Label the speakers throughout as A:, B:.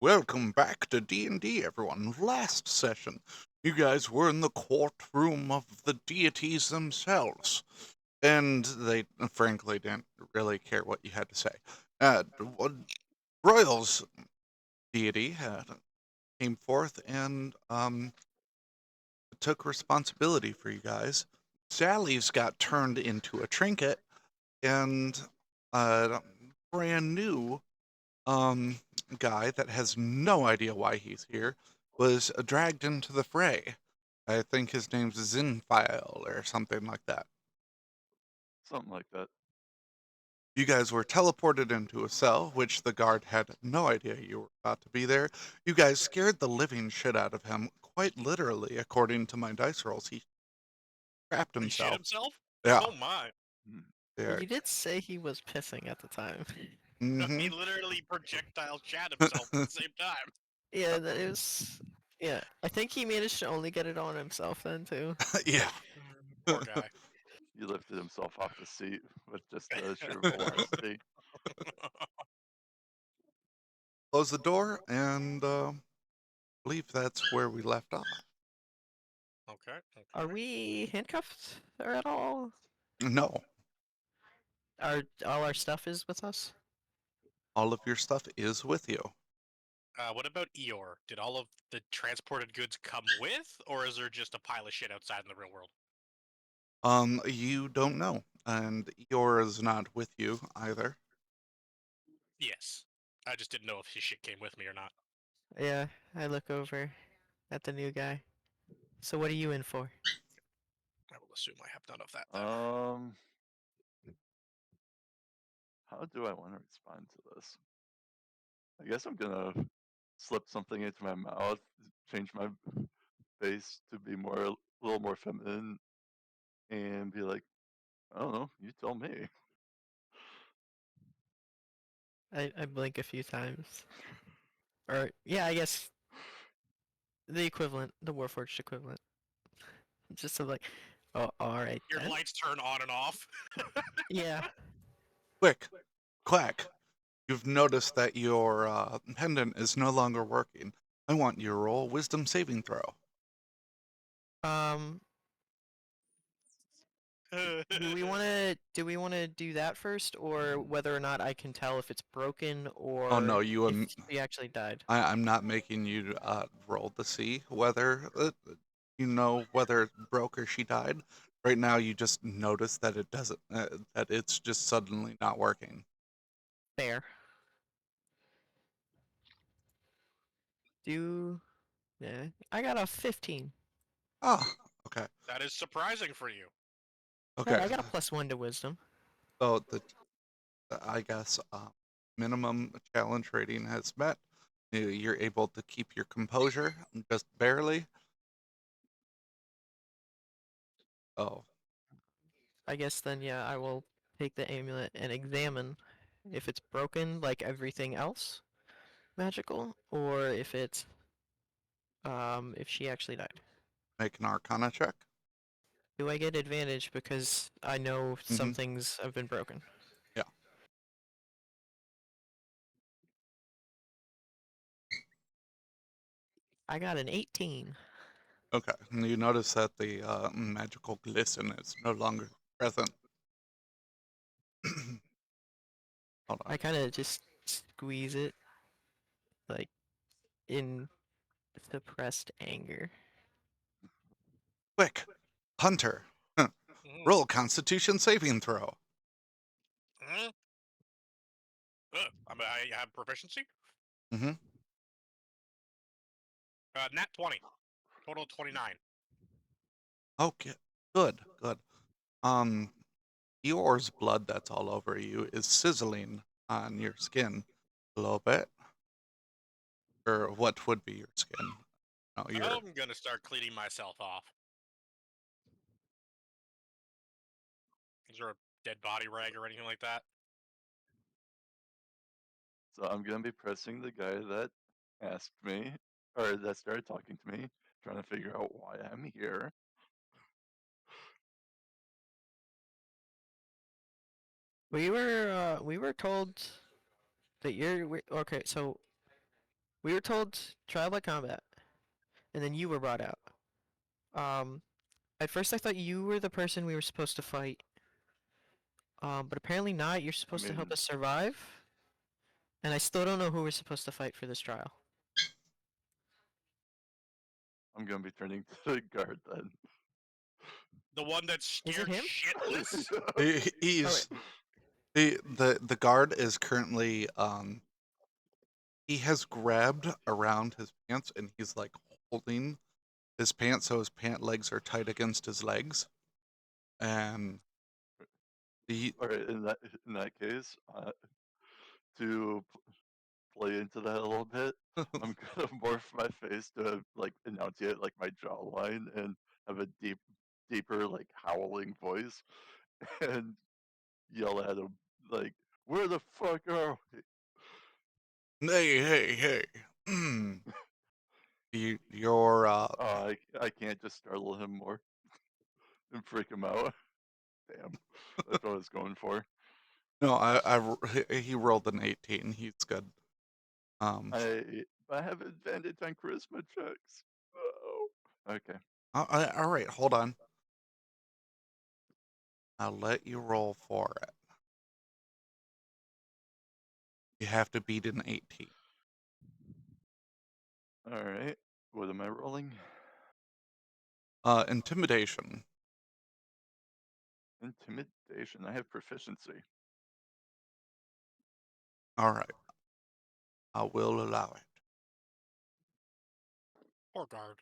A: Welcome back to D&D, everyone. Last session, you guys were in the courtroom of the deities themselves, and they frankly didn't really care what you had to say. Royal's deity came forth and took responsibility for you guys. Sally's got turned into a trinket, and a brand new um, guy that has no idea why he's here was dragged into the fray. I think his name's Zinfile or something like that.
B: Something like that.
A: You guys were teleported into a cell, which the guard had no idea you were about to be there. You guys scared the living shit out of him, quite literally, according to my dice rolls. He trapped
C: He shit
A: himself.
C: himself?
A: Yeah.
C: Oh my.
B: Mm.
A: Yeah.
D: You did say he was pissing at the time.
C: He
A: Mm-hmm.
C: literally projectile shat himself at the same time.
D: Yeah, that is. Yeah, I think he managed to only get it on himself then too.
A: Yeah.
C: Poor guy.
B: He lifted himself off the seat with just sheer velocity.
A: Close the door, and believe that's where we left off.
C: Okay.
D: Are we handcuffed or at all?
A: No,
D: All our stuff is with us?
A: all of your stuff is with you.
C: What about Eeyore? Did all of the transported goods come with, or is there just a pile of shit outside in the real world?
A: You don't know, and Eeyore is not with you either.
C: Yes. I just didn't know if his shit came with me or not.
D: Yeah, I look over at the new guy. So what are you in for?
C: I will assume I have none of that then.
B: How do I want to respond to this? I guess I'm gonna slip something into my mouth, change my face to be a little more feminine, and be like, I don't know, you tell me.
D: I blink a few times. Or yeah, I guess the equivalent, the Warforged equivalent. Just to like, oh, all right
C: Your
D: then.
C: lights turn on and off.
D: Yeah.
A: Quick, quack. You've noticed that your pendant is no longer working. I want you to roll wisdom saving throw.
D: Um, do we wanna do that first, or whether or not I can tell if it's broken
A: Oh no,
D: or if she actually died?
A: I'm not making you roll to see whether you know whether it broke or she died. Right now, you just notice that it doesn't, that it's just suddenly not working.
D: Fair. Do yeah. I got a 15.
A: Ah, okay,
C: That is surprising for you.
D: Hey,
A: okay.
D: I got a +1 to wisdom.
A: So I guess minimum challenge rating has met. You're able to keep your composure, just barely. Oh,
D: I guess then yeah, I will take the amulet and examine if it's broken like everything else magical, or if she actually died.
A: make an Arcana check.
D: Do I get advantage because I know some
A: Mm-hmm.
D: things have been broken?
A: Yeah.
D: I got an 18.
A: Okay. And you notice that the magical glisten is no longer present. Hold on.
D: I kind of just squeeze it, like, in suppressed anger.
A: Quick, Hunter.
C: Mm.
A: Roll Constitution saving throw.
C: Mm. I have proficiency.
A: Mm-hmm.
C: Nat 20. Total 29.
A: Okay. Good. Good. Um, Eeyore's blood that's all over you is sizzling on your skin a little bit, or what would be your skin. No, your
C: I'm gonna start cleaning myself off. Is there a dead body rag or anything like that?
B: So I'm gonna be pressing the guy that asked me, or that started talking to me, trying to figure out why I'm here.
D: We were told that okay, so We were told trial by combat, and then you were brought out. At first I thought you were the person we were supposed to fight. But apparently not. You're
B: I
D: supposed to help
B: mean,
D: us survive, and I still don't know who we're supposed to fight for this trial.
B: I'm gonna be turning to the guard then.
C: The one that's
D: Is it
C: scared
D: him?
C: shitless.
A: He's
D: Alright.
A: the guard is currently he has grabbed around his pants and he's like holding his pants so his pant legs are tight against his legs, and he
B: All right, in that case, to play into that a little bit, I'm gonna morph my face to like enunciate like my jawline and have a deeper like howling voice and yell at him like, "Where the fuck are we?"
A: hey you're
B: I can't just startle him more and freak him out. Damn, that's what I was going for.
A: no he rolled an 18. He's good.
B: I have advantage on charisma checks. Oh, okay.
A: All right, hold on. I'll let you roll for it. You have to beat an 18.
B: All right. What am I rolling?
A: Intimidation.
B: Intimidation. I have proficiency.
A: All right, I will allow it.
C: Poor guard.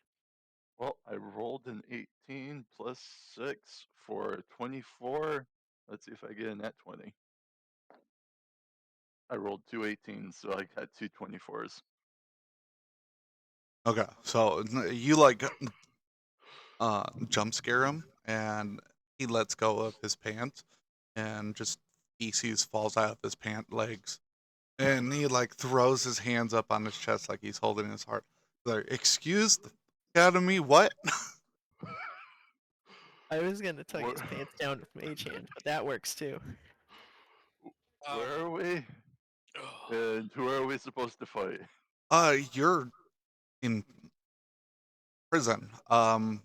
B: Well, I rolled an 18 plus 6 for 24. Let's see if I get a net 20. I rolled two 18s, so I had two 24s.
A: Okay, so you like jump scare him, and he lets go of his pants, and just feces falls out of his pant legs, and he like throws his hands up on his chest like he's holding his heart. Like, excuse the out of me, what?
D: I was gonna tug
B: Where,
D: his pants down with Mage Hand, but that works too.
B: where are we?
C: Ugh.
B: And who are we supposed to fight?
A: You're in prison.
D: I'm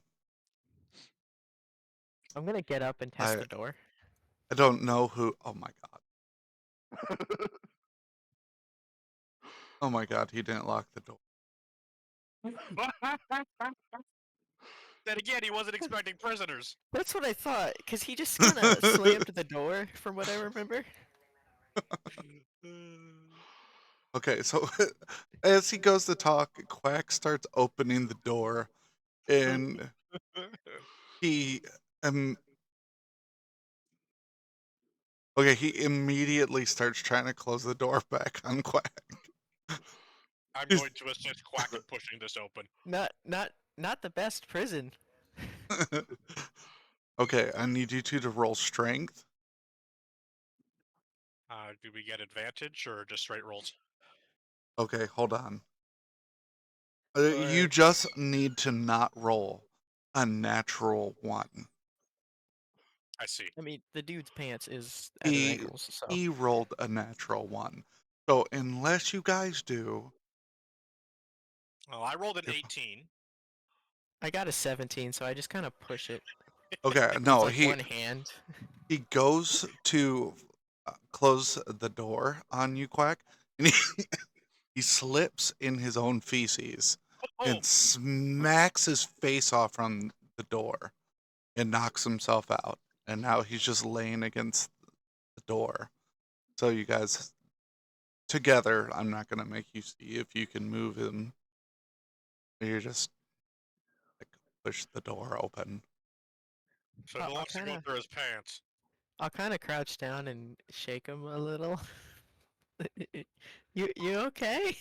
D: gonna get up and test
A: I
D: the door.
A: I don't know who. Oh my god. Oh my god, he didn't lock the door.
C: Then again, he wasn't expecting prisoners.
D: That's what I thought, cause he just kind of slammed the door, from what I remember.
A: Okay, so as he goes to talk, Quack starts opening the door, and he okay, he immediately starts trying to close the door back on Quack.
C: I'm going to assist Quack in pushing this open.
D: Not the best prison.
A: Okay, I need you two to roll strength.
C: Do we get advantage or just straight rolls?
A: Okay, hold on.
D: Or
A: You just need to not roll a natural 1.
C: I see.
D: I mean, the dude's pants is at his
A: He
D: ankles, so
A: he rolled a natural 1. So unless you guys do,
C: Well, I rolled an
A: If-
C: 18.
D: I got a 17, so I just kind of push it.
A: okay,
D: It's
A: no,
D: like one hand.
A: he goes to close the door on you, Quack, and he slips in his own feces
C: Oh,
A: and smacks his face off from the door and knocks himself out. And now he's just laying against the door. So you guys together, I'm not gonna make you see if you can move him. You're just like push the door open.
C: so
D: I'll
C: who wants to go
D: kinda-
C: through his pants?
D: I'll kind of crouch down and shake him a little. You okay?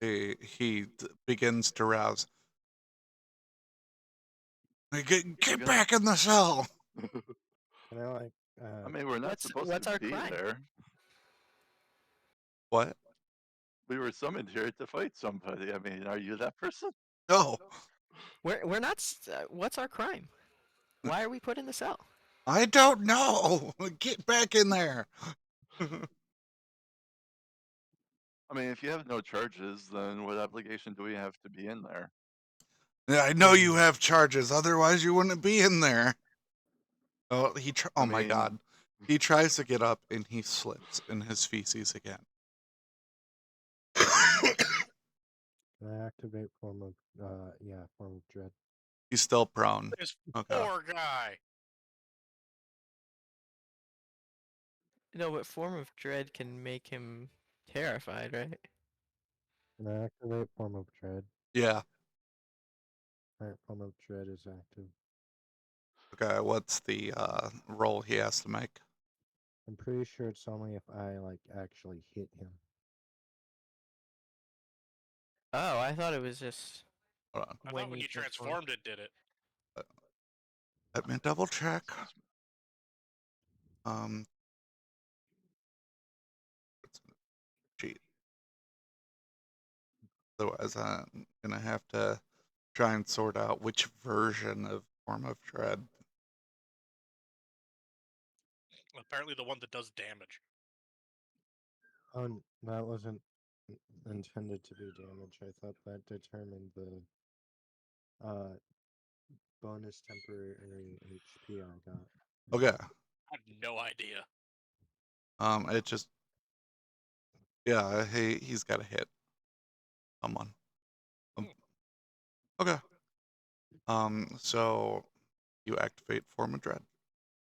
A: He begins to rouse. Get back in the cell.
E: You know, like,
B: I mean, we're not supposed
D: what's
B: to
D: our
B: be
D: crime?
B: there.
A: What?
B: We were summoned here to fight somebody. I mean, are you that person?
A: No,
D: We're not. What's our crime? Why are we put in the cell?
A: I don't know. Get back in there.
B: I mean, if you have no charges, then what obligation do we have to be in there?
A: Yeah, I know you have charges, otherwise you wouldn't be in there. Oh, oh
B: I
A: my
B: mean,
A: god. He tries to get up and he slips in his feces again.
E: Can I activate form of form of dread?
A: He's still prone.
C: This
A: Okay.
C: poor guy.
D: No, but form of dread can make him terrified, right?
E: Can I activate form of dread?
A: Yeah.
E: Alright, form of dread is active.
A: Okay, what's the roll he has to make?
E: I'm pretty sure it's only if I actually hit him.
D: Oh, I thought it was just
A: Hold on.
C: I
D: when
C: thought when
D: you
C: you
D: transform.
C: transformed it, did it?
A: Let me double check.
B: excuse me.
A: It's a cheat. Otherwise, I'm gonna have to try and sort out which version of Form of Dread.
C: Apparently, the one that does damage.
E: Oh, that wasn't intended to be damage. I thought that determined the bonus temporary HP I got.
A: Okay.
C: I have no idea.
A: It just, yeah, he's got to hit someone. Okay. So you activate Form of Dread.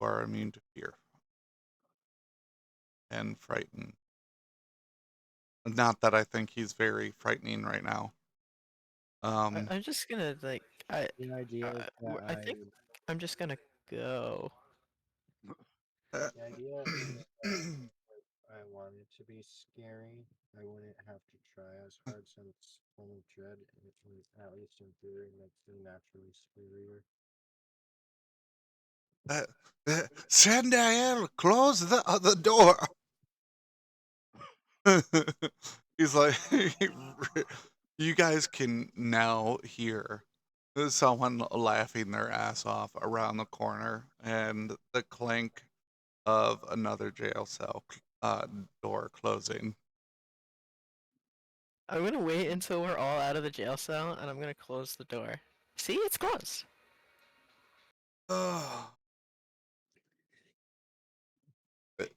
A: You are immune to fear and frighten. Not that I think he's very frightening right now.
D: I'm just gonna like I
E: The idea is that
D: I think I'm just gonna go.
A: uh,
E: the idea is that if I wanted to be scary, I wouldn't have to try as hard since form of dread, at least in theory, makes me naturally scarier.
A: Sandiel, close the door. He's like, you guys can now hear someone laughing their ass off around the corner and the clank of another jail cell door closing.
D: I'm gonna wait until we're all out of the jail cell and I'm gonna close the door. See, it's closed.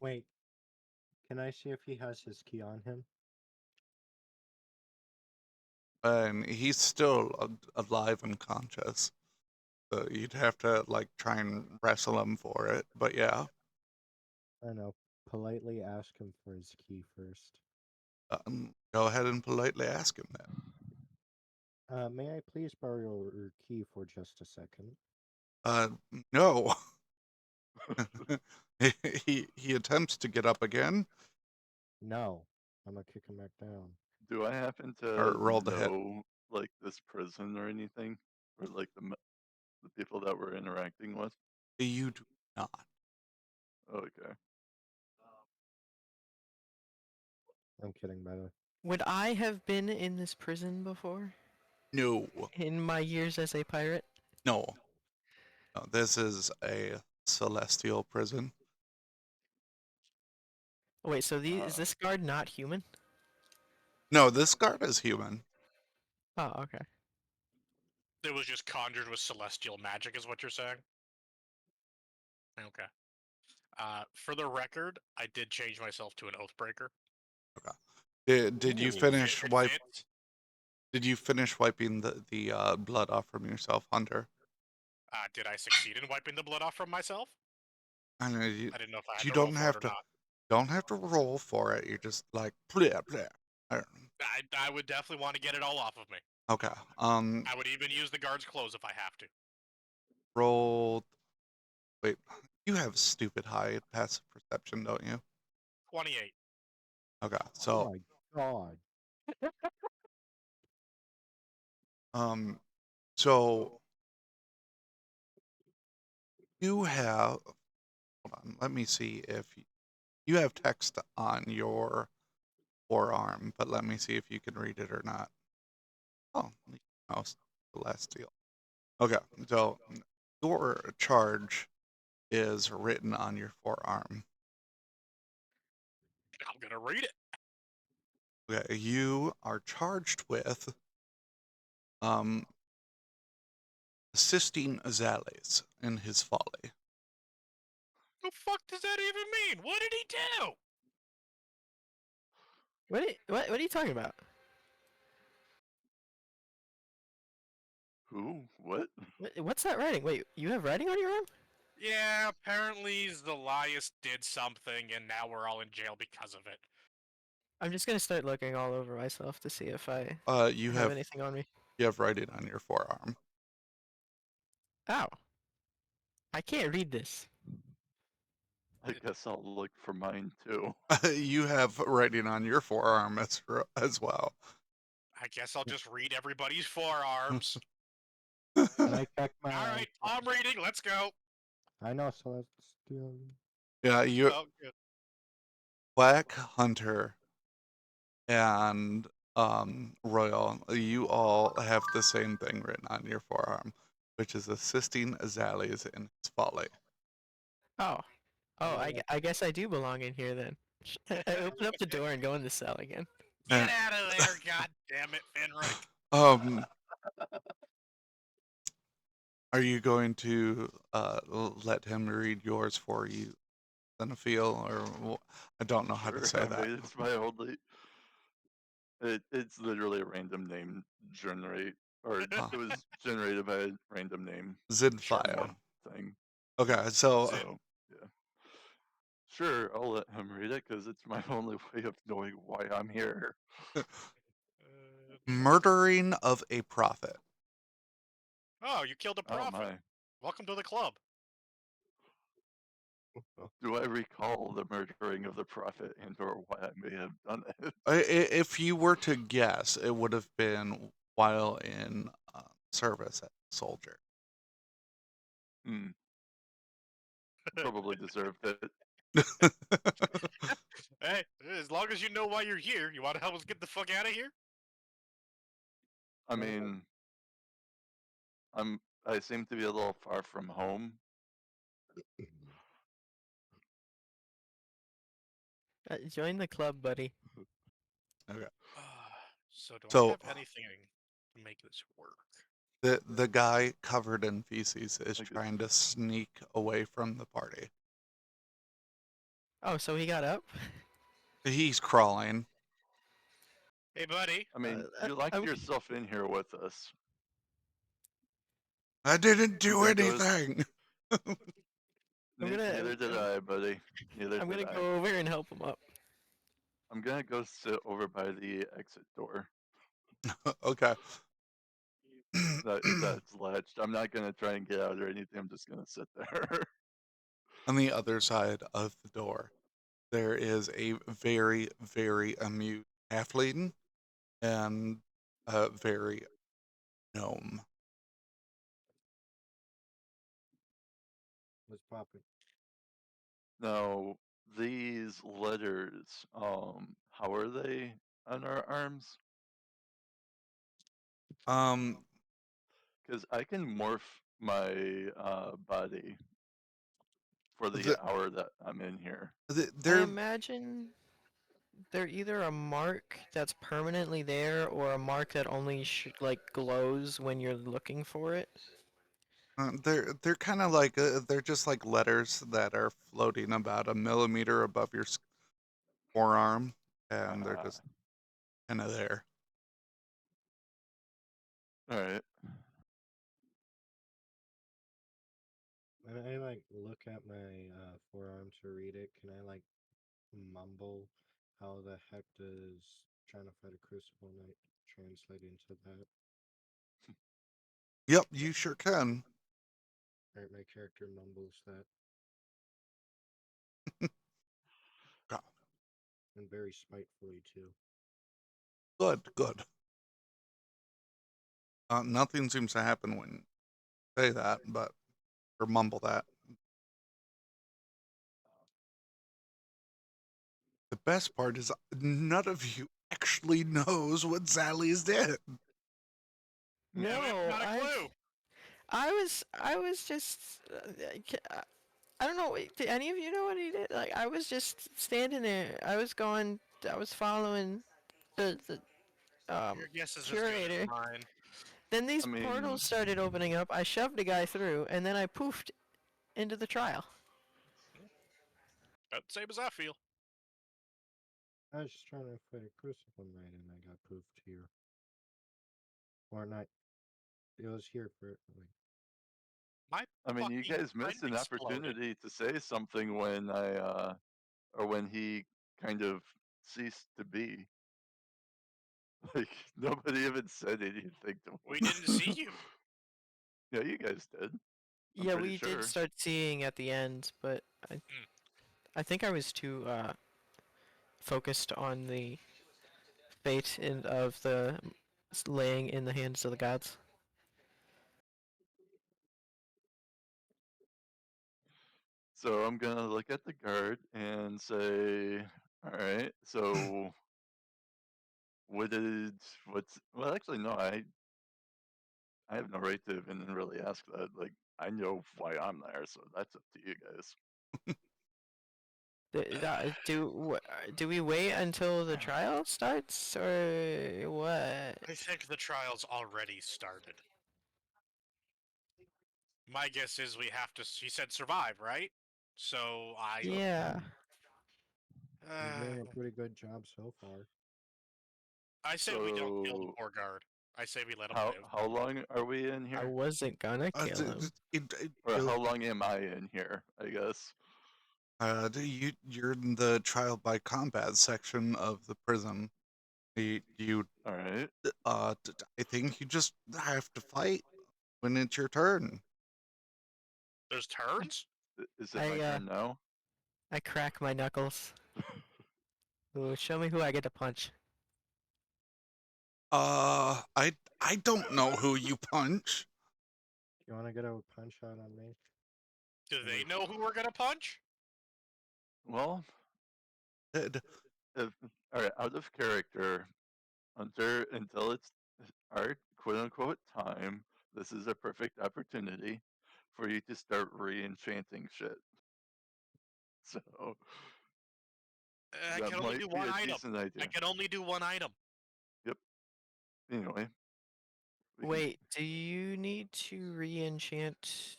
E: Wait, can I see if he has his key on him?
A: And he's still alive and conscious. So you'd have to like try and wrestle him for it. But yeah,
E: I don't know. Politely ask him for his key first.
A: go ahead and politely ask him that.
E: May I please borrow your key for just a second?
A: No. he attempts to get up again.
E: No. I'm gonna kick him back down.
B: Do I happen
A: Or
B: to
A: roll the hit.
B: know like this prison or anything, or like the people that we're interacting with?
A: You do not.
B: Okay.
E: I'm kidding, by the way.
D: Would I have been in this prison before?
A: No.
D: In my years as a pirate?
A: No. No, this is a celestial prison.
D: Oh, wait, so is this guard not human?
A: No, this guard is human.
D: Oh, okay.
C: It was just conjured with celestial magic, is what you're saying? Okay. For the record, I did change myself to an Oathbreaker.
A: Did you
C: It
A: finish
C: fits.
A: Did you finish wiping the blood off from yourself, Hunter?
C: Did I succeed in wiping the blood off from myself?
A: I know you.
C: I didn't know if I had
A: You
C: to roll
A: don't
C: for
A: have
C: it or
A: to.
C: not.
A: Don't have to roll for it. You're just like bleh, bleh.
C: I would definitely want to get it all off of me.
A: Okay.
C: I would even use the guard's clothes if I have to.
A: Roll. Wait. You have stupid high passive perception, don't you?
C: 28.
A: Okay.
E: Oh
A: So
E: my god.
A: so you have. Hold on. Let me see if you have text on your forearm, but let me see if you can read it or not. Oh, no, celestial. Okay, so your charge is written on your forearm.
C: I'm gonna read it.
A: Okay, you are charged with assisting Azales in his folly.
C: The fuck does that even mean? What did he do?
D: What are you talking about?
B: Who? What?
D: What's that writing? Wait, you have writing on your arm?
C: Yeah, apparently Zelias did something, and now we're all in jail because of it.
D: I'm just gonna start looking all over myself to see if I
A: You
D: have
A: have
D: anything on me.
A: writing on your forearm.
D: Ow. I can't read this.
B: I guess I'll look for mine too.
A: You have writing on your forearm as well.
C: I guess I'll just read everybody's forearms.
E: Can I check my?
C: Alright, I'm reading, let's go.
E: I know, so let's do.
A: Yeah, you
C: Oh, good.
A: Black Hunter and Royal, you all have the same thing written on your forearm, which is assisting Azales in his folly.
D: Oh. Oh,
E: Yeah.
D: I guess I do belong in here then. I open up the door and go in the cell again.
C: Get out of there, god damn it, Fenric.
A: Um, are you going to let him read yours for you, then feel, or I don't know how to
B: Sure,
A: say
B: I
A: that.
B: mean, it's my only. It's literally a random name generate, or it was generated by a random name
A: Zid
C: Sure.
A: file.
B: thing.
A: Okay, so
C: Zid.
B: So yeah, sure, I'll let him read it because it's my only way of knowing why I'm here.
A: murdering of a prophet.
C: Oh, you killed a
B: Oh
C: prophet.
B: my!
C: Welcome to the club.
B: Do I recall the murdering of the prophet and/or why I may have done it?
A: If you were to guess, it would have been while in service as a soldier.
B: Hmm. Probably deserved it.
C: Hey, as long as you know why you're here, you want to help us get the fuck out of here?
B: I mean, I seem to be a little far from home.
D: Join the club, buddy.
A: Okay.
C: So do I
A: So
C: have anything to make this work?
A: the guy covered in feces is
B: I guess-
A: trying to sneak away from the party.
D: Oh, so he got up?
A: He's crawling.
C: Hey, buddy.
B: I mean,
D: Uh,
B: you locked
D: I'm-
B: yourself in here with us.
A: I didn't do
B: gonna go-
A: anything.
B: Neither did I, buddy. Neither
D: I'm
B: did
D: gonna
B: I.
D: go over and help him up.
B: I'm gonna go sit over by the exit door.
A: Okay.
B: That's latched. I'm not gonna try and get out or anything. I'm just gonna sit there.
A: On the other side of the door, there is a very, very amused halfling and a very gnome.
E: What's popping?
B: Now, these letters, how are they on our arms?
A: Um,
B: Because I can morph my body for the
A: the,
B: hour that I'm in here.
A: the,
D: I
A: they're
D: imagine they're either a mark that's permanently there or a mark that only like glows when you're looking for it.
A: they're kind of like they're just like letters that are floating about a millimeter above your forearm, and they're
B: Ah,
A: just kind of there.
B: all right.
E: When I like look at my forearm to read it, can I like mumble how the heck does trying to fight a crucible knight translate into that?
A: Yep, you sure can.
E: Alright, my character mumbles that.
A: God,
E: And very spitefully too.
A: good, good. Nothing seems to happen when you say that, but or mumble that. The best part is none of you actually knows what Sally's did.
C: Yeah, we haven't
D: No,
C: got a clue.
D: I was just I don't know. Did any of you know what he did? Like I was just standing there. I was following the
C: Your guess is as good
D: curator.
C: as mine.
D: Then these
B: I mean,
D: portals started opening up. I shoved a guy through, and then I poofed into the trial.
C: About the same as I feel.
E: I was just trying to fight a crucible knight and I got poofed here. Or not. It was here for like.
C: My
B: I mean, you
C: fucking
B: guys
C: friend
B: missed an
C: exploded.
B: opportunity to say something when or when he kind of ceased to be. Like nobody even said anything to him.
C: We didn't see you.
B: Yeah, you guys did. I'm
D: Yeah,
B: pretty
D: we
B: sure.
D: did start seeing at the end, but I think I was too focused on the fate of the laying in the hands of the gods.
B: So I'm gonna look at the guard and say, all right, so well actually no, I have no right to even really ask that. Like I know why I'm there, so that's up to you guys.
D: Do we wait until the trial starts, or what?
C: I think the trial's already started. My guess is we have to. He said survive, right? So
D: Yeah.
E: You're doing a pretty good job so far.
C: I say we don't kill the
B: So
C: poor guard. I say we let him
B: how
C: live.
B: how long are we in
D: I
B: here?
D: wasn't gonna kill him.
B: Or how long am I in here, I guess?
A: You're in the trial by combat section of the prison. You
B: Alright.
A: I think you just have to fight when it's your turn.
C: There's turns.
B: Is it my turn now?
D: I crack my knuckles. Ooh, show me who I get to punch.
A: I don't know who you punch.
E: You want to get a punch out on me?
C: Do they know who we're gonna punch?
B: Well,
A: Did-
B: alright, out of character, until it's our quote unquote time, this is a perfect opportunity for you to start re-enchanting shit. So
C: I
B: that
C: can only
B: might
C: do
B: be
C: one
B: a
C: item.
B: decent idea.
C: I can only do one item.
B: Yep. Anyway. we can-
D: Wait, do you need to re-enchant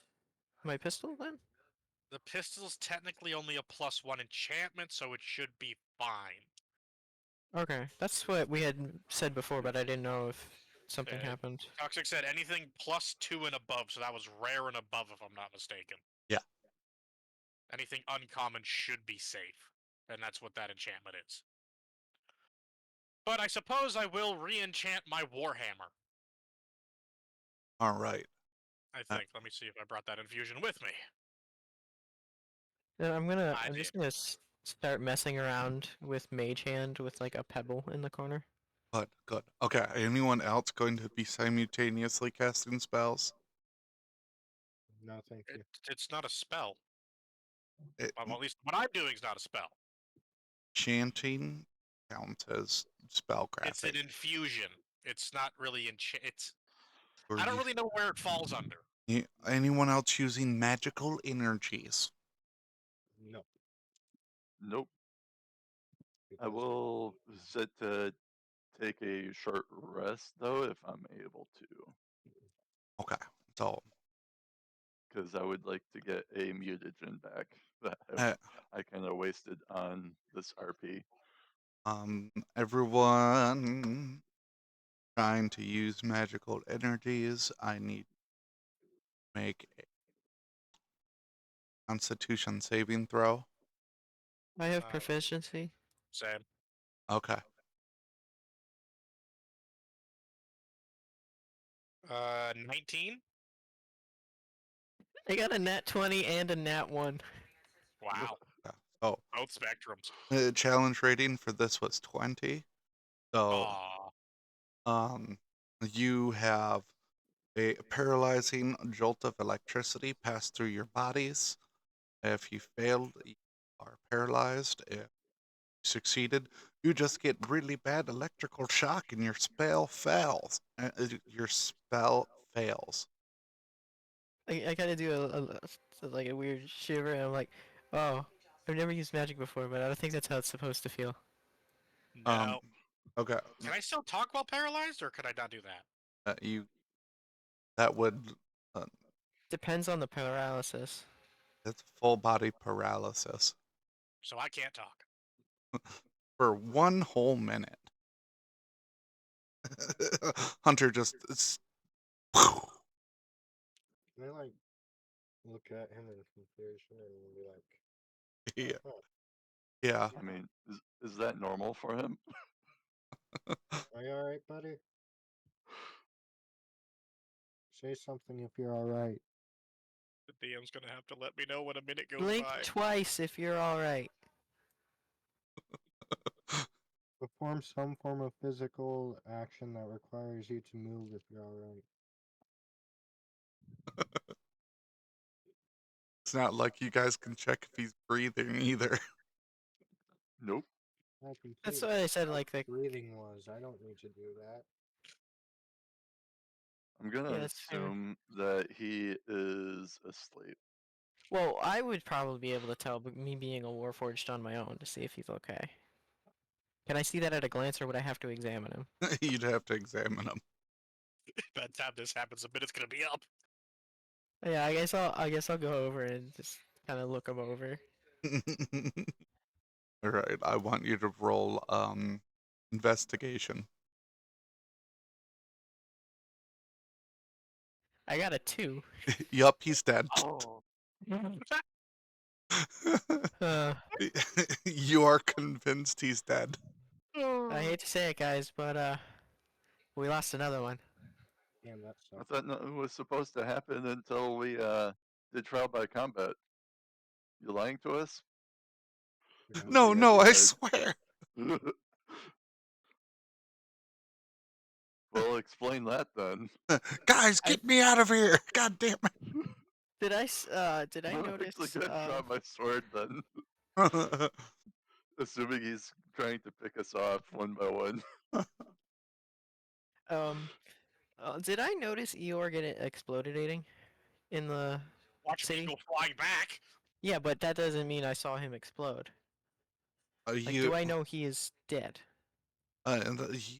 D: my pistol then?
C: The pistol's technically only a +1 enchantment, so it should be fine.
D: Okay, that's what we had said before, but I didn't know if something happened.
C: Toxic said anything +2 and above, so that was rare and above, if I'm not mistaken.
A: Yeah.
C: Anything uncommon should be safe, and that's what that enchantment is. But I suppose I will re-enchant my Warhammer.
A: All right.
C: I think. Let me see if I brought that infusion with me.
D: Then I'm
C: I
D: just
C: did.
D: gonna start messing around with Mage Hand with like a pebble in the corner.
A: Good. Okay. Anyone else going to be simultaneously casting spells?
E: No, thank you.
C: It's not a spell.
A: It,
C: Well, at least what I'm doing is not a spell.
A: chanting counts as spell
C: It's an
A: crafting.
C: infusion. It's not really it's.
A: Or
C: I don't
A: you-
C: really know where it falls under.
A: Anyone else using magical energies?
E: No.
B: Nope. I
E: because-
B: will sit to take a short rest though if I'm able to.
A: Okay. So
B: Because I would like to get a mutagen back that
A: uh,
B: I kind of wasted on this RP.
A: everyone trying to use magical energies, I need to make a Constitution saving throw.
D: I have
C: Uh,
D: proficiency.
C: Same.
A: Okay.
C: 19.
D: I got a nat 20 and a nat 1.
C: Wow.
A: Yeah. So
C: Both spectrums.
A: the challenge rating for this was 20. So
C: Aw.
A: you have a paralyzing jolt of electricity pass through your bodies. If you failed, you are paralyzed. If you succeeded, you just get really bad electrical shock and your spell fails. Your spell fails.
D: I kind of do like a weird shiver, and I'm like, oh, I've never used magic before, but I don't think that's how it's supposed to feel.
C: No.
A: Okay.
C: Can I still talk while paralyzed, or could I not do that?
A: That would
D: Depends on the paralysis.
A: it's full body paralysis
C: So I can't talk.
A: for 1 whole minute. Hunter just
E: Can I like look at him in confusion and be like,
A: yeah.
E: "Oh,
A: Yeah.
B: I mean, is that normal for him?
E: are you alright, buddy? Say something if you're alright."
C: The DM's gonna have to let me know when a minute goes
D: Blink
C: by.
D: twice if you're alright.
E: Perform some form of physical action that requires you to move if you're alright.
A: It's not like you guys can check if he's breathing either.
B: Nope.
E: I can
D: That's
E: see
D: why I said
E: how
D: like the
E: breathing was. I don't need to do that.
B: I'm gonna
D: Yeah, that's fair.
B: assume that he is asleep.
D: Well, I would probably be able to tell, but me being a warforged on my own to see if he's okay. Can I see that at a glance, or would I have to examine him?
A: You'd have to examine him.
C: By the time this happens, the minute's gonna be up.
D: Yeah, I guess I'll go over and just kind of look him over.
A: All right, I want you to roll investigation.
D: I got a 2.
A: Yup, he's dead.
B: Oh.
D: Uh,
A: You are convinced he's dead.
D: I hate to say it, guys, but we lost another one.
E: Damn, that
B: I
E: sucks.
B: thought nothing was supposed to happen until we did trial by combat. You lying to us?
E: Yeah.
A: No,
B: Looking at
A: no,
B: you
A: I
B: guys.
A: swear.
B: Well, explain that then.
A: Guys,
D: I-
A: get me out of here. God damn
D: Did I
B: I'm
D: notice?
B: actually gonna draw my sword then,
A: it.
B: assuming he's trying to pick us off one by one.
D: Did I notice Eeyore get explodinating in the
C: Watch me
D: city?
C: go flying back.
D: Yeah, but that doesn't mean I saw him explode. Like,
A: You
D: do I know he is dead?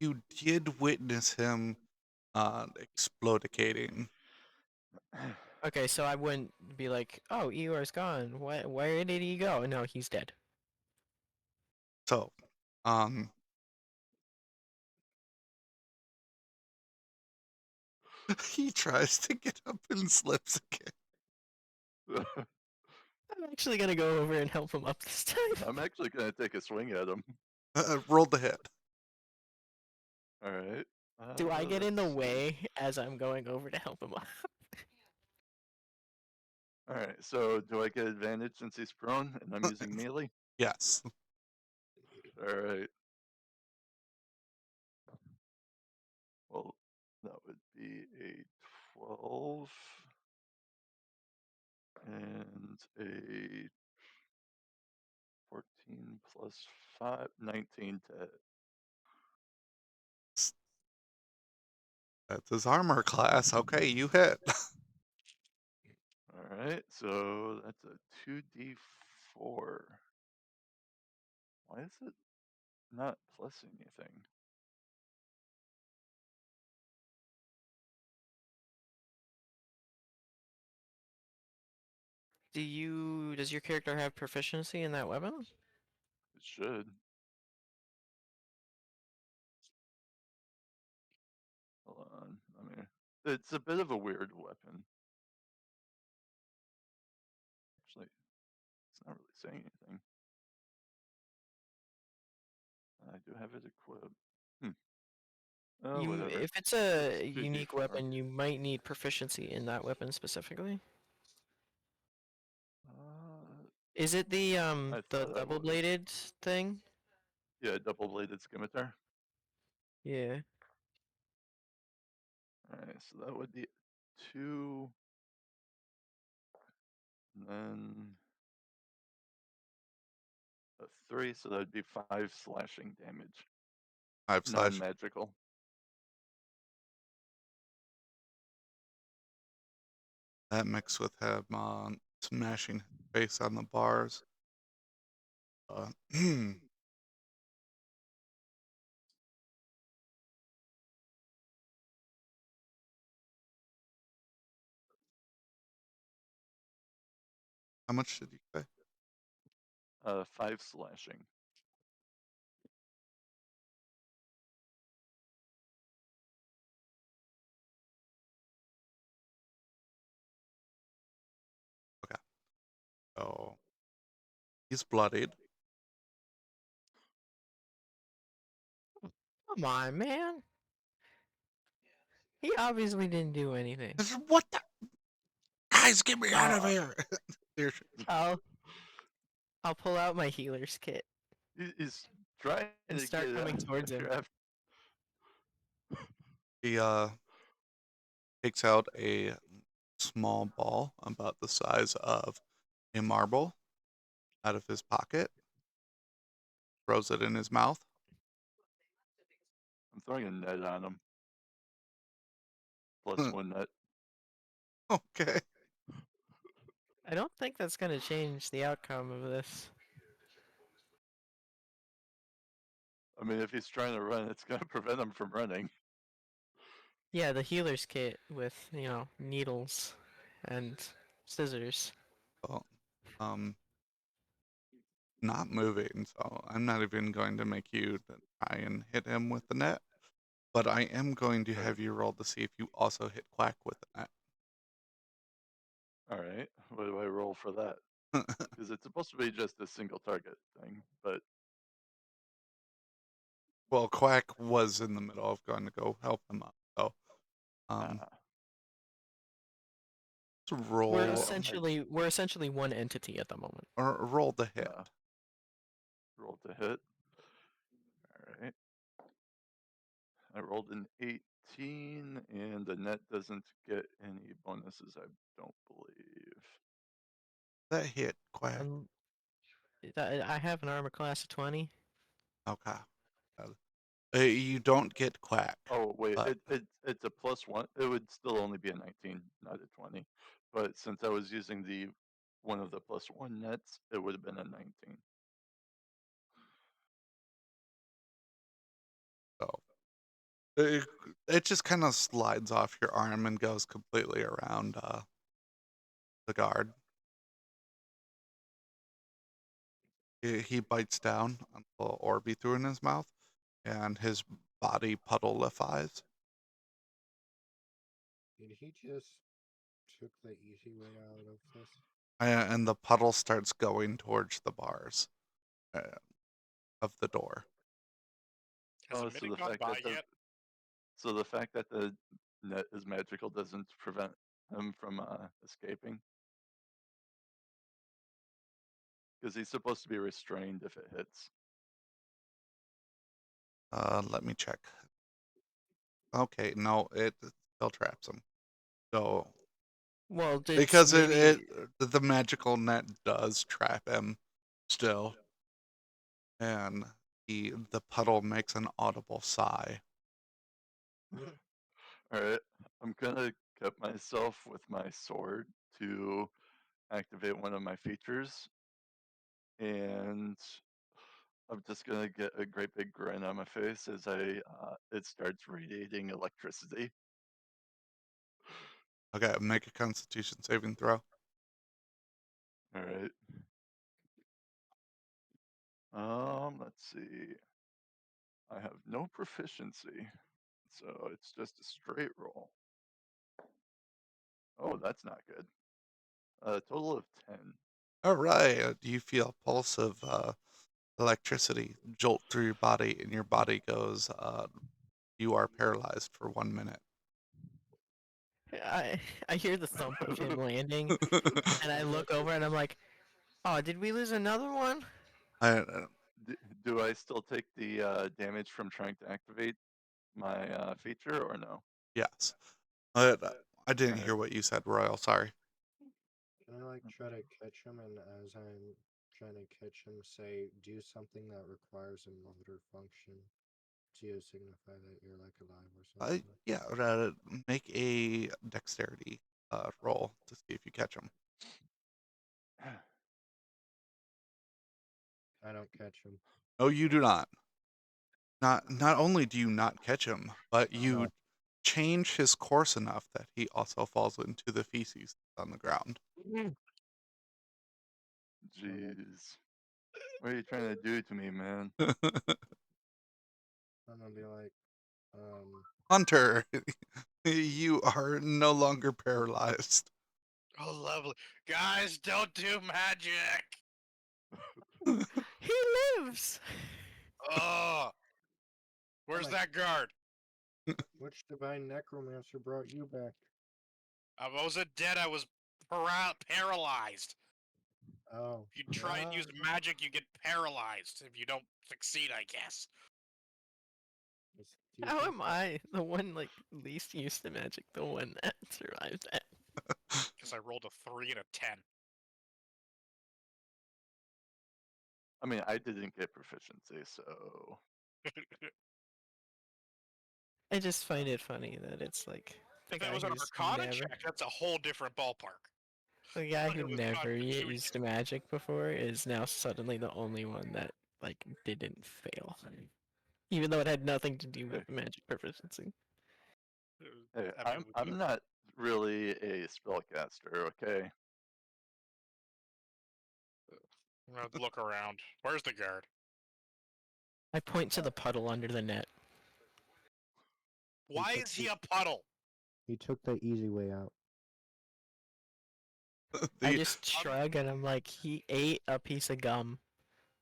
A: you did witness him explodicating.
D: Okay, so I wouldn't be like, oh, Eeyore's gone. Where did he go? No, he's dead.
A: So, he tries to get up and slips again.
D: I'm actually gonna go over and help him up this time.
B: I'm actually gonna take a swing at him.
A: Rolled the hit.
B: All right.
D: Do I get in the
B: Let's see.
D: way as I'm going over to help him up?
B: All right. So, do I get advantage since he's prone and I'm using melee?
A: Yes.
B: All right. Well, that would be a 12 and a 14 plus 5, 19 to hit.
A: That's his armor class. Okay, you hit.
B: All right. So, that's a 2d4. Why is it not plus anything?
D: Does your character have proficiency in that weapon?
B: It should. Hold on. I mean, it's a bit of a weird weapon. Actually, it's not really saying anything. I do have it equipped. Oh, whatever.
D: If it's a
B: It's 2d4.
D: unique weapon, you might need proficiency in that weapon specifically. Is it the
B: I thought I was.
D: double-bladed thing?
B: Yeah, double-bladed scimitar.
D: Yeah.
B: Alright, so that would be 2, and then a 3, so that would be 5 slashing damage.
A: 5 slash.
B: Non-magical.
A: That mixed with him smashing his face on the bars. How much did you say?
B: 5 slashing.
A: Oh, he's bloodied.
D: Come on, man. He obviously didn't do anything.
A: What the? Guys, get me out of
D: I'll,
A: here! Here,
D: I'll, I'll pull out my healer's kit
B: He's trying
D: and
B: to
D: start
B: get
D: coming towards him.
B: after.
A: he takes out a small ball about the size of a marble out of his pocket, throws it in his mouth.
B: I'm throwing a net on him. Plus 1 net.
A: Okay.
D: I don't think that's going to change the outcome of this.
B: I mean, if he's trying to run, it's going to prevent him from running.
D: Yeah, the healer's kit with, needles and scissors.
A: Well, not moving, so I'm not even going to make you try and hit him with the net. But I am going to have you roll to see if you also hit Quack with the net.
B: All right. What do I roll for that? Because it's supposed to be just a single target thing, but
A: Well, Quack was in the middle of going to go help him up, so let's roll
D: We're
B: Yeah,
D: essentially one entity at the moment.
A: or roll the hit.
B: roll to hit. All right. I rolled an 18, and the net doesn't get any bonuses, I don't believe.
A: That hit Quack.
D: I have an armor class of 20.
A: Okay. You don't get Quack.
B: Oh wait,
A: but
B: it's a +1. It would still only be a 19, not a 20. But since I was using the one of the +1 nets, it would have been a 19.
A: So it just kind of slides off your arm and goes completely around the guard. He bites down on the little orb he threw in his mouth, and his body puddleifies.
E: Did he just took the easy way out of this?
A: And the puddle starts going towards the bars of the door.
C: Has
B: Oh,
C: a
B: so
C: minute
B: the
C: gone
B: fact
C: by
B: that the
C: yet?
B: so the fact that the net is magical doesn't prevent him from escaping, because he's supposed to be restrained if it hits.
A: Let me check. Okay, no, it still traps him. So
D: Well, did
A: because
D: maybe
A: the magical net does trap him still, and the puddle makes an audible sigh.
B: All right, I'm gonna cut myself with my sword to activate one of my features, and I'm just gonna get a great big grin on my face as it starts radiating electricity.
A: Okay, make a Constitution saving throw.
B: All right. Let's see. I have no proficiency, so it's just a straight roll. Oh, that's not good. A total of 10.
A: All right, you feel a pulse of electricity jolt through your body, and your body goes, you are paralyzed for 1 minute.
D: I hear the thump of him landing, and I look over and I'm like, oh, did we lose another one?
A: I,
B: Do I still take the damage from trying to activate my feature or no?
A: yes. I didn't
B: Alright.
A: hear what you said, Royal. Sorry.
E: Can I try to catch him, and as I'm trying to catch him, say, do something that requires a motor function to signify that you're alive or something?
A: Yeah, make a dexterity roll to see if you catch him.
E: I don't catch him.
A: No, you do not. Not only do you not catch him, but you
E: No.
A: change his course enough that he also falls into the feces on the ground.
B: Jeez. What are you trying to do to me, man?
E: I'm gonna be like,
A: Hunter, you are no longer paralyzed.
C: Oh, lovely. Guys, don't do magic.
D: He lives.
C: Oh, where's
E: like-
C: that guard?
E: which divine necromancer brought you back?
C: I wasn't dead. I was paralyzed.
E: Oh.
C: If you try and use magic, you get paralyzed. If you don't succeed, I guess.
E: do you
D: How
E: think
D: am I the one like least used to magic, the one that survives that?
C: Because I rolled a 3 and a 10.
B: I mean, I didn't get proficiency, so
D: I just find it funny that it's like the
C: If that
D: guy
C: was an
D: who's
C: Arcana
D: never,
C: check, that's a whole different ballpark.
D: the guy
C: But
D: who
C: it was not
D: never
C: gratuitous.
D: used magic before is now suddenly the only one that like didn't fail, even though it had nothing to do with magic proficiency.
B: hey,
C: I mean,
B: I'm not really a spellcaster, okay?
C: I'm gonna look around. Where's the guard?
D: I point to the puddle under the net.
C: Why
E: took
C: is he
E: the-
C: a puddle?
E: He took the easy way out.
D: I
A: The,
D: just shrug and I'm like, he ate a piece of gum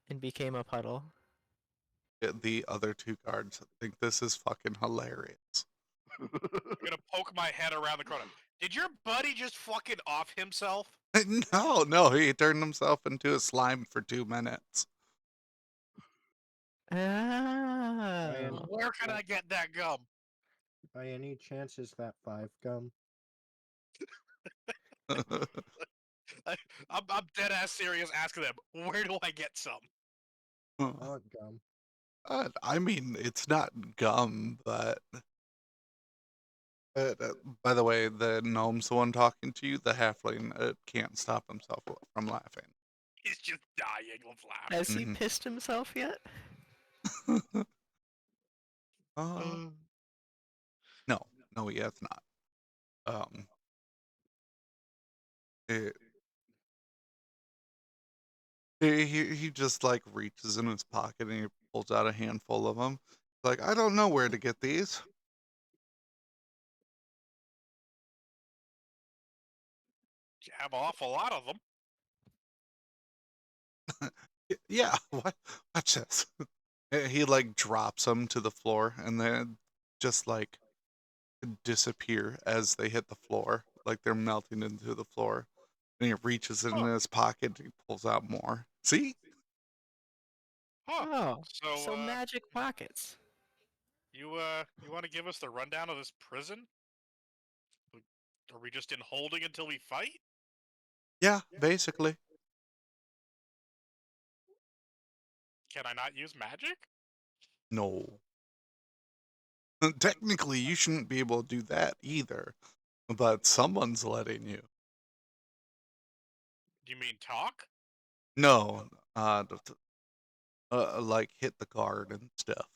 D: and became a puddle.
A: the other two guards think this is fucking hilarious.
C: I'm gonna poke my head around the corner. Did your buddy just fucking off himself?
A: No, he turned himself into a slime for 2 minutes.
D: Oh.
C: Where can I get that gum?
E: By any chance, is that 5 gum?
C: I'm dead ass serious asking them, where do I get some?
E: I want gum.
A: I mean, it's not gum, but by the way, the gnome's the one talking to you. The halfling can't stop himself from laughing.
C: He's just dying of laughter.
D: Has he
A: Mhm.
D: pissed himself yet?
A: No, no, he has not. It, he just like reaches in his pocket and he pulls out a handful of them. Like, I don't know where to get these.
C: You have an awful lot of them.
A: Yeah, watch this. He like drops them to the floor and then just like disappear as they hit the floor, like they're melting into the floor. And he reaches in his pocket and he pulls out more. See?
C: Huh.
D: Oh,
C: So,
D: so magic pockets.
C: you want to give us the rundown of this prison? Are we just in holding until we fight?
A: Yeah, basically.
C: Can I not use magic?
A: No. Technically, you shouldn't be able to do that either, but someone's letting you.
C: Do you mean talk?
A: No, like hit the guard and stuff.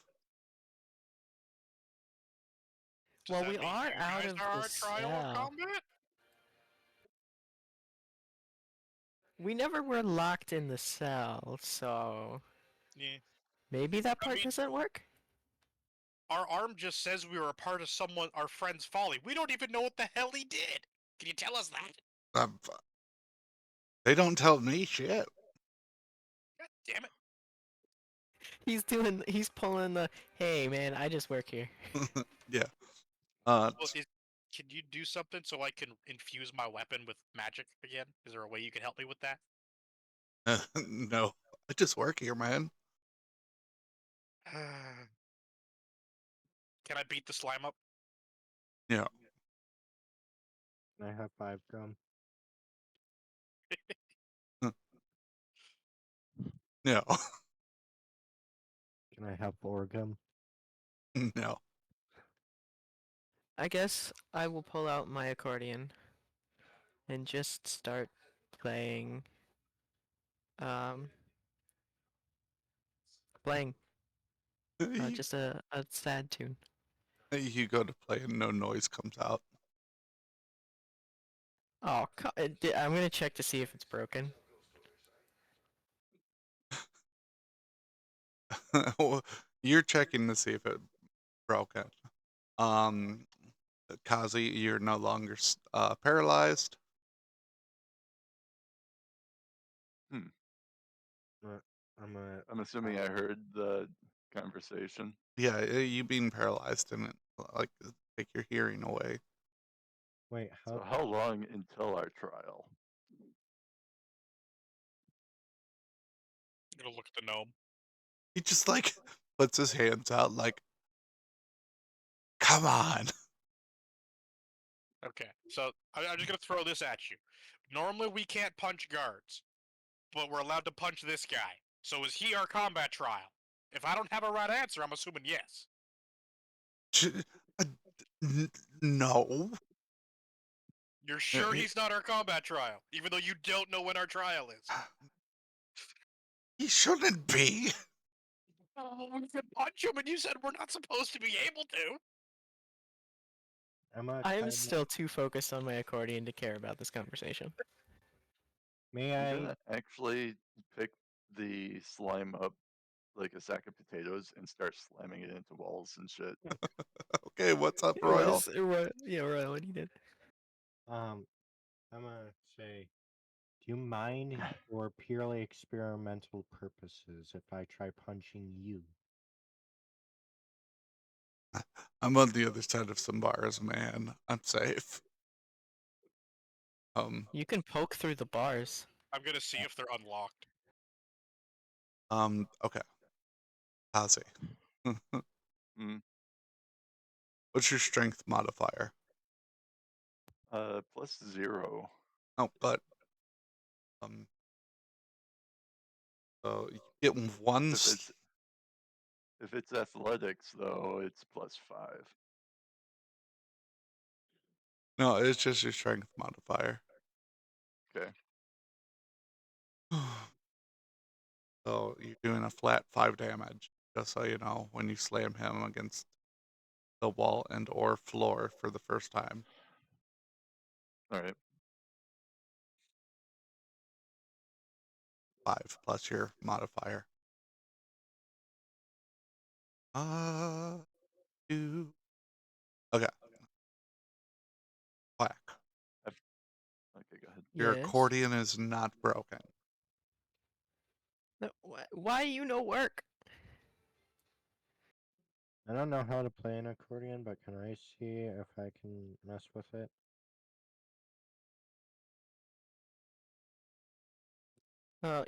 C: Does
D: Well,
C: that
D: we
C: mean
D: are
C: you
D: out
C: guys
D: of
C: are
D: the
C: our trial of
D: cell.
C: combat?
D: We never were locked in the cell, so
C: Yeah.
D: maybe that
C: I
D: part
C: mean-
D: doesn't work?
C: Our arm just says we were a part of our friend's folly. We don't even know what the hell he did. Can you tell us that?
A: They don't tell me shit.
C: God damn it.
D: He's pulling the, hey man, I just work here.
A: Yeah.
C: Well, can you do something so I can infuse my weapon with magic again? Is there a way you can help me with that?
A: No, I just work here, man.
C: Can I beat the slime up?
A: Yeah.
E: Can I have 5 gum?
A: No.
E: Can I have 4 gum?
A: No.
D: I guess I will pull out my accordion and just start playing, um, playing
A: You,
D: just a sad tune.
A: you go to play and no noise comes out.
D: Oh, I'm gonna check to see if it's broken.
A: Well, you're checking to see if it broken. Kazi, you're no longer paralyzed.
B: I'm assuming I heard the conversation.
A: Yeah, you being paralyzed didn't like take your hearing away.
E: Wait,
B: So how long until our trial?
C: I'm gonna look at the gnome.
A: He just like puts his hands out like, come on.
C: Okay, so I'm just gonna throw this at you. Normally we can't punch guards, but we're allowed to punch this guy. So is he our combat trial? If I don't have a right answer, I'm assuming yes.
A: Uh, no.
C: You're sure he's not our combat trial, even though you don't know when our trial is?
A: He shouldn't be.
C: Oh, we can punch him, and you said we're not supposed to be able to.
D: I am still too focused on my accordion to care about this conversation.
E: May
B: I'm
E: I?
B: gonna actually pick the slime up like a sack of potatoes and start slamming it into walls and shit.
A: Okay, what's up,
D: What
A: Royal?
D: is what? Yeah, Royal, what you did?
E: I'm gonna say, do you mind for purely experimental purposes if I try punching you?
A: I'm on the other side of some bars, man. I'm safe.
D: You can poke through the bars.
C: I'm gonna see if they're unlocked.
A: Okay. Kazi.
B: Mm.
A: What's your strength modifier?
B: +0.
A: Oh, but so you get one.
B: If it's athletics though, it's +5.
A: No, it's just your strength modifier.
B: Okay.
A: So you're doing a flat 5 damage, just so you know, when you slam him against the wall and or floor for the first time.
B: All right.
A: 5 plus your modifier. 2. Okay. Whack.
B: Okay, go ahead.
A: Your
D: Yes.
A: accordion is not broken.
D: No, why you no work?
E: I don't know how to play an accordion, but can I see if I can mess with it?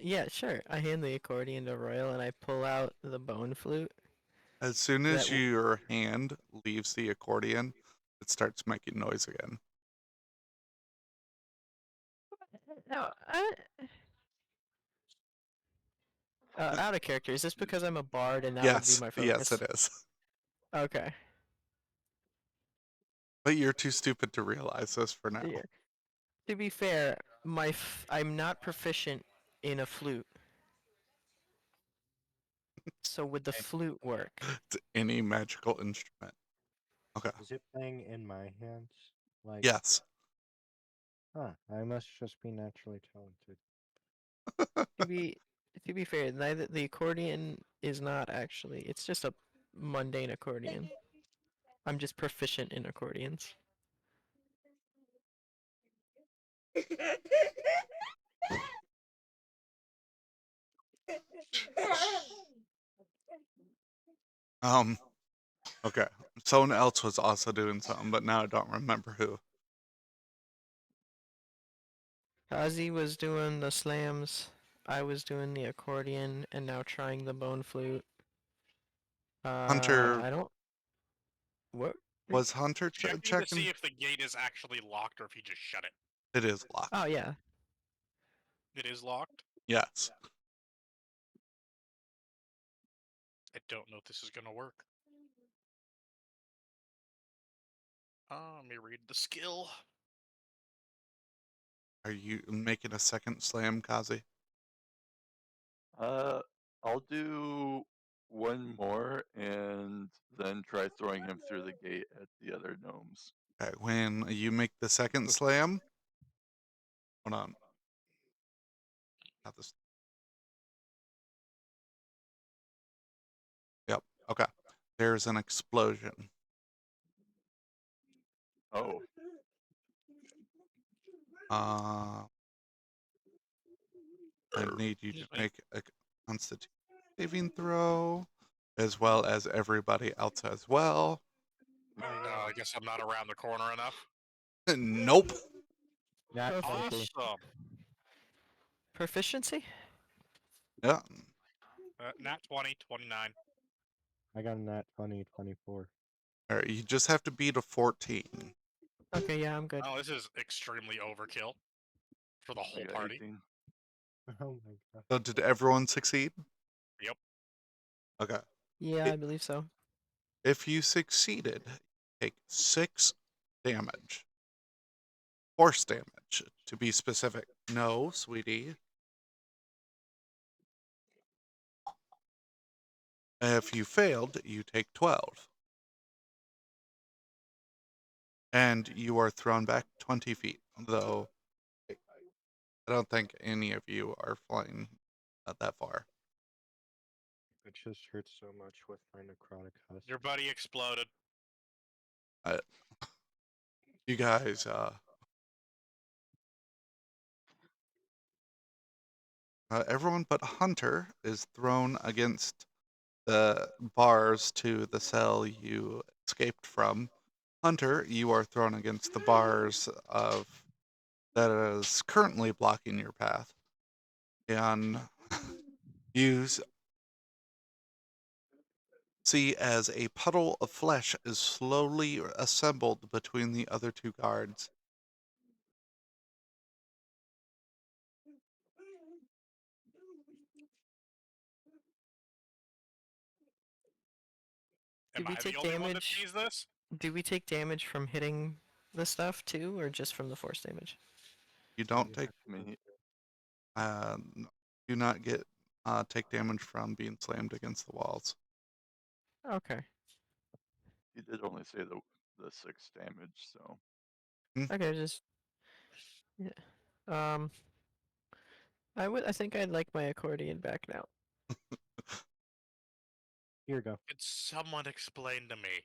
D: Yeah, sure. I hand the accordion to Royal and I pull out the bone flute.
A: As soon
D: That
A: as
D: w-
A: your hand leaves the accordion, it starts making noise again.
D: No, out of character. Is this because I'm a bard and that would be
A: Yes,
D: my
A: yes,
D: focus?
A: it is.
D: Okay.
A: But you're too stupid to realize this for now.
D: Yeah. To be fair, I'm not proficient in a flute. So would the flute work?
A: It's any magical instrument. Okay.
E: Is it playing in my hands? Like,
A: Yes.
E: huh, I must just be naturally talented.
D: To be fair, neither the accordion is not actually. It's just a mundane accordion. I'm just proficient in accordions.
A: Okay. Someone else was also doing something, but now I don't remember who.
D: Kazi was doing the slams. I was doing the accordion, and now trying the bone flute.
A: Hunter,
D: I don't. What?
A: was Hunter
C: Checking to
A: checking?
C: see if the gate is actually locked or if he just shut it.
A: It is locked.
D: Oh yeah.
C: It is locked?
A: Yes.
C: I don't know if this is gonna work. Let me read the skill.
A: Are you making a second slam, Kazi?
B: I'll do one more and then try throwing him through the gate at the other gnomes.
A: Okay, when you make the second slam, hold on. Got this. Okay. There's an explosion.
B: Oh,
A: I need you to
C: Excuse me.
A: make a constitution saving throw, as well as everybody else as well.
E: Oh,
C: I guess I'm not around the corner enough.
A: Nope.
E: Nat
D: Okay.
E: 20.
C: Awesome.
D: Proficiency?
A: Yeah.
C: Nat 20, 29.
E: I got a nat 20, 24.
A: All right, you just have to beat a 14.
D: Okay, yeah, I'm good.
C: Oh, this is extremely overkill for the
B: I
C: whole
B: got
C: party.
B: 18.
E: Oh my god.
A: So did everyone succeed?
C: Yep.
A: Okay.
D: Yeah,
A: It-
D: I believe so.
A: If you succeeded, take 6 damage. Force damage, to be specific. No, sweetie. If you failed, you take 12. And you are thrown back 20 feet, though I don't think any of you are flying that far.
E: It just hurts so much with my necrotic husk.
C: Your buddy exploded.
A: You guys, everyone but Hunter is thrown against the bars to the cell you escaped from. Hunter, you are thrown against the bars of that is currently blocking your path, and you see as a puddle of flesh is slowly assembled between the other 2 guards.
C: Am
D: Did we
C: I the
D: take
C: only one that
D: damage?
C: sees this?
D: Do we take damage from hitting the stuff too, or just from the force damage?
A: You don't
E: You
A: take,
E: have
B: I mean,
E: to-
A: do not get take damage from being slammed against the walls.
D: Okay.
B: he did only say the 6 damage, so.
D: Okay, just yeah. I think I'd like my accordion back now.
E: Here you go.
C: Could someone explain to me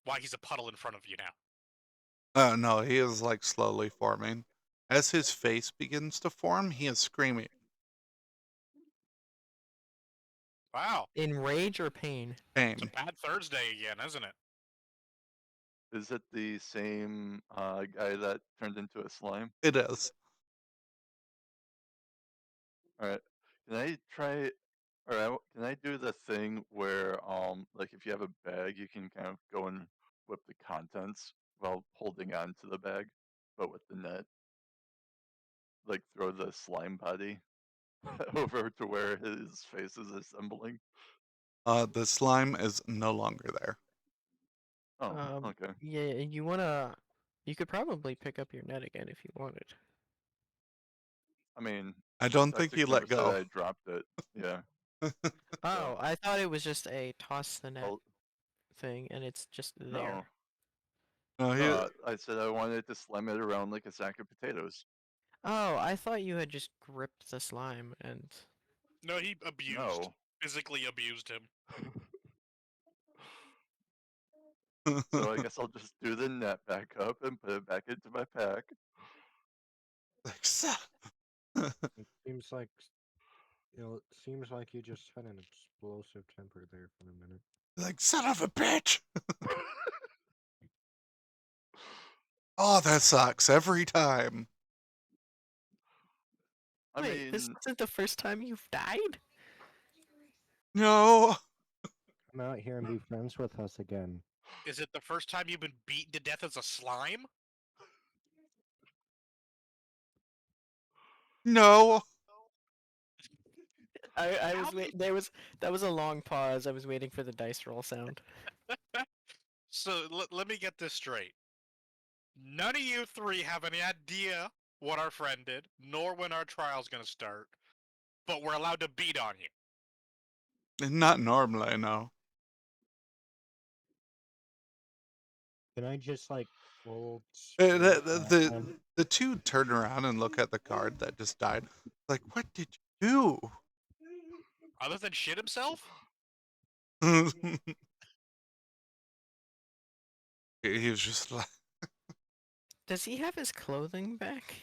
C: why he's a puddle in front of you now?
A: No, he is like slowly forming. As his face begins to form, he is screaming.
C: Wow.
D: In rage or pain?
C: It's a
A: Pain.
C: bad Thursday again, isn't it?
B: Is it the same guy that turned into a slime?
A: It is.
B: Alright. Can I try, can I do the thing where, like if you have a bag, you can kind of go and whip the contents while holding on to the bag, but with the net? Like throw the slime body over to where his face is assembling?
A: The slime is no longer there.
B: Oh, okay.
D: Yeah, you could probably pick up your net again if you wanted.
B: I mean,
A: I don't
B: I
A: think
B: took
A: he let
B: notice that
A: go.
B: I dropped it. Yeah.
D: Oh,
B: So,
D: I thought it was just a toss the net
B: I'll,
D: thing, and it's just there.
B: no.
A: No, he,
B: No, I said I wanted to slam it around like a sack of potatoes.
D: Oh, I thought you had just gripped the slime and.
C: No, he abused.
B: No.
C: Physically abused him.
B: So I guess I'll just do the net back up and put it back into my pack.
A: like, "Son-"
E: It seems like it seems like you just had an explosive temper there for a minute.
A: like, son of a bitch. Oh, that sucks every time.
B: I
D: Wait, this
B: mean,
D: isn't the first time you've died?
A: No.
E: Come out here and be friends with us again.
C: Is it the first time you've been beaten to death as a slime?
A: No.
D: I
C: How
D: was wait. That was a long pause. I was waiting for the dice roll sound.
C: So let me get this straight. None of you 3 have any idea what our friend did, nor when our trial's gonna start, but we're allowed to beat on you.
A: Not normally, no.
E: Can I just like hold
A: Uh,
E: spirit
A: The,
E: at
A: the,
E: them?
A: the 2 turn around and look at the guard that just died. Like, what did you do?
C: Other than shit himself?
A: He was just like,
D: Does he have his clothing back?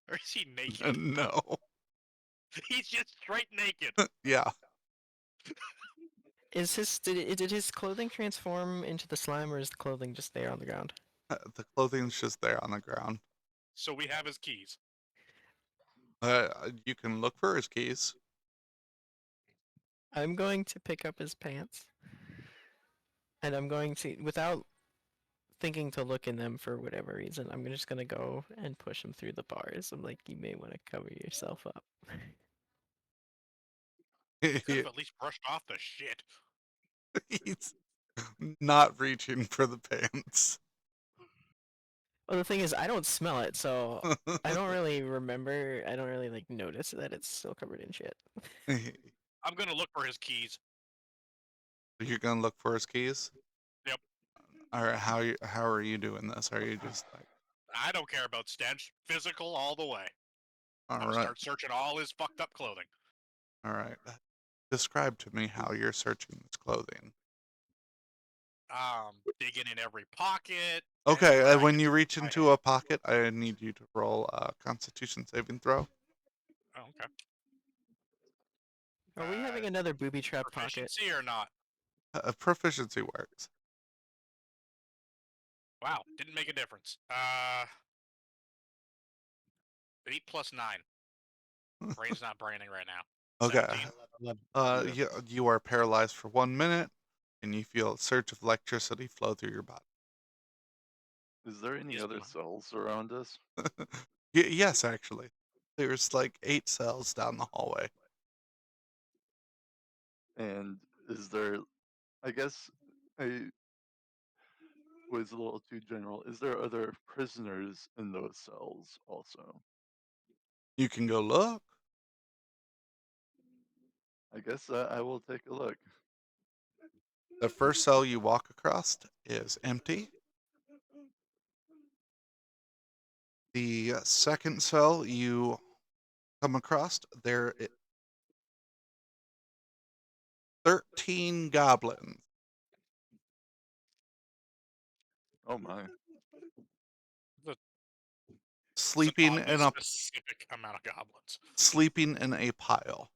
C: Or is he naked?
A: no.
C: He's just straight naked.
A: Yeah.
D: Did his clothing transform into the slime, or is the clothing just there on the ground?
A: The clothing's just there on the ground.
C: So we have his keys.
A: You can look for his keys.
D: I'm going to pick up his pants, and I'm going to, without thinking to look in them for whatever reason, I'm just gonna go and push him through the bars. I'm like, you may want to cover yourself up.
C: Could have at least brushed off the shit.
A: He's not reaching for the pants.
D: Well, the thing is, I don't smell it, so I don't really remember. I don't really like notice that it's still covered in shit.
C: I'm gonna look for his keys.
A: You're gonna look for his keys?
C: Yep.
A: All right. How are you doing this? Are you just like,
C: I don't care about stench. Physical all the way.
A: all
C: I'm gonna
A: right,
C: start searching all his fucked up clothing.
A: all right. Describe to me how you're searching this clothing.
C: Digging in every pocket.
A: Okay.
C: everywhere I
A: When
C: can
A: you
C: fit
A: reach
C: my
A: into
C: hand.
A: a pocket, I need you to roll a Constitution saving throw.
C: Oh, okay.
D: Are we having another booby trap pocket?
C: Proficiency or not?
A: Proficiency works.
C: Wow, didn't make a difference. 8 plus 9. Brain's not braining right now.
A: Okay.
C: 17.
A: Yeah. You are paralyzed for 1 minute, and you feel a surge of electricity flow through your body.
B: Is there any
C: Is
B: other
C: my-
B: cells around us?
A: Yes, actually. There's like 8 cells down the hallway.
B: And is there, I guess I was a little too general. Is there other prisoners in those cells also?
A: You can go look.
B: I guess I will take a look.
A: The first cell you walk across is empty. The second cell you come across, there are 13 goblins
B: Oh my.
C: It's an
A: sleeping
C: oddly
A: in
C: specific amount of goblins.
A: a pile.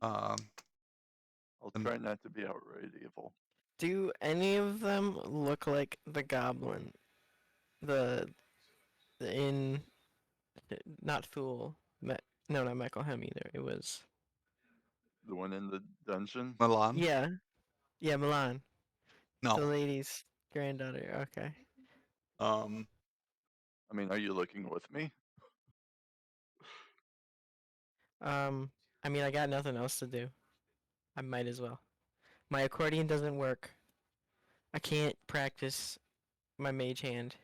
A: Um,
B: I'll
A: and
B: try not to be outright evil.
D: Do any of them look like the goblin? The in not Fool. No, not Michael Hem either. It was
B: The one in the dungeon?
A: Milan?
D: yeah, Milan, the
A: No.
D: lady's granddaughter. Okay.
A: Um,
B: I mean, are you looking with me?
D: I mean, I got nothing else to do. I might as well. My accordion doesn't work. I can't practice my mage hand.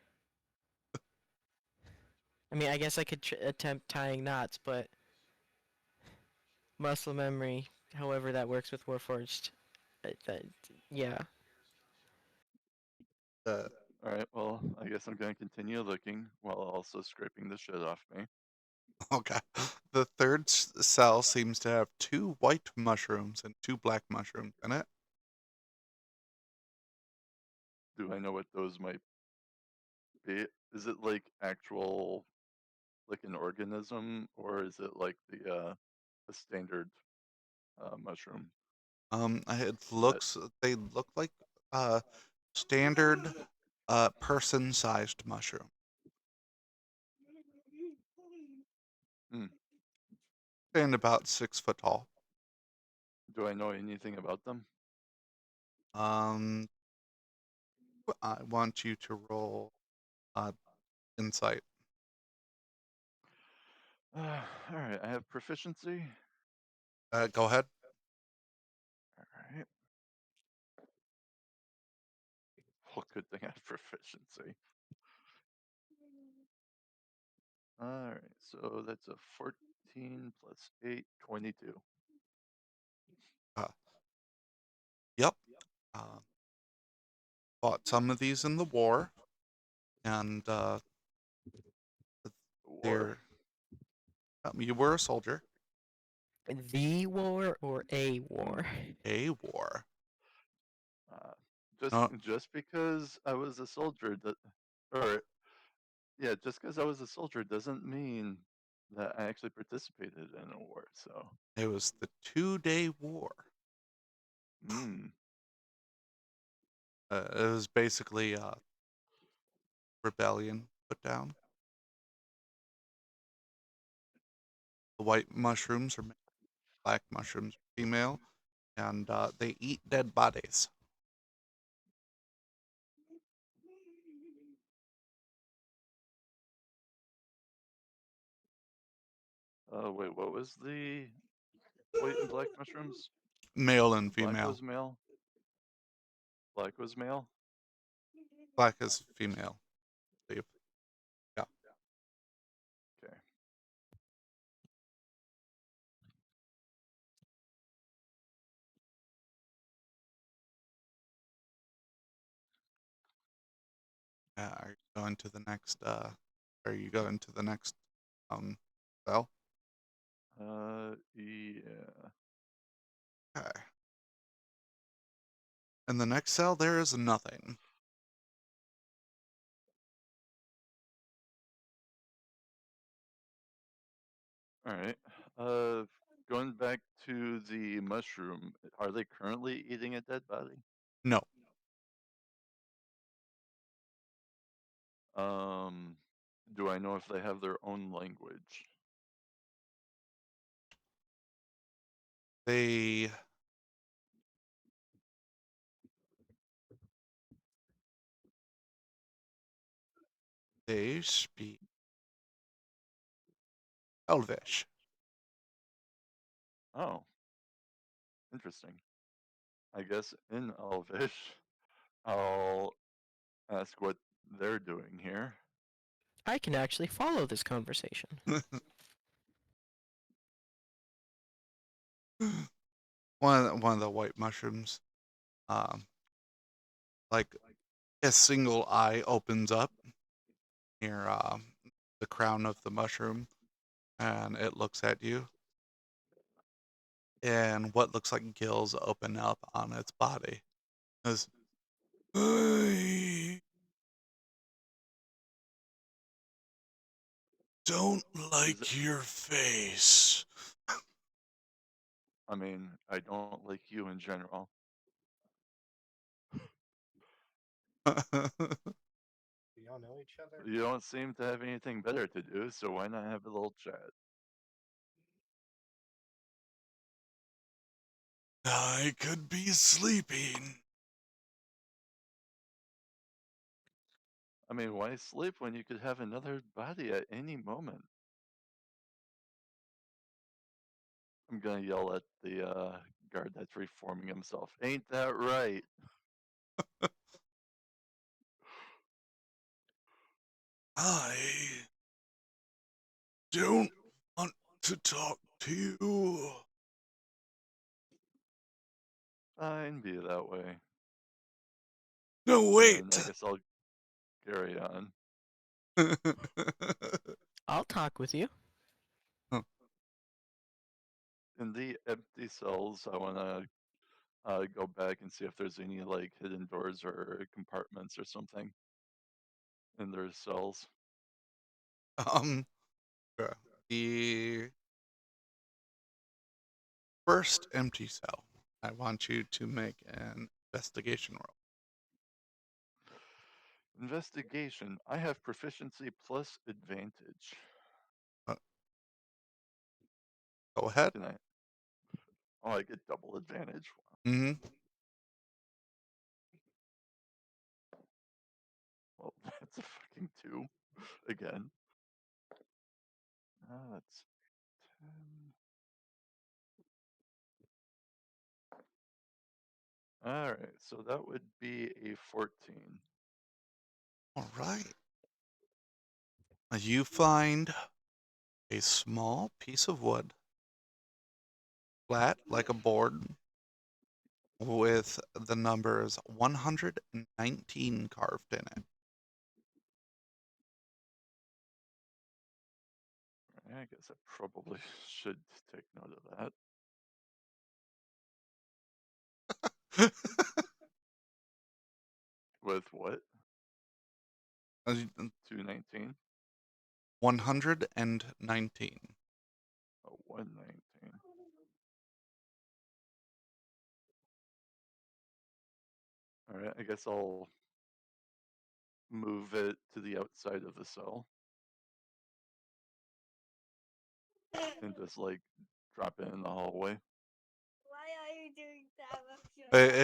D: I mean, I guess I could attempt tying knots, but muscle memory, however that works with Warforged, yeah.
A: uh,
B: Alright, well, I guess I'm gonna continue looking while also scraping the shit off me.
A: okay. The third cell seems to have 2 white mushrooms and 2 black mushrooms in it.
B: Do I know what those might be? Is it like actual, like an organism, or is it like the a standard mushroom?
A: They look like standard person-sized mushroom.
B: Hmm.
A: And about 6 foot tall.
B: Do I know anything about them?
A: I want you to roll insight.
B: Alright, I have proficiency.
A: Go ahead.
B: Alright. Well, good thing I have proficiency. Alright, so that's a 14 plus 8, 22.
A: Yep. Fought some of these in the war, and
B: War.
A: they're You were a soldier.
D: The war or a war?
A: A war.
B: Just
A: Oh,
B: just because I was a soldier, just because I was a soldier doesn't mean that I actually participated in a war. So,
A: it was the 2-day war. It was basically rebellion put down. The white mushrooms are male, black mushrooms are female, and they eat dead bodies.
B: wait, what was the white and black mushrooms?
A: Male and
B: Black
A: female.
B: was male. Black was male.
A: Black is female. I believe. Yeah.
B: Okay.
A: Are you going to the next? Are you going to the next cell?
B: Yeah.
A: Okay. In the next cell, there is nothing.
B: All right. Going back to the mushroom, are they currently eating a dead body?
A: No.
B: Do I know if they have their own language?
A: They speak Elvish.
B: Oh, interesting. I guess in Elvish, I'll ask what they're doing here.
D: I can actually follow this conversation.
A: one of the white mushrooms, like a single eye opens up near the crown of the mushroom, and it looks at you. And what looks like gills open up on its body. As I don't like your face.
B: I mean, I don't like you in general.
E: Do y'all know each other?
B: You don't seem to have anything better to do, so why not have a little chat?
A: I could be sleeping.
B: I mean, why sleep when you could have another body at any moment? I'm gonna yell at the guard that's reforming himself. Ain't that right?
A: I don't want to talk to you.
B: Fine, be that way.
A: No,
B: And
A: wait.
B: I guess I'll carry on.
D: I'll talk with you.
B: In the empty cells, I want to go back and see if there's any like hidden doors or compartments or something in their cells.
A: The first empty cell. I want you to make an investigation roll.
B: Investigation. I have proficiency plus advantage.
A: Go ahead.
B: Can I? Oh, I get double advantage.
A: Mm-hmm.
B: Well, that's a fucking 2 again. That's 10. All right, so that would be a 14.
A: All right. You find a small piece of wood, flat like a board, with the numbers 119 carved in it.
B: I guess I probably should take note of that. With what? 219?
A: 119.
B: Oh, 119. Alright, I guess I'll move it to the outside of the cell and just like drop it in the hallway.
F: Why are you doing that?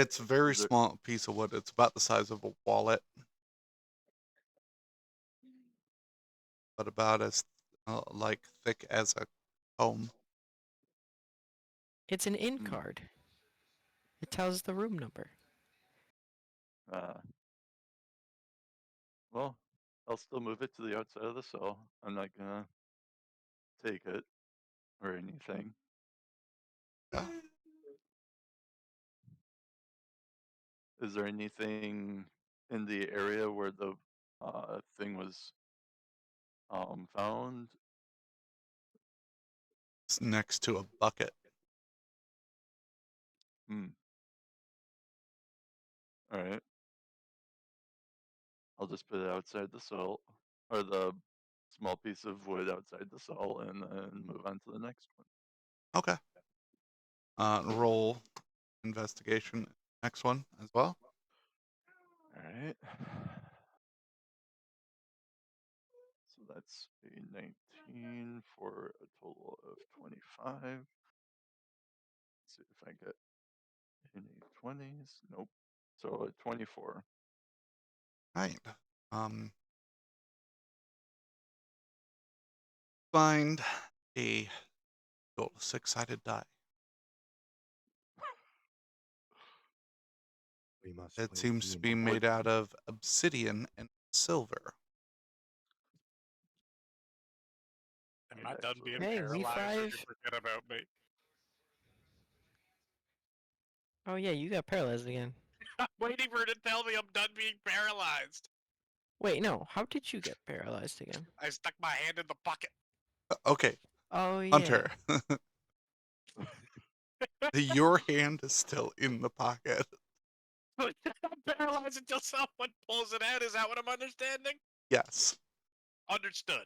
A: It's a very
B: Is there-
A: small piece of wood. It's about the size of a wallet, but about as like thick as a comb.
D: It's an in
B: Hmm.
D: card. It tells the room number.
B: Well, I'll still move it to the outside of the cell. I'm not gonna take it or anything.
A: Yeah.
B: Is there anything in the area where the thing was found?
A: It's next to a bucket.
B: Hmm. Alright. I'll just put it outside the cell, or the small piece of wood outside the cell, and then move on to the next one.
A: Okay. Roll investigation. Next one as well.
B: Alright. So that's a 19 for a total of 25. Let's see if I get any 20s. Nope. So a 24.
A: Right. Find a six-sided die.
E: We must
A: It
E: play
A: seems to be
E: D&D.
A: made out of obsidian and silver.
C: Am
B: I'd
C: I done being
B: actually
D: Hey, we
C: paralyzed or
D: five.
C: you forget about me?
D: Oh yeah, you got paralyzed again.
C: I'm waiting for her to tell me I'm done being paralyzed.
D: Wait, no. How did you get paralyzed again?
C: I stuck my hand in the bucket.
A: Okay,
D: Oh yeah.
A: Hunter. Your hand is still in the pocket.
C: I'm paralyzed until someone pulls it out. Is that what I'm understanding?
A: Yes.
C: Understood.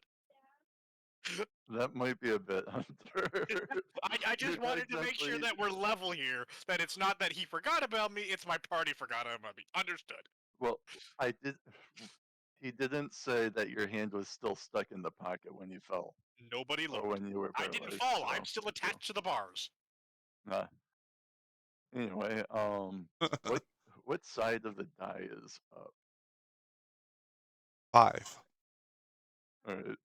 B: That might be a bit under.
C: I just
B: You're not
C: wanted to make sure
B: exactly-
C: that we're level here. That it's not that he forgot about me, it's my party forgot about me. Understood.
B: Well, I did. He didn't say that your hand was still stuck in the pocket when you fell.
C: Nobody
B: Or
C: looked.
B: when you were
C: I
B: paralyzed.
C: didn't fall.
B: so
C: I'm still
B: there you go.
C: attached to the bars.
B: Anyway, what side of the die is up?
A: 5.
B: Alright.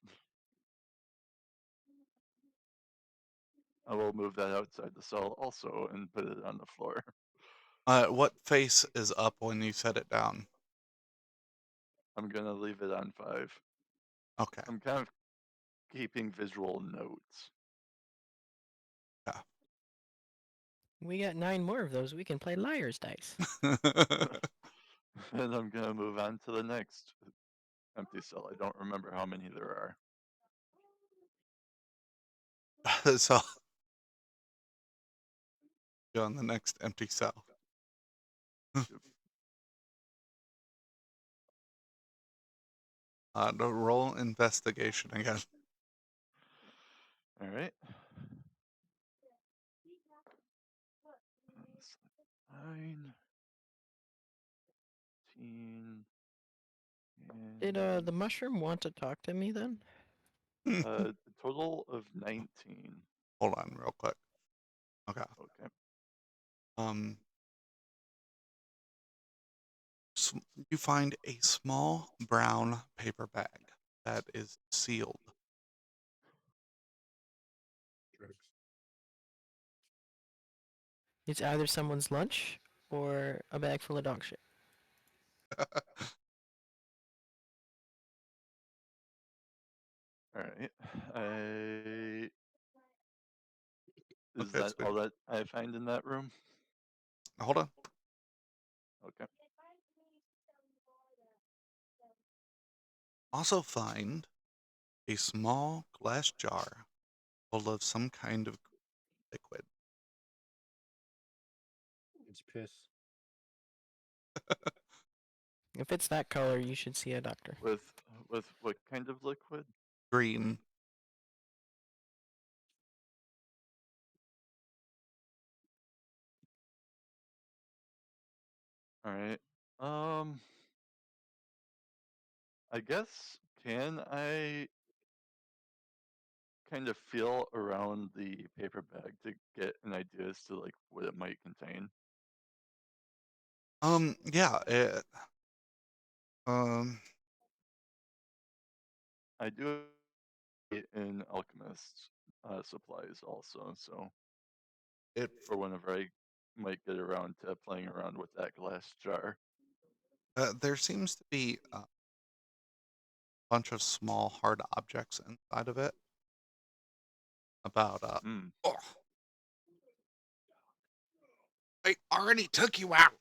B: I will move that outside the cell also and put it on the floor.
A: What face is up when you set it down?
B: I'm gonna leave it on 5.
A: Okay.
B: I'm kind of keeping visual notes.
D: We got 9 more of those. We can play liar's dice.
B: And I'm gonna move on to the next empty cell. I don't remember how many there are.
A: So, go on the next empty cell. The roll investigation again.
B: Alright. 9, 18,
D: Did
B: and
D: the mushroom want to talk to me then?
B: a total of 19.
A: Hold on, real quick. Okay.
B: Okay.
A: You find a small brown paper bag that is sealed.
E: Drugs.
D: It's either someone's lunch or a bag full of dog shit.
B: Alright. Is
A: Okay,
B: that
A: sweet.
B: all that I find in that room?
A: Hold on.
B: Okay.
A: Also find a small glass jar full of some kind of liquid.
E: It's piss.
D: If it's that color, you should see a doctor.
B: With what kind of liquid?
A: Green.
B: All right. I guess can I kind of feel around the paper bag to get an idea as to like what it might contain?
A: Yeah, um,
B: I do it in alchemist supplies also, so
A: it,
B: for whenever I might get around to playing around with that glass jar.
A: there seems to be a bunch of small hard objects inside of it. About,
B: Hmm.
A: oh, I already took you out.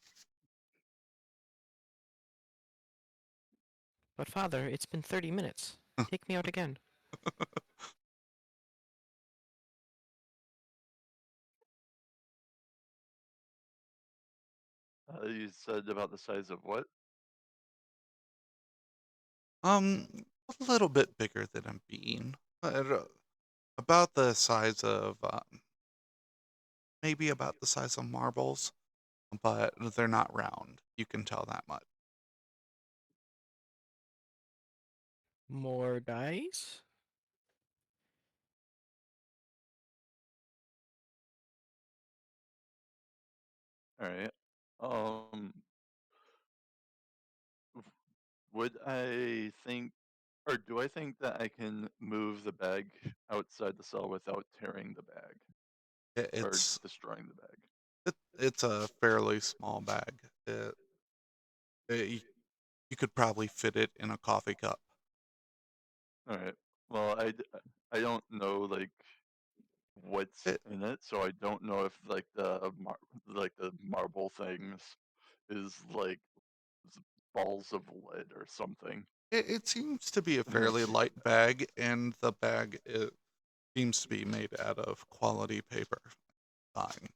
D: But father, it's been 30 minutes. Take me out again.
B: You said about the size of what?
A: Um, a little bit bigger than a bean. About the size of, maybe about the size of marbles, but they're not round. You can tell that much.
D: More dice?
B: All right. Would I think, or do I think that I can move the bag outside the cell without tearing the bag or
A: It's
B: destroying the bag?
A: it's a fairly small bag. You you could probably fit it in a coffee cup.
B: All right. Well, I don't know like what's
A: It,
B: in it, so I don't know if like like the marble things is like balls of lead or something.
A: it seems to be a fairly light bag, and the bag it seems to be made out of quality paper. Fine.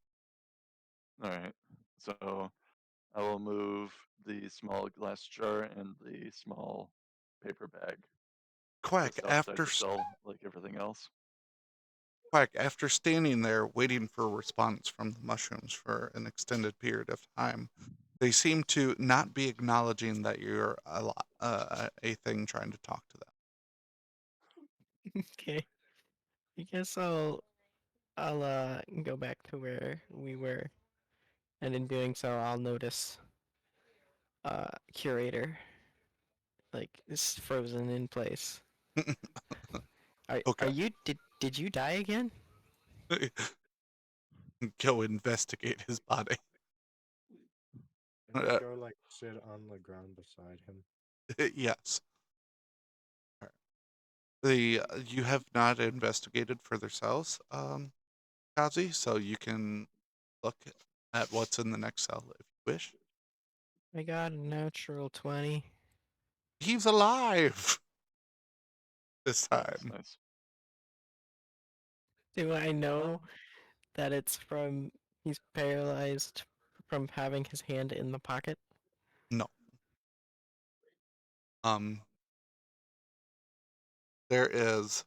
B: All right. So I will move the small glass jar and the small paper bag
A: Quack
B: just outside
A: after
B: the cell, like everything else.
A: Quack after standing there waiting for a response from the mushrooms for an extended period of time. They seem to not be acknowledging that you're a thing trying to talk to them.
D: Okay. I guess I'll go back to where we were, and in doing so, I'll notice curator like is frozen in place. Are
A: Okay.
D: you did you die again?
A: Go investigate his body.
E: And I
A: Uh,
E: go like sit on the ground beside him.
A: yes. The you have not investigated further cells, Kazi, so you can look at what's in the next cell if you wish.
D: I got a natural 20.
A: He's alive this
B: Nice,
A: time.
B: nice.
D: Do I know
B: Um,
D: that it's from he's paralyzed from having his hand in the pocket?
A: No. Um, there is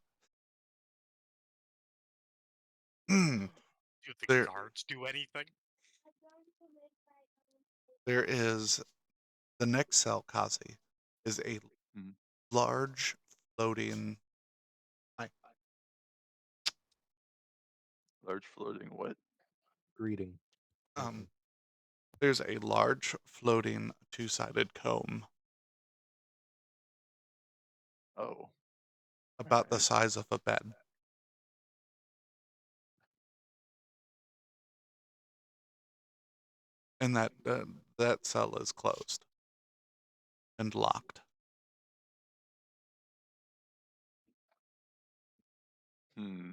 C: Do the
A: there
C: guards do anything?
A: there is the next cell, Kazi, is a
B: hmm.
A: large floating. I,
B: Large floating what?
E: Greeting.
A: um,
E: Nothing.
A: there's a large floating two-sided comb
B: Oh, all
A: about the
B: right.
A: size of a bed, and that cell is closed and locked.
B: Hmm.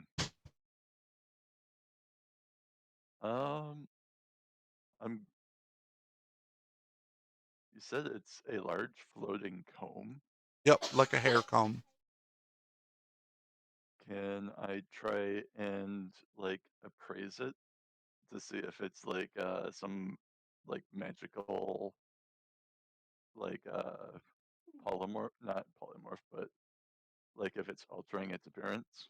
B: Um, I'm. You said it's a large floating comb.
A: Yep, like a hair comb.
B: can I try and like appraise it to see if it's like some like magical like polymorph, not polymorph, but like if it's altering its appearance?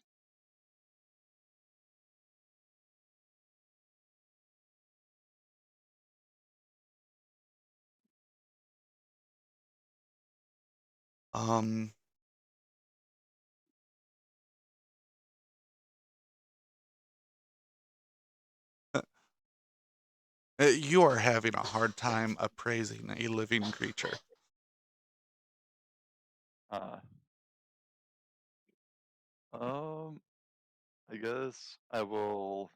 A: Um, you are having a hard time appraising a living creature.
B: Uh, I guess I will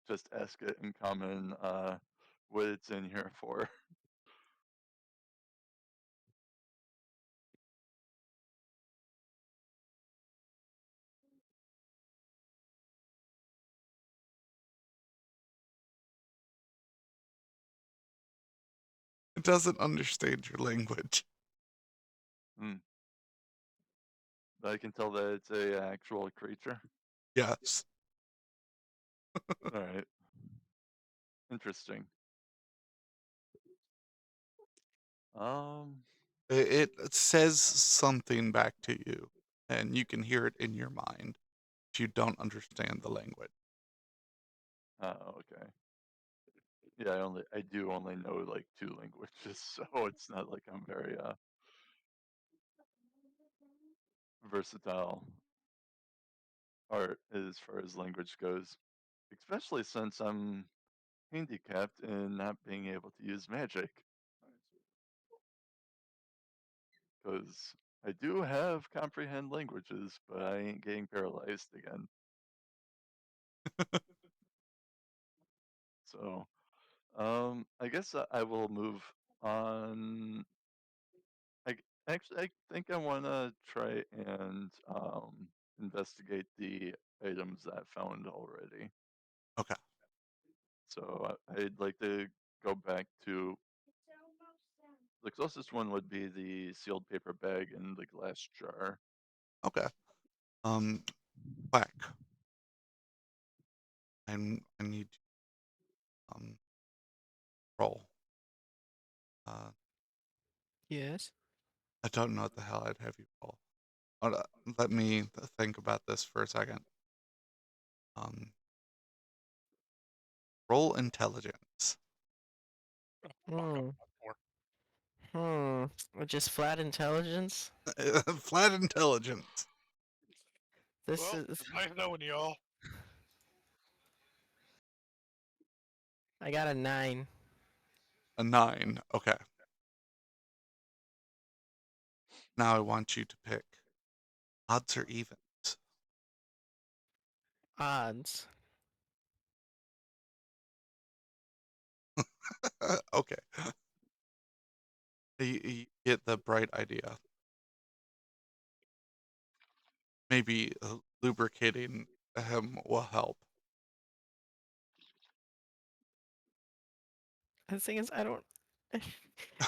B: just ask it in common what it's in here for.
A: It doesn't understand your language.
B: Hmm. But I can tell that it's a actual creature.
A: Yes.
B: All right. Interesting. Um,
A: It says something back to you, and you can hear it in your mind, but you don't understand the language.
B: okay. Yeah, I do only know like 2 languages, so it's not like I'm very versatile or as far as language goes, especially since I'm handicapped in not being able to use magic. Because I do have comprehend languages, but I ain't getting paralyzed again. So, I guess I will move on. I think I want to try and investigate the items that I found already.
A: Okay.
B: So I'd like to go back to the closest one would be the sealed paper bag and the glass jar.
A: Okay. Quack. I need to roll.
D: Yes.
A: I don't know what the hell I'd have you roll. Hold on, let me think about this for a second. Um, roll intelligence.
C: Fuck,
D: Hmm.
C: or
D: Hmm. Just flat intelligence?
A: Flat intelligence.
D: This
C: well,
D: is.
C: it's nice knowing y'all.
D: I got a 9.
A: A 9. Okay. Now I want you to pick odds or evens.
D: Odds.
A: Okay. You get the bright idea. Maybe lubricating him will help.
D: The thing is, I don't. I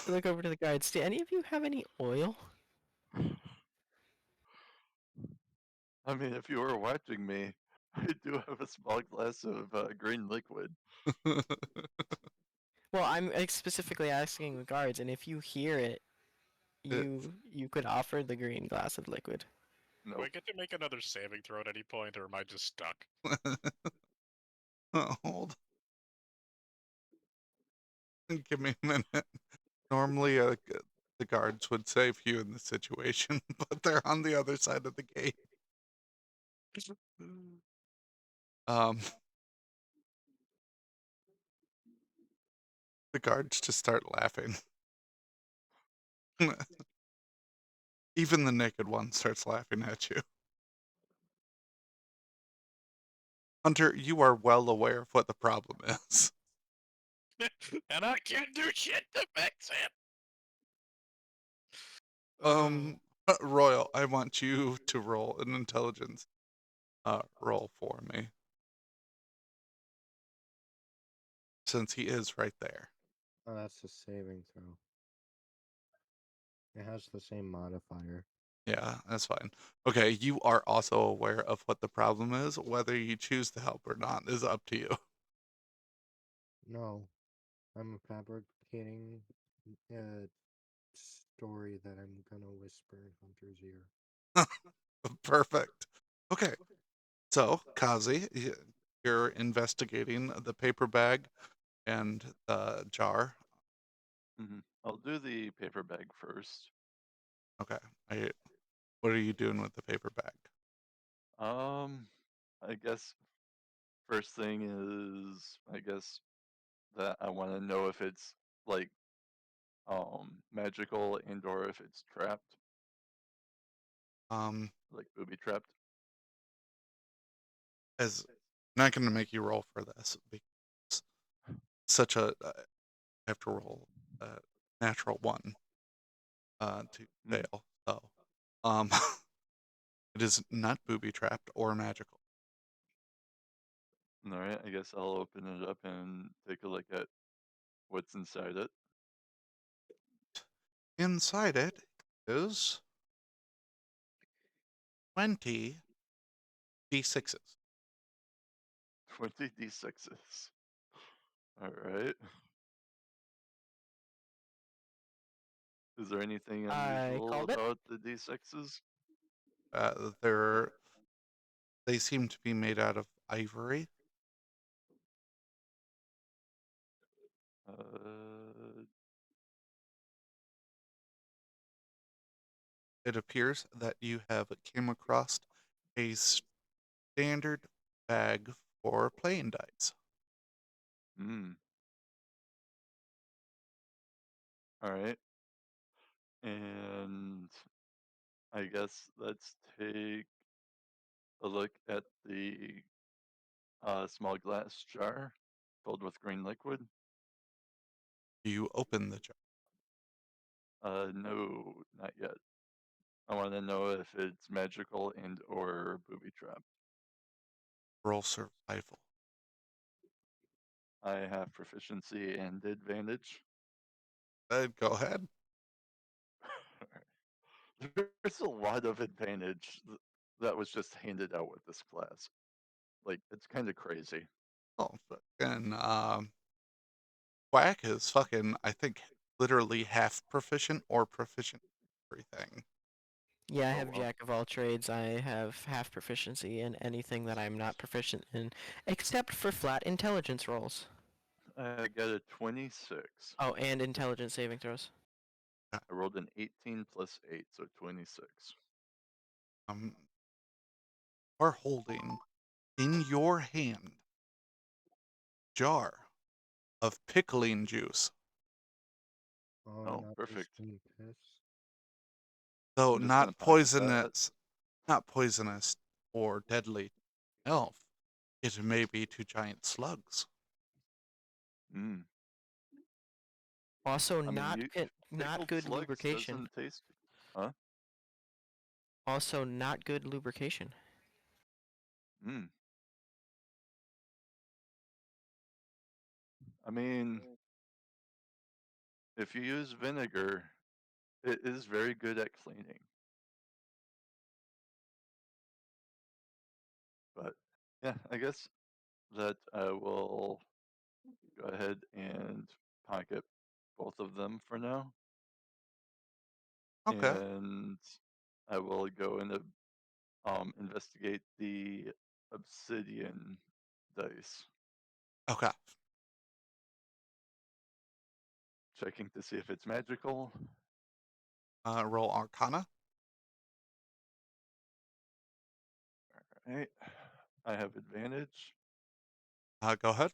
D: look over to the guards. Do any of you have any oil?
B: I mean, if you were watching me, I do have a small glass of green liquid.
D: Well, I'm specifically asking the guards, and if you hear it, you could offer the green glass of liquid.
C: Do
B: Nope.
C: I get to make another saving throw at any point, or am I just stuck?
A: Hold. Give me a minute. Normally, the guards would save you in this situation, but they're on the other side of the gate. Um, the guards just start laughing. Even the naked one starts laughing at you. Hunter, you are well aware of what the problem is.
C: And I can't do shit to fix it.
A: Royal, I want you to roll an intelligence roll for me. Since he is right there.
E: Oh, that's a saving throw. It has the same modifier.
A: Yeah, that's fine. Okay, you are also aware of what the problem is. Whether you choose to help or not is up to you.
E: No, I'm fabricating a story that I'm gonna whisper in Hunter's ear.
A: Perfect. Okay, so Kazi, you're investigating the paper bag and the jar.
B: I'll do the paper bag first.
A: Okay, what are you doing with the paper bag?
B: I guess first thing is, I guess that I want to know if it's like magical and or if it's trapped,
A: Um,
B: like booby trapped.
A: as I'm not going to make you roll for this because such a I have to roll a natural one to fail. So, um, it is not booby trapped or magical.
B: All right, I guess I'll open it up and take a look at what's inside it.
A: Inside it is 20 d6s.
B: 20 d6s. All right. Is there anything
D: I
B: unusual
D: called it.
B: about the d6s?
A: They're they seem to be made out of ivory.
B: Uh,
A: It appears that you have came across a standard bag for playing dice.
B: hmm. All right. And I guess let's take a look at the small glass jar filled with green liquid.
A: You open the jar.
B: No, not yet. I want to know if it's magical and or booby trapped.
A: Roll survival.
B: I have proficiency and advantage.
A: Go ahead.
B: There's a lot of advantage that was just handed out with this class. Like, it's kind of crazy.
A: Oh, fucking Quack is fucking, I think, literally half proficient or proficient in everything.
D: Yeah, I
B: Oh
D: have
B: well.
D: Jack of all trades. I have half proficiency in anything that I'm not proficient in, except for flat intelligence rolls.
B: I got a 26.
D: Oh, and intelligence saving throws.
B: I rolled an 18 plus 8, so 26.
A: Um, are holding in your hand jar of pickling juice.
E: Oh,
B: Oh,
E: not this
B: perfect.
E: green piss.
A: Though
B: I'm just gonna pocket that.
A: not poisonous or deadly to elf, it may be to giant slugs.
B: Mm.
D: Also,
B: I mean,
D: not
B: pickled
D: good
B: slugs
D: lubrication.
B: doesn't taste. Huh?
D: Also, not good lubrication.
B: Mm. I mean, if you use vinegar, it is very good at cleaning. But yeah, I guess that I will go ahead and pocket both of them for now.
A: Okay.
B: And I will go and investigate the obsidian dice,
A: Okay.
B: checking to see if it's magical.
A: Roll Arcana.
B: All right. I have advantage.
A: Go ahead.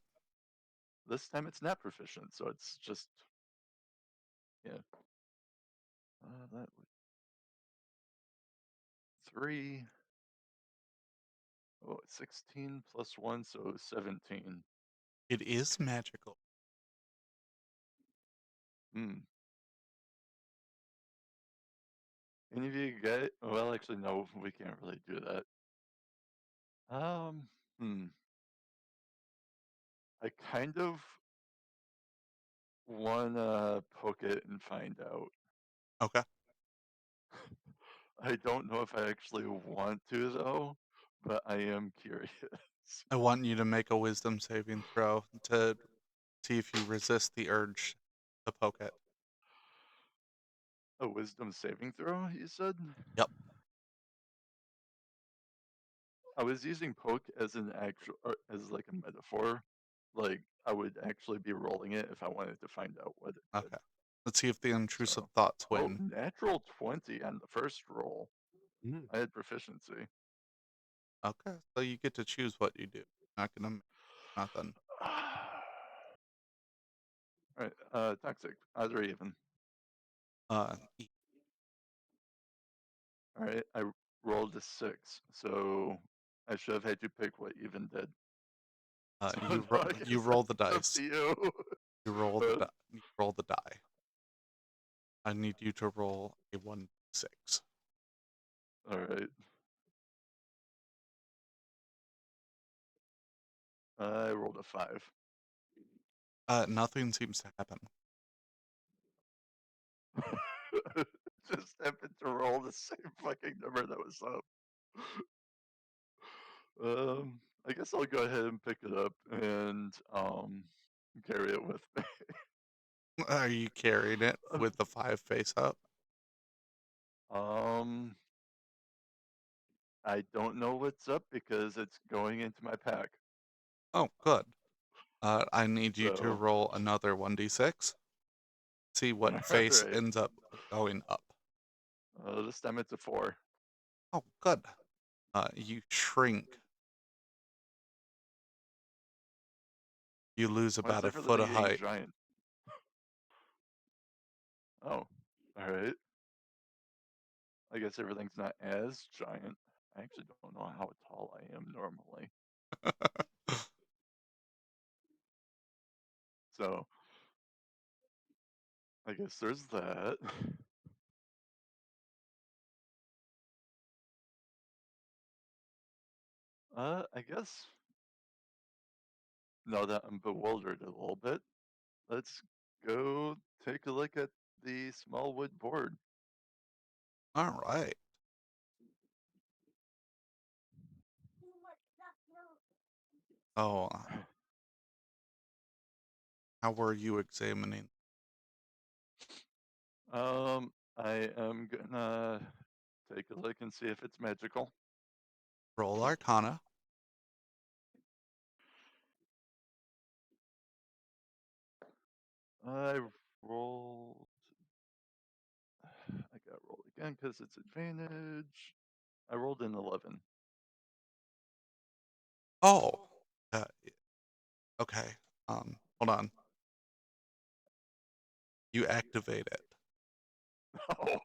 B: This time it's not proficient, so it's just, yeah. That would 3. Oh, 16 plus 1, so 17.
A: It is magical.
B: Hmm. Any of you get? Well, actually, no, we can't really do that. Hmm. I kind of wanna poke it and find out.
A: Okay.
B: I don't know if I actually want to though, but I am curious.
A: I want you to make a wisdom saving throw to see if you resist the urge to poke it.
B: A wisdom saving throw, you said?
A: Yep.
B: I was using poke as an actual, or as like a metaphor. Like I would actually be rolling it if I wanted to find out what it did.
A: Okay. Let's see if the intrusive
B: So,
A: thoughts
B: oh,
A: win.
B: natural 20 on the first roll.
E: Mm.
B: I had proficiency.
A: Okay. So you get to choose what you do. Not gonna make nothing.
B: Alright, toxic. Odd or even.
A: E-
B: Alright, I rolled a 6, so I should have had you pick what even did. So
A: you
B: now I
A: you
B: guess
A: roll the
B: it's up
A: dice.
B: to you.
A: You roll the you roll the die. I need you to roll a 1d6.
B: Alright. I rolled a 5.
A: Nothing seems to happen.
B: Just happened to roll the same fucking number that was up. I guess I'll go ahead and pick it up and carry it with me.
A: Are you carrying it with the 5 face up?
B: Um, I don't know what's up because it's going into my pack.
A: Oh, good. I need you to
B: So,
A: roll another 1d6. See what face
B: alright.
A: ends up going up.
B: This time it's a 4.
A: Oh, good. You shrink. You lose
B: Why is
A: about a foot
B: everything
A: of
B: getting
A: height.
B: giant? Oh, alright. I guess everything's not as giant. I actually don't know how tall I am normally. So, I guess there's that. I guess now that I'm bewildered a little bit, let's go take a look at the small wood board.
A: All right. Oh, how were you examining?
B: I am gonna take a look and see if it's magical.
A: Roll Arcana.
B: I rolled. I got rolled again because it's advantage. I rolled an 11.
A: Oh, uh, okay. Hold on. You activate it.
B: Oh,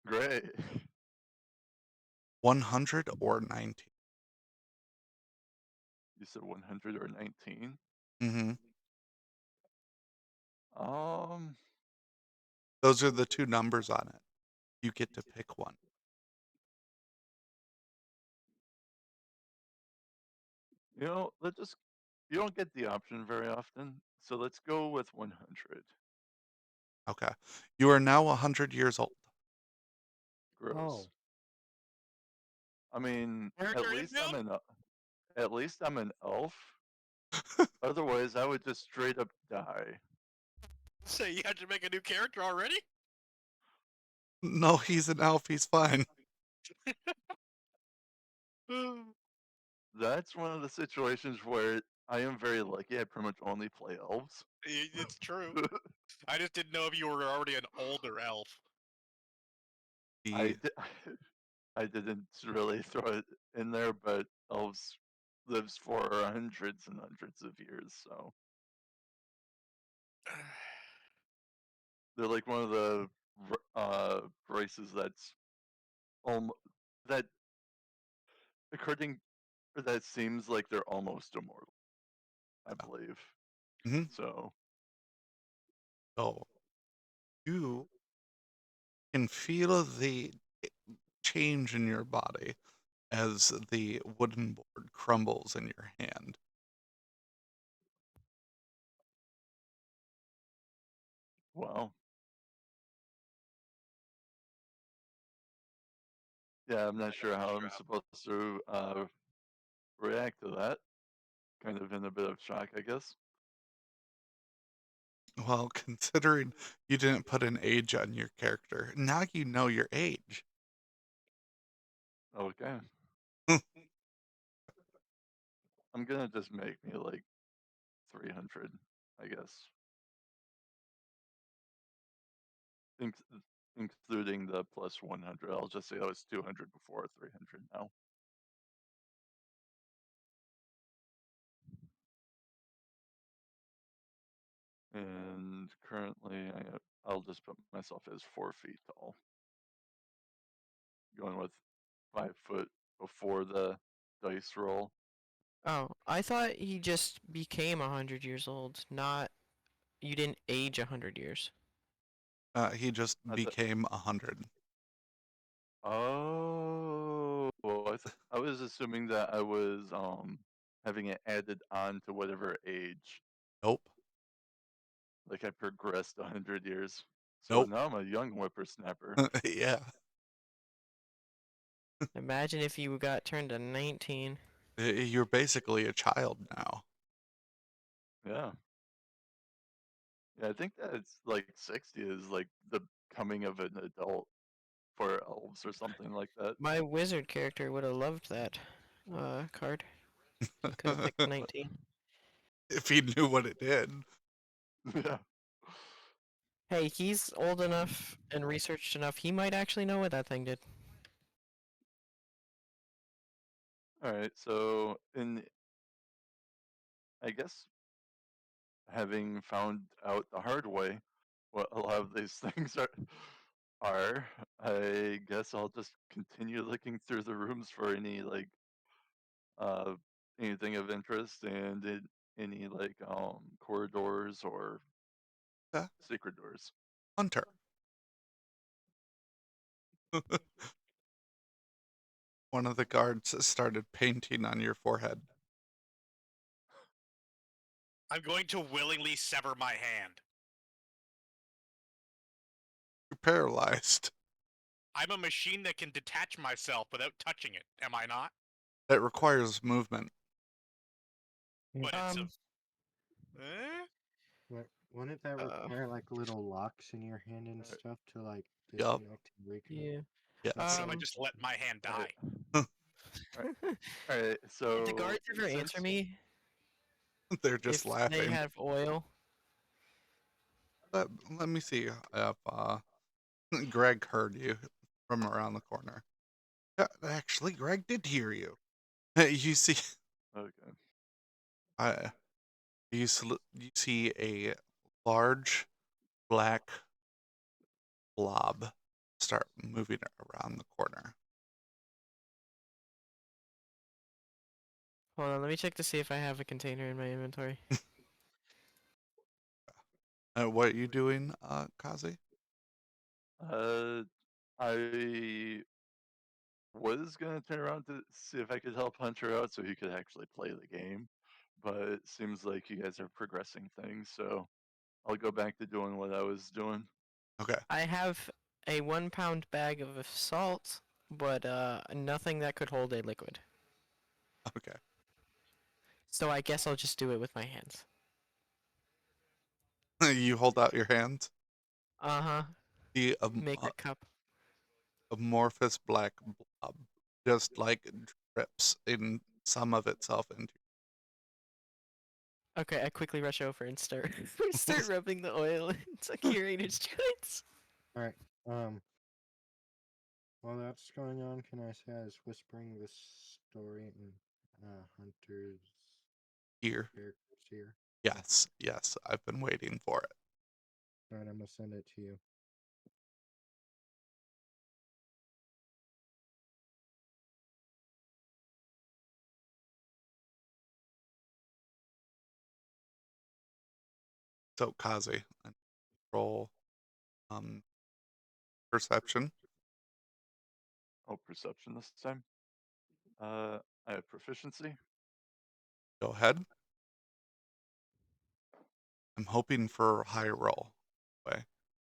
B: great.
A: 100 or 19.
B: You said 100 or 19.
A: Mm-hmm.
B: Um,
A: Those are the two numbers on it. You get to pick one.
B: you know, let's just. You don't get the option very often, so let's go with 100.
A: Okay. You are now 100 years old.
B: Gross.
E: Oh,
B: I mean,
C: Character inbuilt?
B: at least I'm an elf. Otherwise, I would just straight up die.
C: So you had to make a new character already?
A: No, he's an elf. He's fine.
B: That's one of the situations where I am very lucky. I pretty much only play elves.
C: It's true. I just didn't know if you were already an older elf.
B: I,
A: The
B: di- I didn't really throw it in there, but elves lives for hundreds and hundreds of years, so they're like one of the races that's that according that seems like they're almost immortal, I believe.
A: hmm
B: So
A: So you can feel the change in your body as the wooden board crumbles in your hand.
B: well, Yeah, I'm not sure how I'm supposed to react to that. Kind of in a bit of shock, I guess.
A: Well, considering you didn't put an age on your character, now you know your age.
B: Okay. I'm gonna just make me like 300, I guess. Inc- Including the plus 100. I'll just say I was 200 before, 300 now. And currently, I'll just put myself as 4 feet tall. Going with 5 foot before the dice roll.
D: Oh, I thought he just became 100 years old, not you didn't age 100 years.
A: He just
B: I thought,
A: became 100.
B: oh, well, I was assuming that I was having it added on to whatever age.
A: Nope.
B: Like I progressed 100 years. So
A: Nope.
B: now I'm a young whippersnapper.
A: Yeah.
D: Imagine if you got turned to 19.
A: You're basically a child now.
B: Yeah. Yeah, I think that it's like 60 is like the coming of an adult for elves or something like that.
D: My wizard character would have loved that card. He could have picked 19.
A: If he knew what it did.
B: Yeah.
D: Hey, he's old enough and researched enough. He might actually know what that thing did.
B: All right. So I guess having found out the hard way what a lot of these things are, I guess I'll just continue looking through the rooms for any like uh anything of interest and any like corridors or
A: Okay.
B: secret doors.
A: Hunter. One of the guards started painting on your forehead.
C: I'm going to willingly sever my hand.
A: You're paralyzed.
C: I'm a machine that can detach myself without touching it. Am I not?
A: That requires movement.
C: But it's a.
D: Um,
E: Wouldn't that require like little locks in your hand and
B: Alright.
E: stuff to like
A: Yup.
E: disconnect and reconnect?
D: yeah.
A: Yes.
C: What if I just let my hand die?
B: Alright. Alright, so
D: Did the guards ever answer
B: since
D: me
A: They're just
D: if they
A: laughing.
D: have oil?
A: Let me see if Greg heard you from around the corner. Yeah, actually, Greg did hear you. You see,
B: okay.
A: uh, you see a large black blob start moving around the corner.
D: Hold on, let me check to see if I have a container in my inventory.
A: What are you doing, Kazi?
B: I was gonna turn around to see if I could help Hunter out so he could actually play the game, but it seems like you guys are progressing things, so I'll go back to doing what I was doing.
A: Okay.
D: I have a 1 pound bag of salt, but nothing that could hold a liquid.
A: Okay.
D: So I guess I'll just do it with my hands.
A: You hold out your hand.
D: Uh-huh.
A: The
D: Make a cup.
A: amorphous black blob just like drips in some of itself into.
D: Okay, I quickly rush over and start rubbing the oil into curator's joints.
E: Alright, while that's going on, can I say I was whispering this story in Hunter's
A: Here.
E: character's ear?
A: Yes, yes, I've been waiting for it.
E: Alright, I'm gonna send it to you.
A: So Kazi, roll perception.
B: Oh, perception this time. I have proficiency.
A: Go ahead. I'm hoping for a high roll. Okay.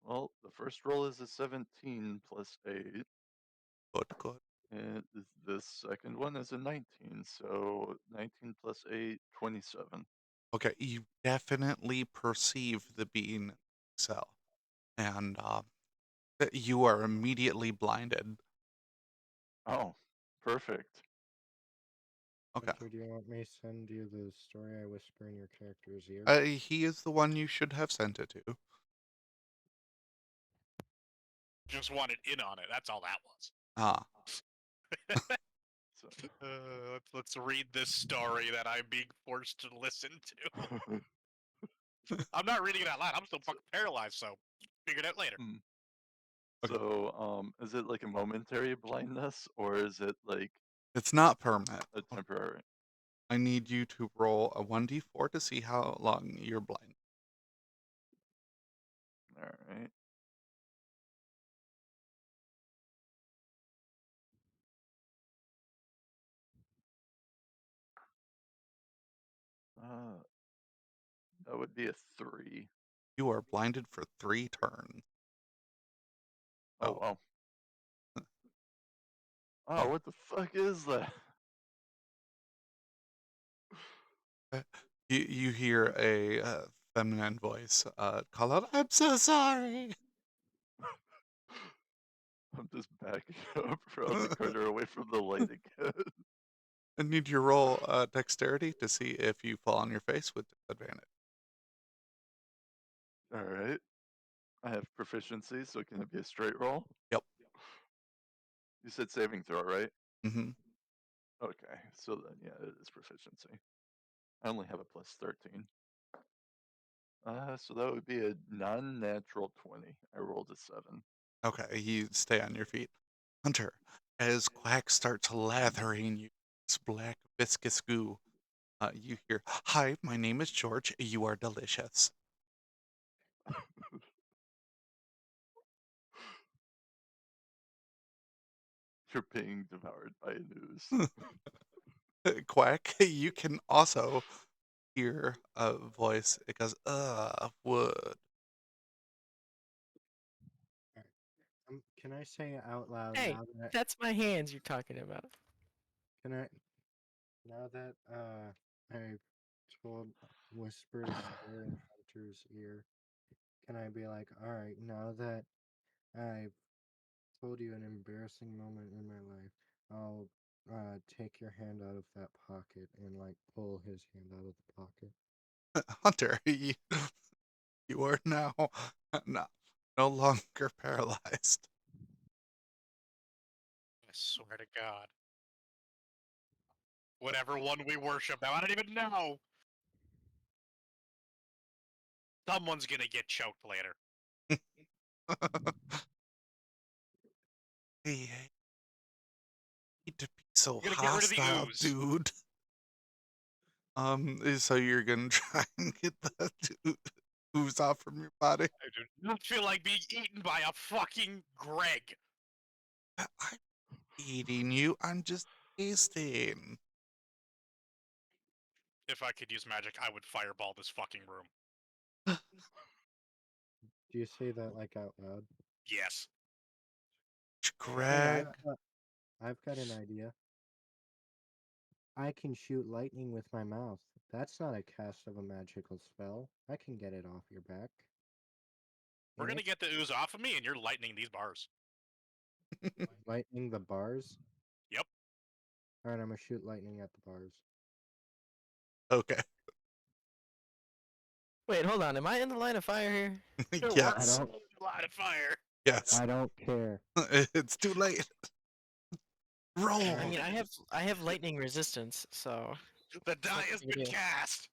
B: Well, the first roll is a 17 plus 8.
A: Good, good.
B: And this second one is a 19, so 19 plus 8, 27.
A: Okay, you definitely perceive the being in the cell, and you are immediately blinded.
B: Oh, perfect.
A: Okay.
E: Hunter, do you want me to send you the story I whisper in your character's ear?
A: He is the one you should have sent it to.
C: Just wanted in on it. That's all that was.
A: Ah,
B: So,
C: Let's read this story that I'm being forced to listen to. I'm not reading it out loud. I'm still fucking paralyzed, so figure it out later.
B: Hmm.
A: Okay.
B: So, is it like a momentary blindness or is it like
A: It's not permanent.
B: a temporary?
A: I need you to roll a 1d4 to see how long you're blind.
B: All right. That would be a 3.
A: You are blinded for 3 turns.
B: Oh,
A: Oh.
B: wow. Oh,
A: Oh.
B: what the fuck is that?
A: You hear a feminine voice call out, "I'm so sorry."
B: I'm just backing up around the corner away from the light again.
A: I need you to roll dexterity to see if you fall on your face with disadvantage.
B: All right. I have proficiency, so can it be a straight roll?
A: Yep.
B: You said saving throw, right?
A: Mm-hmm.
B: Okay, so then yeah, it is proficiency. I only have a plus 13. So that would be a non-natural 20. I rolled a 7.
A: Okay, you stay on your feet. Hunter, as Quack starts lathering you this black viscous goo, you hear, "Hi, my name is George. You are delicious."
B: You're being devoured by a noose.
A: Quack, you can also hear a voice. It goes, wood."
E: Can I say out loud
D: Hey,
E: now that
D: that's my hands you're talking about.
E: can I now that I told whispered a story in Hunter's ear, can I be like, all right, now that I've told you an embarrassing moment in my life, I'll take your hand out of that pocket and like pull his hand out of the pocket.
A: Hunter, you are now no longer paralyzed.
C: I swear to God. Whatever one we worship now, I don't even know. Someone's gonna get choked later.
A: Hey, need to be so
C: We're gonna get rid of the
A: hostile,
C: ooze.
A: dude. So you're gonna try and get the ooze off from your body?
C: I do not feel like being eaten by a fucking Greg.
A: I'm eating you. I'm just tasting.
C: If I could use magic, I would fireball this fucking room.
E: Do you say that like out loud?
C: Yes.
E: Hey,
A: Greg.
E: I've got an idea. I can shoot lightning with my mouth. That's not a cast of a magical spell. I can get it off your back.
C: We're
E: And
C: gonna
E: it's
C: get the ooze off of me, and you're lightning these bars.
E: lightning the bars.
C: Yep.
E: All right, I'm gonna shoot lightning at the bars.
A: Okay.
D: Wait, hold on. Am I in the line of fire here?
A: Yes.
E: don't-
C: Line of fire.
A: Yes.
E: I don't care.
A: It's too late. Roll.
D: I mean, I have lightning resistance, so
C: The die
D: Fuck
C: has
D: you
C: been
D: do.
C: cast.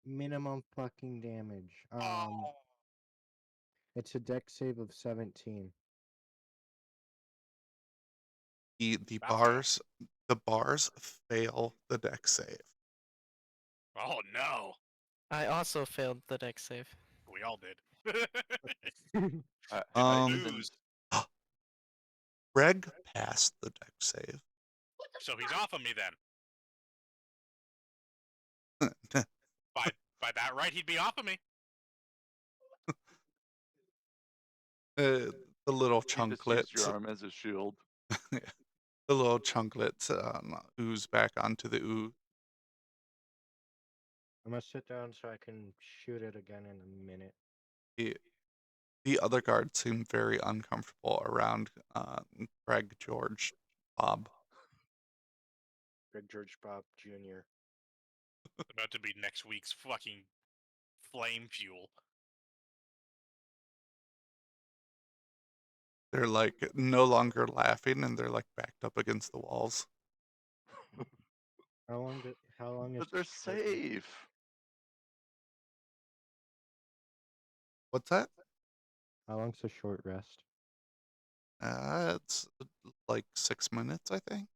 E: Minimum fucking damage.
C: Oh.
E: It's a deck save of 17.
A: The
C: That's
A: bars fail the deck save.
C: Oh no.
D: I also failed the deck save.
C: We all did.
B: I
A: Um,
B: even
C: Ooze.
A: Greg passed the deck save.
C: So he's off of me then. By that right, he'd be off of me.
A: The little
B: he just
A: chunklet.
B: used your arm as a shield.
A: The little chunklets ooze back onto the ooze.
E: I'm gonna sit down so I can shoot it again in a minute.
A: The other guards seem very uncomfortable around Greg, George, Bob.
E: Greg George Bob Jr.
C: About to be next week's fucking flame fuel.
A: They're like no longer laughing and they're like backed up against the walls.
E: How long is
B: But they're
E: the short rest?
B: safe.
A: What's that?
E: How long's the short rest?
A: It's like 6 minutes, I think.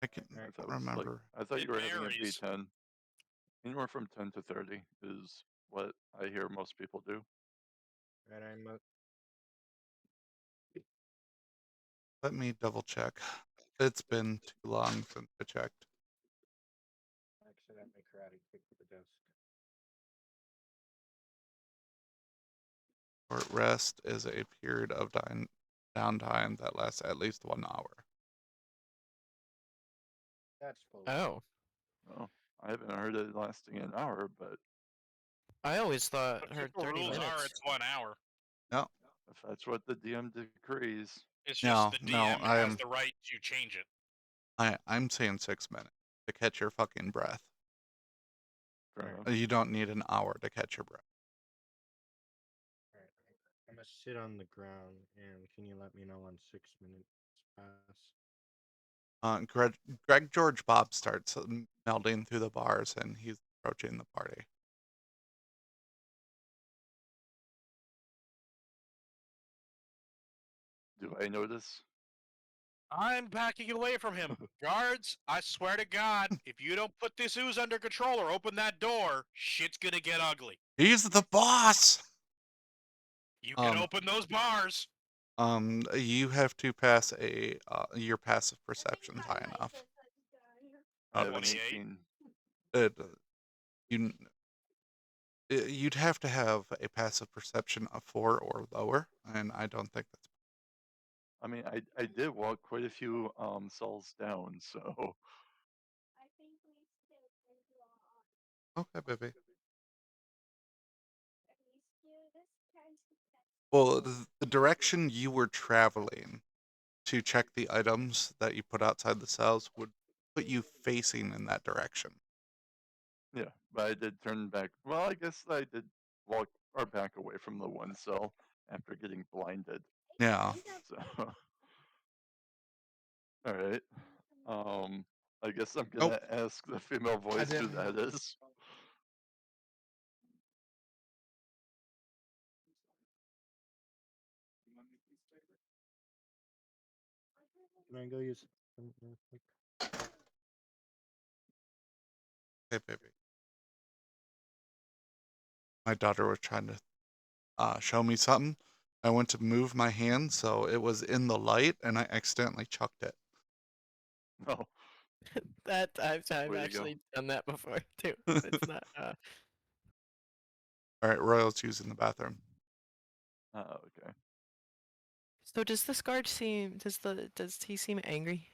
A: I can
B: I thought
A: remember.
B: I thought
C: It
B: you were having a
C: varies.
B: D10. Anywhere from 10 to 30 is what I hear most people do.
E: And I'm
A: Let me double check. It's been too long since I checked.
E: accidentally karate kicked the desk.
A: Short rest is a period of downtime that lasts at least 1 hour.
E: That's full.
D: Oh,
B: Oh, I haven't heard it lasting an hour, but
D: I always thought heard
C: Official
D: 30
C: rules are
D: minutes.
C: it's 1 hour.
A: No,
B: if that's what the DM decrees,
C: It's just
A: No,
C: the
A: no,
C: DM has the right to change it.
A: I'm saying 6 minutes to catch your fucking breath.
B: fair
E: Alright.
B: enough.
A: You don't need an hour to catch your breath.
E: Alright, I'm gonna sit on the ground, and can you let me know when 6 minutes pass?
A: Greg George Bob starts melding through the bars and he's approaching the party.
B: Do I notice?
C: I'm backing away from him. Guards, I swear to God, if you don't put this ooze under control or open that door, shit's gonna get ugly.
A: He's the boss!
C: You can open those bars.
A: You have to pass your passive perception high enough.
B: I have an
C: 28.
B: 18.
A: You'd have to have a passive perception of 4 or lower, and I don't think that's
B: I mean, I did walk quite a few cells down, so
A: okay, baby. Well, the direction you were traveling to check the items that you put outside the cells would put you facing in that direction.
B: yeah. But I did turn back. Well, I guess I did walk or back away from the one cell after getting blinded.
A: Yeah.
B: So, all right. I guess I'm gonna ask the female voice who that is.
E: Can I go use something real quick?
A: Okay, baby. My daughter was trying to show me something. I went to move my hand so it was in the light, and I accidentally chucked it.
B: Oh,
D: That I've
B: Way to go.
D: actually done that before too. It's not.
A: All right, Royal's using the bathroom.
B: okay.
D: So does this guard seem? Does he seem angry?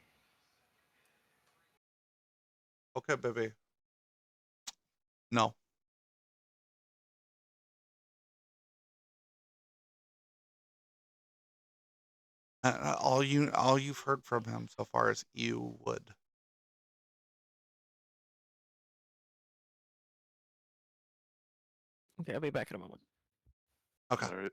A: Okay, baby. No. All you've heard from him so far is you would.
D: Okay, I'll be back in a moment.
A: Okay.
B: All right.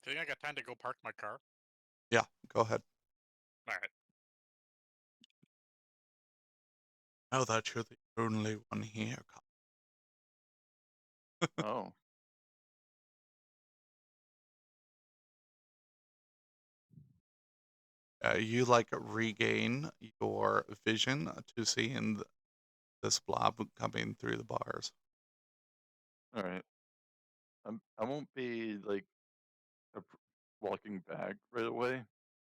C: Think I got time to go park my car?
A: Yeah, go ahead.
C: All right.
A: Now that you're the only one here.
B: Oh,
A: You like regain your vision to seeing this blob coming through the bars.
B: all right. I won't be like walking back right away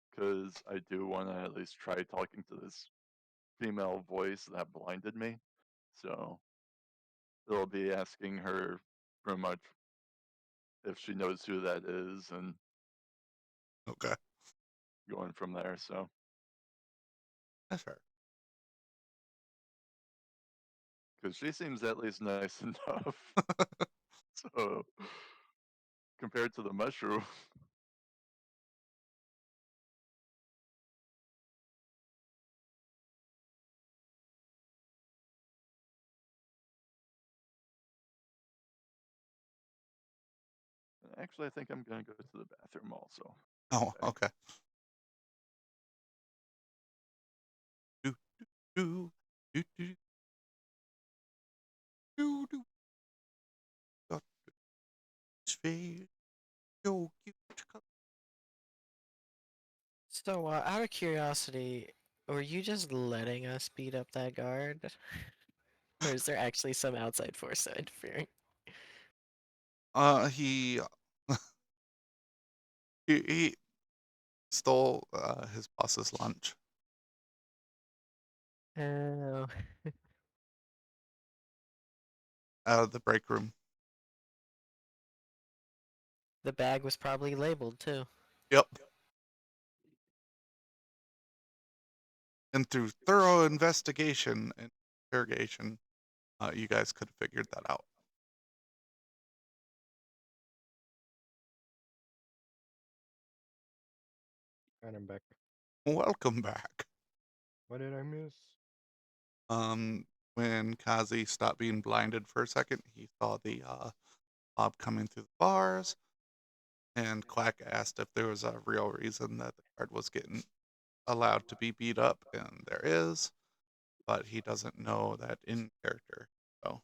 B: because I do want to at least try talking to this female voice that blinded me. So it'll be asking her pretty much if she knows who that is and
A: Okay,
B: going from there. So
A: that's fair.
B: because she seems at least nice enough. So compared to the mushroom, actually, I think I'm gonna go to the bathroom also.
A: Oh,
B: Okay.
A: okay. Do, do, do, do, do, do. Got this face so cute.
D: So, out of curiosity, were you just letting us beat up that guard? Or is there actually some outside force interfering?
A: He he stole his boss's lunch.
D: Oh,
A: Out of the break room.
D: the bag was probably labeled too.
A: Yep. And through thorough investigation and interrogation, you guys could have figured that out.
E: And I'm back.
A: Welcome back.
E: What did I miss?
A: When Kazi stopped being blinded for a second, he saw the mob coming through the bars, and Quack asked if there was a real reason that the guard was getting allowed to be beat up, and there is, but he doesn't know that in character. So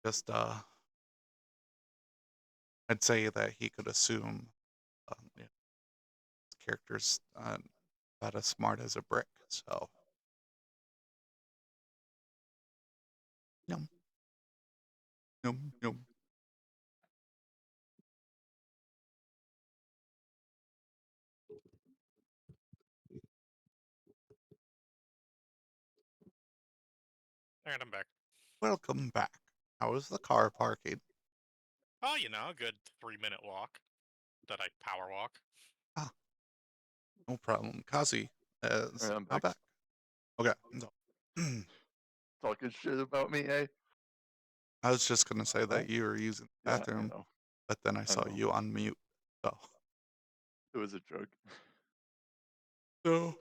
A: just I'd say that he could assume yeah, his character's about as smart as a brick. So yum yum yum.
C: And I'm back.
A: Welcome back. How was the car parking?
C: Oh, you know, a good 3-minute walk that I power walk.
A: Ah, no problem. Kazi is
B: Alright, I'm
A: now
B: back.
A: back. Okay. No.
B: Talking shit about me, eh?
A: I was just gonna say
B: What?
A: that you were using the
B: Yeah, I
A: bathroom,
B: know.
A: but then I saw
B: know.
A: you on mute. So
B: It was a joke.
A: no.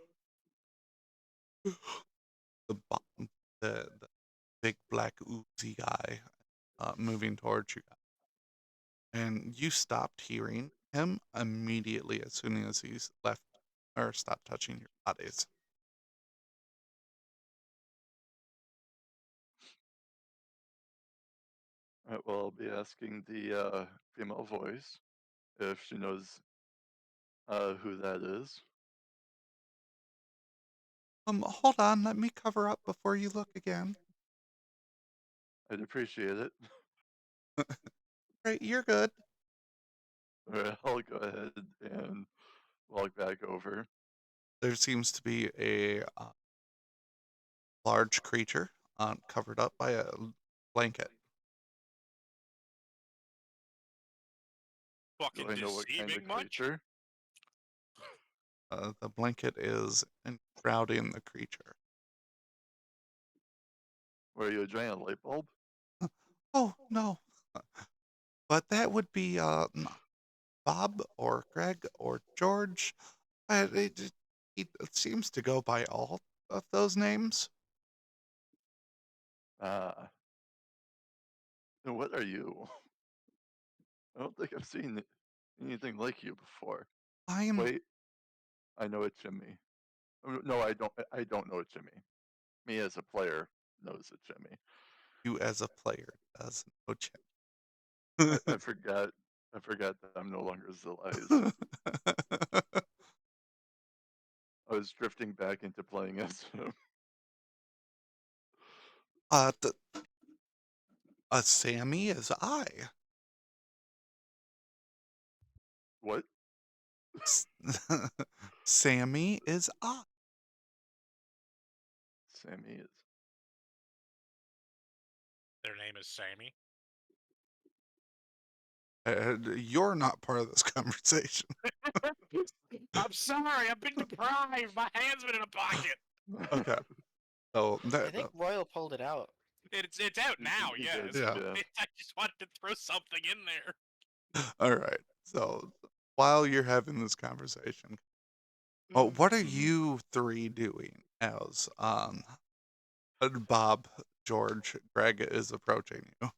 A: The bottom, the big black oozy guy moving towards you, and you stopped hearing him immediately as soon as he's left or stopped touching your bodies.
B: Alright, well, I'll be asking the female voice if she knows who that is.
A: Hold on, let me cover up before you look again.
B: I'd appreciate it.
A: Right, you're good.
B: Alright, I'll go ahead and walk back over.
A: There seems to be a large creature covered up by a blanket.
C: Fucking
B: Do I know what kind of
C: deceiving much?
B: creature?
A: The blanket is enshrouding the creature.
B: Were you a giant light bulb?
A: Oh, no. But that would be Bob or Greg or George. It seems to go by all of those names.
B: Ah. And what are you? I don't think I've seen anything like you before.
A: I'm
B: Wait, I know a Jimmy. No, I don't. I don't know a Jimmy. Me as a player knows a Jimmy.
A: you as a player doesn't know
B: I forgot. I forgot that I'm no longer Zelize. I was drifting back into playing as him.
A: uh, th- Sammy is I.
B: What?
A: Sammy is up.
B: Sammy is.
C: Their name is Sammy.
A: You're not part of this conversation.
C: I'm sorry, I've been deprived. My hand's been in a pocket.
A: Okay. So
D: I think Royal pulled it out.
C: It's out now,
B: He
C: yes.
B: did,
A: Yeah.
C: I just wanted to throw something in there.
A: all right. So while you're having this conversation, what are you three doing as Bob, George, Greg is approaching you?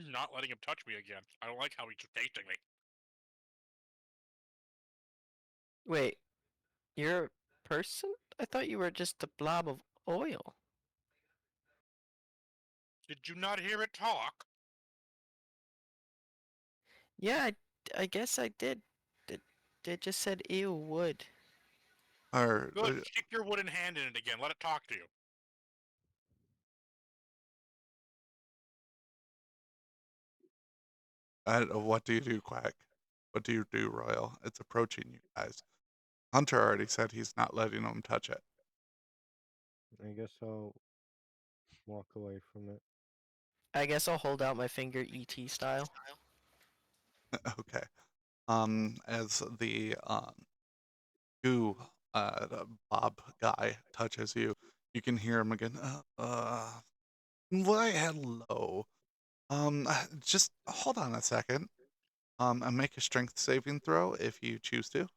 C: Not letting him touch me again. I don't like how he's tasting me.
D: Wait, you're a person? I thought you were just a blob of oil.
C: Did you not hear it talk?
D: Yeah, I guess I did. It just said ew wood.
A: Or
C: Good. Stick your wooden hand in it again. Let it talk to you.
A: what do you do, Quack? What do you do, Royal? It's approaching you guys. Hunter already said he's not letting them touch it.
E: I guess I'll walk away from it.
D: I guess I'll hold out my finger ET style.
A: Okay. As the goo the Bob guy touches you, you can hear him again. Why hello. Just hold on a second. And make a strength saving throw if you choose to.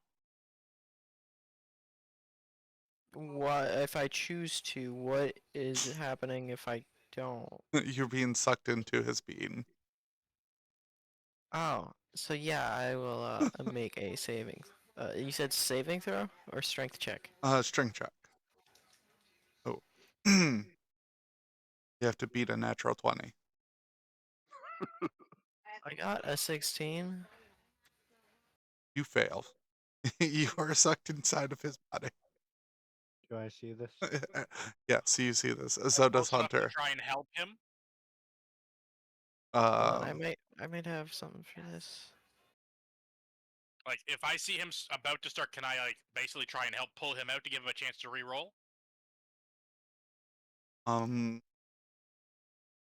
D: What if I choose to? What is happening if I don't?
A: You're being sucked into his being.
D: Oh, so yeah, I will make a saving. You said saving throw or strength check?
A: Strength check. Oh. You have to beat a natural 20.
D: I got a 16.
A: You fail. You are sucked inside of his body.
E: Do I see this?
A: Yes, you see this. So does
C: Close enough to
A: Hunter.
C: try and help him.
D: Hold on,
A: Um,
D: I might have something for this.
C: Like, if I see him about to start, can I, like, basically try and help pull him out to give him a chance to re-roll?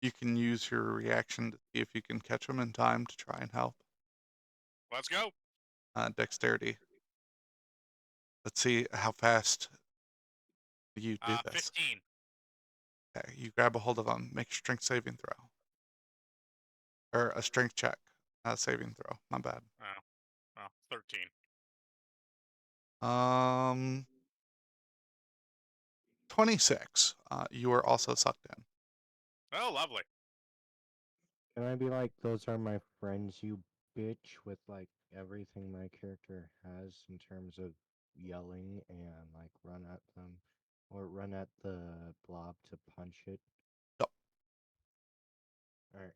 A: you can use your reaction to see if you can catch him in time to try and help.
C: Let's go.
A: Dexterity. Let's see how fast you do this.
C: 15.
A: Okay, you grab a hold of him, make a strength saving throw. Or a strength check, not a saving throw. My bad.
C: Oh, 13.
A: 26. You are also sucked in.
C: Oh, lovely.
E: Can I be like, those are my friends, you bitch, with like everything my character has in terms of yelling and like run at them or run at the blob to punch it?
A: Yep.
E: Alright.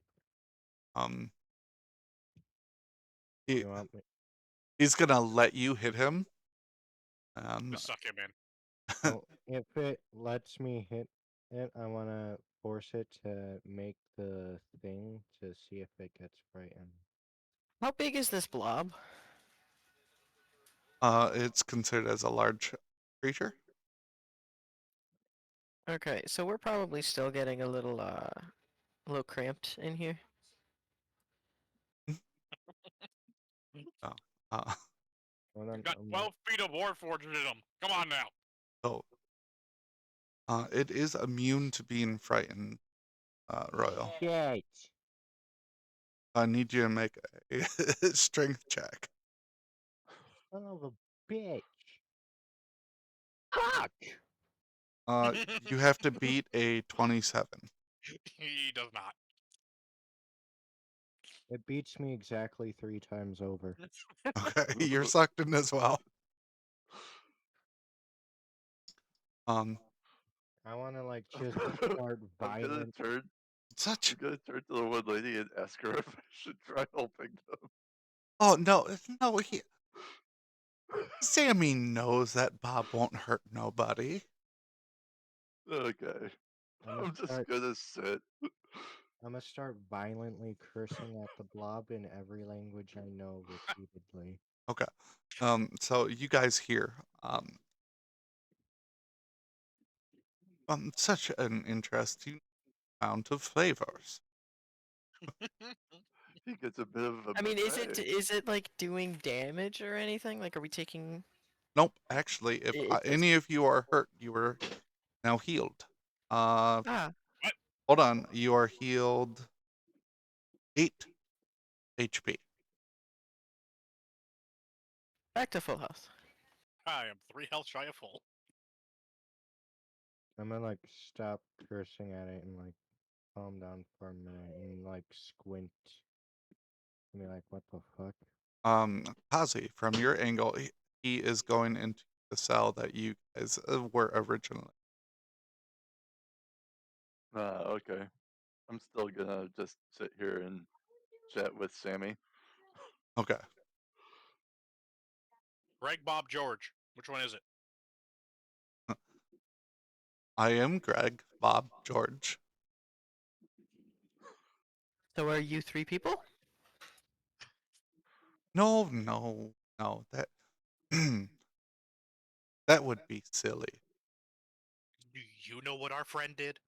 A: He,
E: You want me?
A: he's gonna let you hit him.
C: Just suck him in.
E: Oh, if it lets me hit it, I want to force it to make the thing to see if it gets frightened.
D: How big is this blob?
A: It's considered as a large creature.
D: Okay, so we're probably still getting a little cramped in here.
A: Oh, uh,
E: Hold on,
C: You've got 12 feet of Warforged in him. Come on now.
A: so, it is immune to being frightened, Royal.
E: Shit!
A: I need you to make a strength check.
E: Son of a bitch! Fuck!
A: You have to beat a 27.
C: He does not.
E: It beats me exactly 3 times over.
A: Okay, you're sucked in as well.
E: I want to like just start
B: I'm gonna
E: violent.
B: turn.
A: Such.
B: I'm gonna turn to the one lady and ask her if I should try helping them.
A: Oh no, no. Sammy knows that Bob won't hurt nobody.
B: Okay.
E: I'm gonna
B: I'm just
E: start.
B: gonna sit.
E: I'm gonna start violently cursing at the blob in every language I know repeatedly.
A: Okay. So you guys hear such an interesting amount of flavors.
B: He gets a bit of a
D: I mean,
B: buffet.
D: is it like doing damage or anything? Like, are we taking?
A: Nope. Actually, if
D: It does.
A: any of you are hurt, you are now healed.
D: Ah,
A: Hold on. You are healed 8 HP.
D: back to full health.
C: I am 3 health shy of full.
E: I'm gonna like stop cursing at it and like calm down for a minute and like squint. And be like, what the fuck?
A: Kazi, from your angle, he is going into the cell that you guys were originally.
B: Okay. I'm still gonna just sit here and chat with Sammy.
A: Okay.
C: Greg, Bob, George. Which one is it?
A: I am Greg, Bob, George.
D: So are you 3 people?
A: No. That that would be silly.
C: Do you know what our friend did?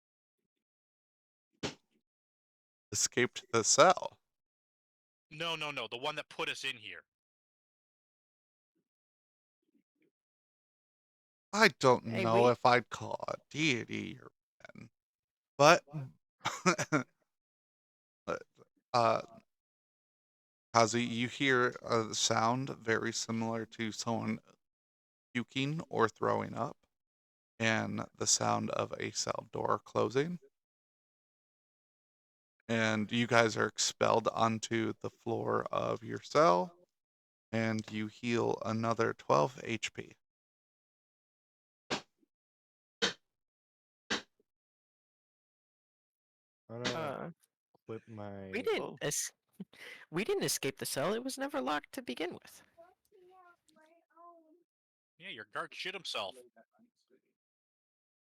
A: Escaped the cell.
C: No. The one that put us in here.
A: I don't
D: Hey,
A: know if I'd call a deity your friend, but uh, Kazi, you hear a sound very similar to someone puking or throwing up, and the sound of a cell door closing. And you guys are expelled onto the floor of your cell, and you heal another 12 HP.
E: I'm gonna like
D: Uh,
E: whip my.
D: we didn't.
B: Oh,
D: We didn't escape the cell. It was never locked to begin with.
C: Yeah, your guard shit himself.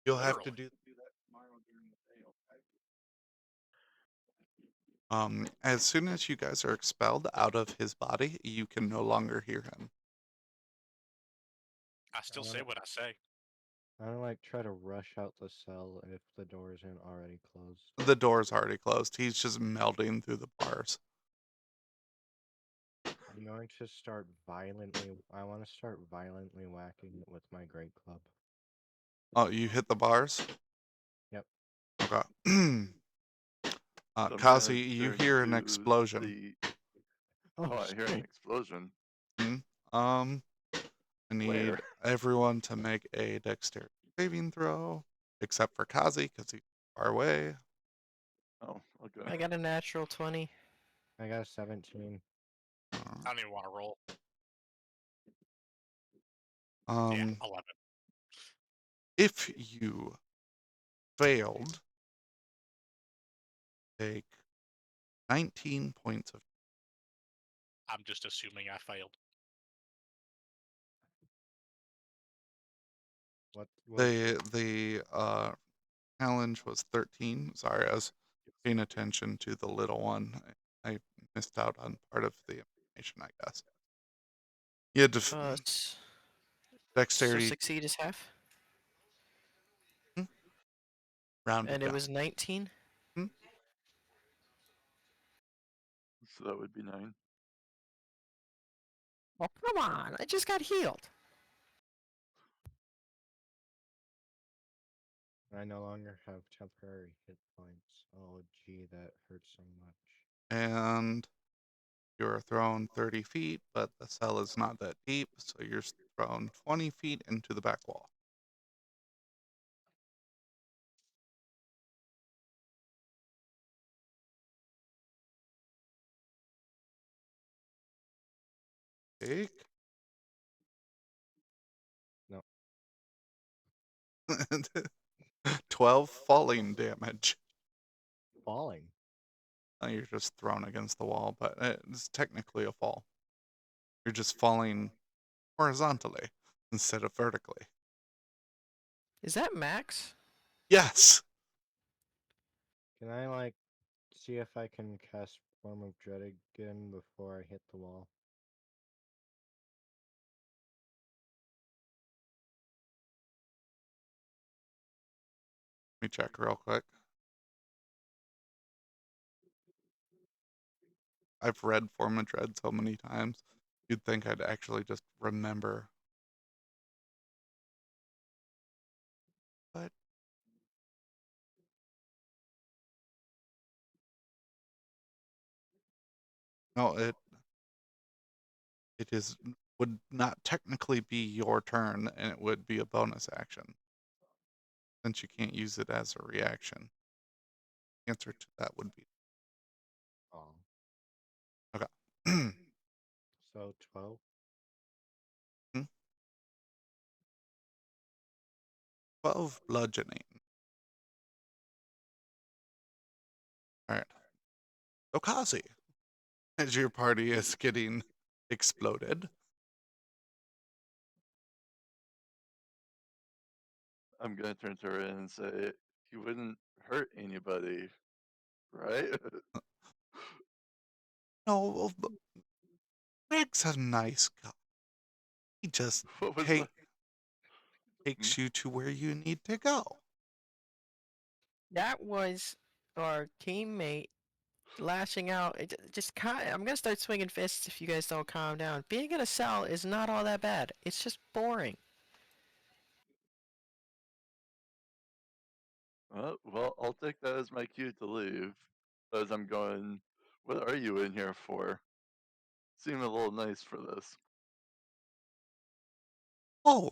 A: You'll have to
C: Literally.
A: do. As soon as you guys are expelled out of his body, you can no longer hear him.
C: I still say what I say.
E: I'm gonna like try to rush out the cell if the door isn't already closed.
A: The door's already closed. He's just melding through the bars.
E: I'm going to start violently. I want to start violently whacking it with my great club.
A: Oh, you hit the bars?
E: Yep.
A: Okay.
B: so I'm
A: Kazi,
B: gonna
A: you
B: turn
A: hear an
B: to
A: explosion.
B: the.
E: Oh,
B: I hear an
E: shit.
B: explosion.
A: I need
B: Where?
A: everyone to make a dexterity saving throw, except for Kazi, because he's far away.
B: Oh, okay.
D: I got a natural 20.
E: I got a 17.
C: I don't even want to roll.
A: Um,
C: Yeah, 11.
A: if you failed, take 19 points of.
C: I'm just assuming I failed.
E: What?
A: The challenge was 13. Sorry, I was paying attention to the little one. I missed out on part of the information, I guess. You had to
D: So
A: dexterity
D: succeed is half,
A: rounded
D: and it
A: down.
D: was 19.
B: So that would be 9.
D: Oh, come on! I just got healed.
E: I no longer have temporary hit points. Oh, gee, that hurts so much.
A: And you're thrown 30 feet, but the cell is not that deep, so you're thrown 20 feet into the back wall. Take
E: No.
A: 12 falling damage.
E: Falling.
A: You're just thrown against the wall, but it's technically a fall. You're just falling horizontally instead of vertically.
D: Is that max?
A: Yes.
E: Can I like see if I can cast Form of Dread again before I hit the wall.
A: Let me check real quick. I've read Form of Dread so many times, you'd think I'd actually just remember. But no, it would not technically be your turn, and it would be a bonus action, since you can't use it as a reaction. The answer to that would be
E: Oh.
A: okay.
E: So 12.
A: 12 bludgeoning. All right. Okazi, as your party is getting exploded,
B: I'm gonna turn to her and say, "You wouldn't hurt anybody, right?"
A: no, Greg's a nice guy. He just
B: What was
A: take,
B: Hmm?
A: takes you to where you need to go.
D: That was our teammate lashing out. I'm gonna start swinging fists if you guys don't calm down. Being in a cell is not all that bad. It's just boring.
B: Well, I'll take that as my cue to leave. As I'm going, what are you in here for? Seem a little nice for this.
A: Oh,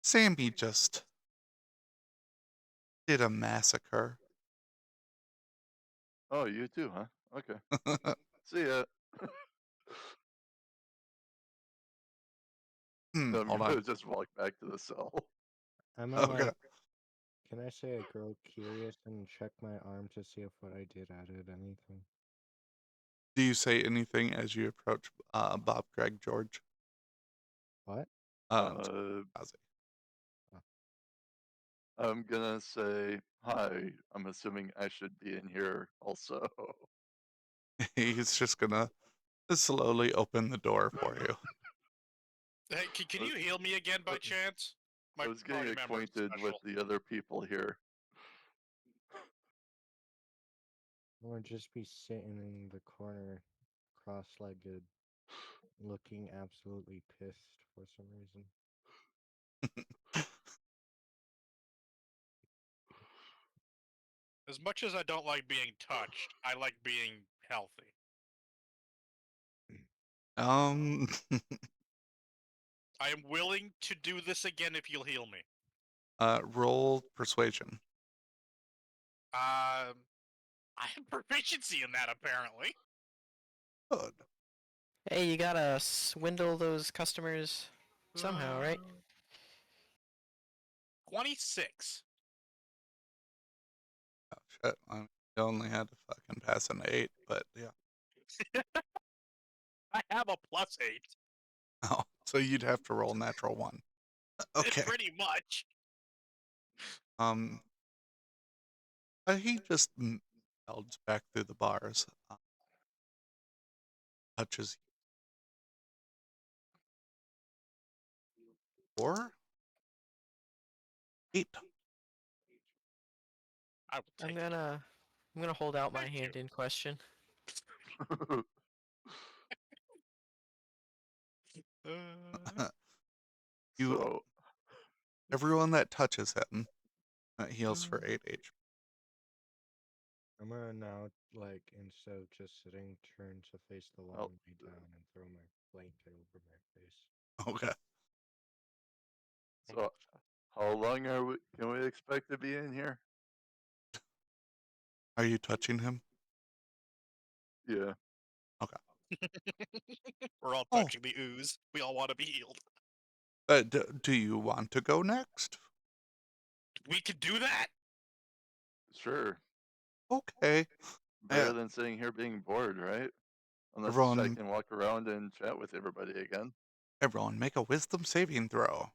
A: Sammy just did a massacre.
B: Oh, you too, huh? Okay. See ya. I'm
A: Hold
B: gonna
A: on.
B: just walk back to the cell.
E: I'm gonna
A: Okay.
E: can I say a girl curious and check my arm to see if what I did added anything?
A: Do you say anything as you approach Bob, Greg, George?
E: What?
A: Okazi.
B: I'm gonna say hi. I'm assuming I should be in here also.
A: He's just gonna slowly open the door for you.
C: Hey, can you heal me again by chance?
B: I
C: My
B: was getting
C: party member is
B: acquainted with
C: special.
B: the other people here.
E: I'm gonna just be sitting in the corner, cross-legged, looking absolutely pissed for some reason.
C: As much as I don't like being touched, I like being healthy. I am willing to do this again if you'll heal me.
A: Roll persuasion.
C: I have proficiency in that apparently.
A: Good.
D: Hey, you gotta swindle those customers somehow, right?
C: 26.
A: Oh, shit. I only had to fucking pass an 8, but yeah.
C: I have a +8.
A: Oh, so you'd have to roll natural 1. Okay.
C: Pretty much.
A: He just melds back through the bars. Touches 4? 8.
C: I will take
D: I'm
C: it.
D: gonna hold out my
C: Thank
D: hand
C: you.
D: in question.
A: You,
B: So,
A: everyone that touches him heals for 8 HP.
E: I'm gonna now, like, instead of just sitting, turn to face the wall
B: Oh.
E: and lay down and throw my blanket over my face.
A: Okay.
B: so how long can we expect to be in here?
A: Are you touching him?
B: Yeah.
A: Okay.
C: We're all
A: Oh.
C: touching the ooze. We all want to be healed.
A: Do you want to go next?
C: We could do that?
B: Sure.
A: Okay.
B: Better than sitting here being bored, right? Unless I
A: Everyone,
B: can walk around and chat with everybody again.
A: everyone, make a wisdom saving throw.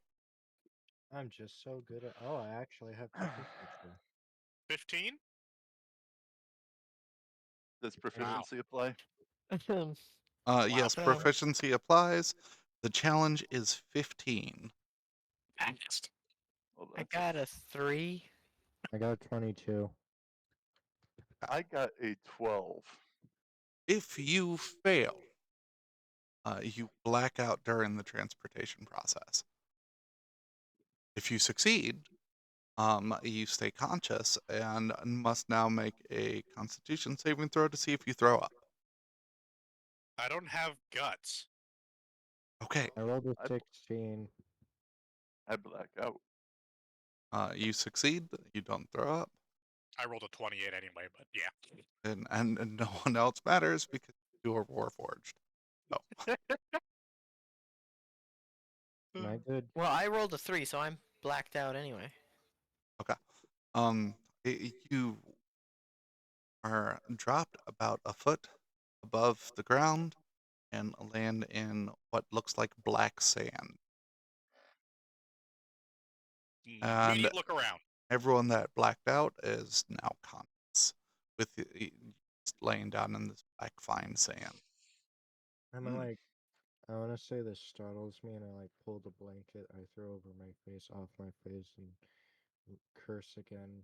E: I'm just so good at. Oh, I actually have proficiency.
C: 15?
B: Does proficiency apply?
A: Yes,
D: Wow.
A: proficiency applies. The challenge is 15.
C: Fast.
B: Well,
D: I
B: that's
D: got a 3.
E: I got 22.
B: I got a 12.
A: If you fail, you black out during the transportation process. If you succeed, you stay conscious and must now make a Constitution saving throw to see if you throw up.
C: I don't have guts.
A: Okay,
E: I rolled a
B: I-
E: 16.
B: I black out.
A: you succeed. You don't throw up,
C: I rolled a 28 anyway, but yeah.
A: and no one else matters because you are warforged.
E: Am I good?
D: Well, I rolled a 3, so I'm blacked out anyway.
A: You are dropped about a foot above the ground and land in what looks like black sand. And
C: Immediate look around.
A: everyone that blacked out is now conscious, with just laying down in this black fine sand.
E: I'm
B: Hmm.
E: like, I want to say this startles me, and I like pull the blanket I throw over my face off my face and curse again,